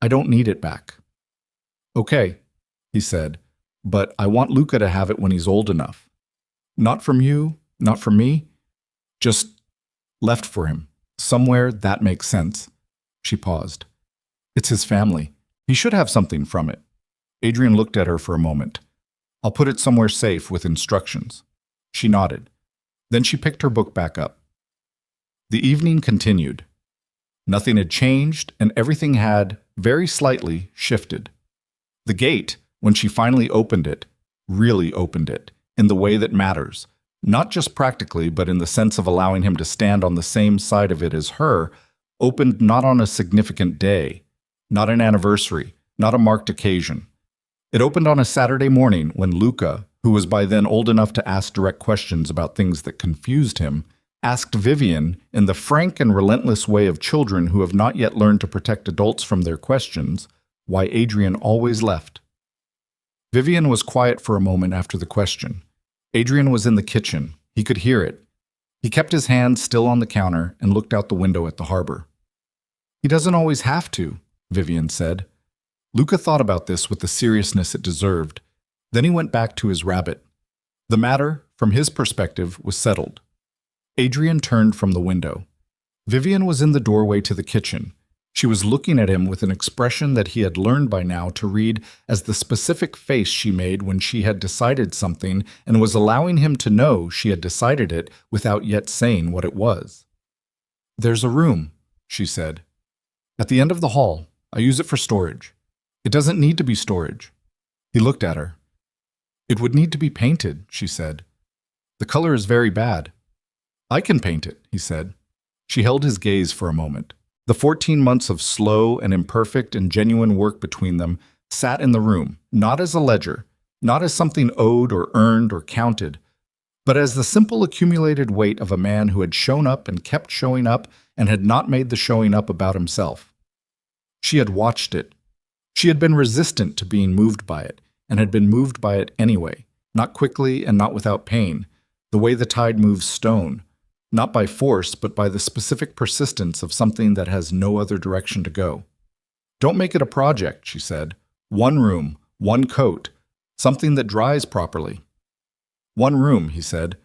I don't need it back." "Okay," he said, "but I want Luca to have it when he's old enough. Not from you, not from me, just left for him. Somewhere that makes sense." She paused. "It's his family. He should have something from it." Adrian looked at her for a moment. "I'll put it somewhere safe with instructions." She nodded. Then she picked her book back up. The evening continued. Nothing had changed, and everything had, very slightly, shifted. The gate, when she finally opened it, really opened it, in the way that matters, not just practically, but in the sense of allowing him to stand on the same side of it as her, opened not on a significant day, not an anniversary, not a marked occasion. It opened on a Saturday morning when Luca, who was by then old enough to ask direct questions about things that confused him, asked Vivian, in the frank and relentless way of children who have not yet learned to protect adults from their questions, why Adrian always left. Vivian was quiet for a moment after the question. Adrian was in the kitchen. He could hear it. He kept his hand still on the counter and looked out the window at the harbor. "He doesn't always have to," Vivian said. Luca thought about this with the seriousness it deserved. Then he went back to his rabbit. The matter, from his perspective, was settled. Adrian turned from the window. Vivian was in the doorway to the kitchen. She was looking at him with an expression that he had learned by now to read as the specific face she made when she had decided something and was allowing him to know she had decided it without yet saying what it was. "There's a room," she said. "At the end of the hall. I use it for storage. It doesn't need to be storage." He looked at her. It would need to be painted, she said. The color is very bad. I can paint it, he said. She held his gaze for a moment. The 14 months of slow and imperfect and genuine work between them sat in the room, not as a ledger, not as something owed or earned or counted, but as the simple accumulated weight of a man who had shown up and kept showing up and had not made the showing up about himself. She had watched it. She had been resistant to being moved by it, and had been moved by it anyway, not quickly and not without pain, the way the tide moves stone, not by force, but by the specific persistence of something that has no other direction to go. Don't make it a project, she said. One room, one coat, something that dries properly. One room, he said,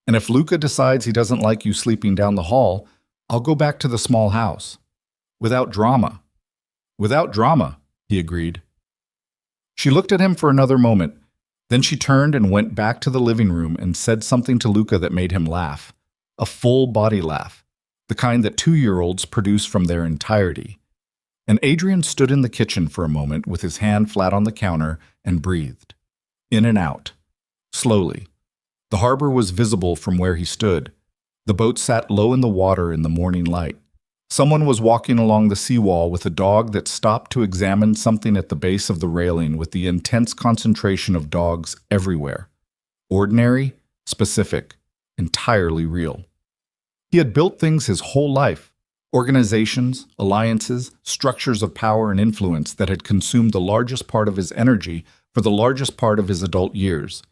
and if Luca decides he doesn't like you sleeping down the hall, I'll go back to the small house. Without drama. Without drama, he agreed. She looked at him for another moment. Then she turned and went back to the living room and said something to Luca that made him laugh. A full body laugh, the kind that 2-year-olds produce from their entirety. And Adrian stood in the kitchen for a moment with his hand flat on the counter and breathed. In and out. Slowly. The harbor was visible from where he stood. The boat sat low in the water in the morning light. Someone was walking along the seawall with a dog that stopped to examine something at the base of the railing with the intense concentration of dogs everywhere. Ordinary, specific, entirely real. He had built things his whole life, organizations, alliances, structures of power and influence that had consumed the largest part of his energy for the largest part of his adult years.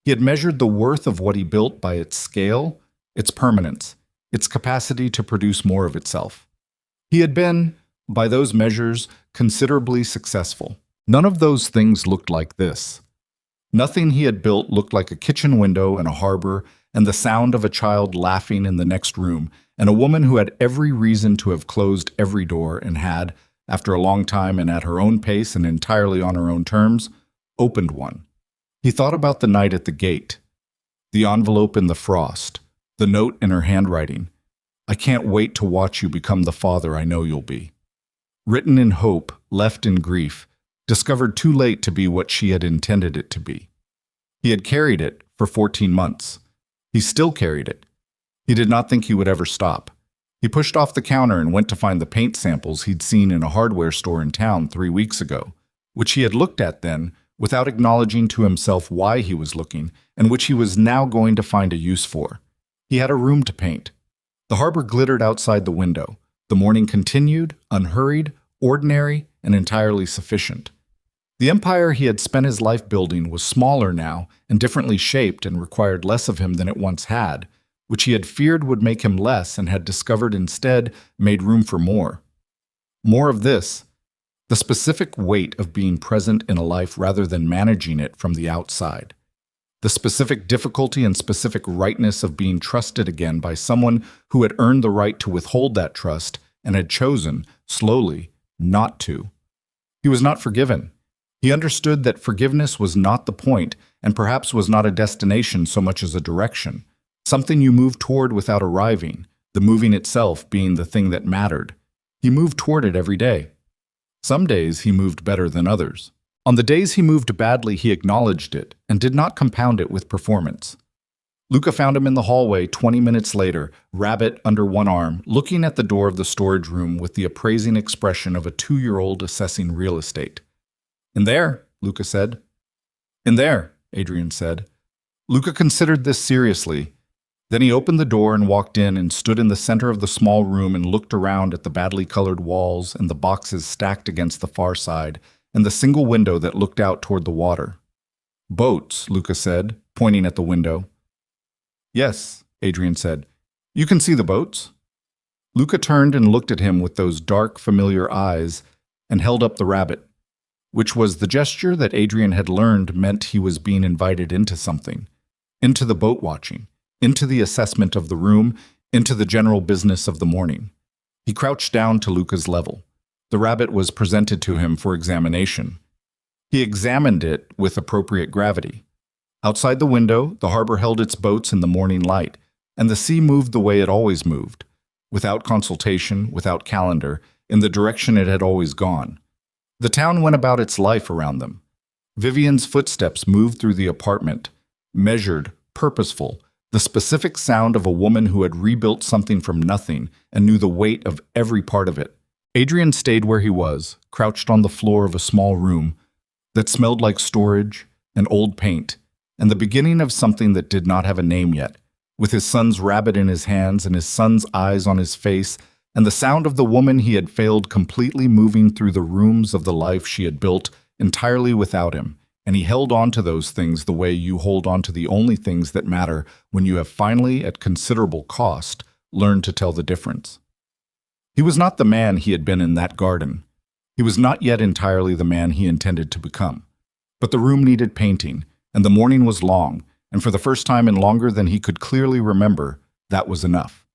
He had measured the worth of what he built by its scale, its permanence, its capacity to produce more of itself. He had been, by those measures, considerably successful. None of those things looked like this. Nothing he had built looked like a kitchen window and a harbor and the sound of a child laughing in the next room and a woman who had every reason to have closed every door and had, after a long time and at her own pace and entirely on her own terms, opened one. He thought about the night at the gate, the envelope in the frost, the note in her handwriting. I can't wait to watch you become the father I know you'll be. Written in hope, left in grief, discovered too late to be what she had intended it to be. He had carried it for 14 months. He still carried it. He did not think he would ever stop. He pushed off the counter and went to find the paint samples he'd seen in a hardware store in town 3 weeks ago, which he had looked at then without acknowledging to himself why he was looking, and which he was now going to find a use for. He had a room to paint. The harbor glittered outside the window. The morning continued, unhurried, ordinary, and entirely sufficient. The empire he had spent his life building was smaller now and differently shaped and required less of him than it once had, which he had feared would make him less and had discovered instead made room for more. More of this, the specific weight of being present in a life rather than managing it from the outside. The specific difficulty and specific rightness of being trusted again by someone who had earned the right to withhold that trust and had chosen, slowly, not to. He was not forgiven. He understood that forgiveness was not the point and perhaps was not a destination so much as a direction, something you move toward without arriving, the moving itself being the thing that mattered. He moved toward it every day. Some days he moved better than others. On the days he moved badly, he acknowledged it and did not compound it with performance. Luca found him in the hallway 20 minutes later, rabbit under one arm, looking at the door of the storage room with the appraising expression of a 2-year-old assessing real estate. In there, Luca said. In there, Adrian said. Luca considered this seriously. Then he opened the door and walked in and stood in the center of the small room and looked around at the badly colored walls and the boxes stacked against the far side and the single window that looked out toward the water. Boats, Luca said, pointing at the window. Yes, Adrian said. You can see the boats. Luca turned and looked at him with those dark, familiar eyes and held up the rabbit, which was the gesture that Adrian had learned meant he was being invited into something, into the boat watching, into the assessment of the room, into the general business of the morning. He crouched down to Luca's level. The rabbit was presented to him for examination. He examined it with appropriate gravity. Outside the window, the harbor held its boats in the morning light, and the sea moved the way it always moved, without consultation, without calendar, in the direction it had always gone. The town went about its life around them. Vivian's footsteps moved through the apartment, measured, purposeful, the specific sound of a woman who had rebuilt something from nothing and knew the weight of every part of it. Adrian stayed where he was, crouched on the floor of a small room that smelled like storage and old paint, and the beginning of something that did not have a name yet. With his son's rabbit in his hands and his son's eyes on his face, and the sound of the woman he had failed completely moving through the rooms of the life she had built entirely without him, and he held on to those things the way you hold on to the only things that matter when you have finally, at considerable cost, learned to tell the difference. He was not the man he had been in that garden. He was not yet entirely the man he intended to become. But the room needed painting, and the morning was long, and for the first time in longer than he could clearly remember, that was enough.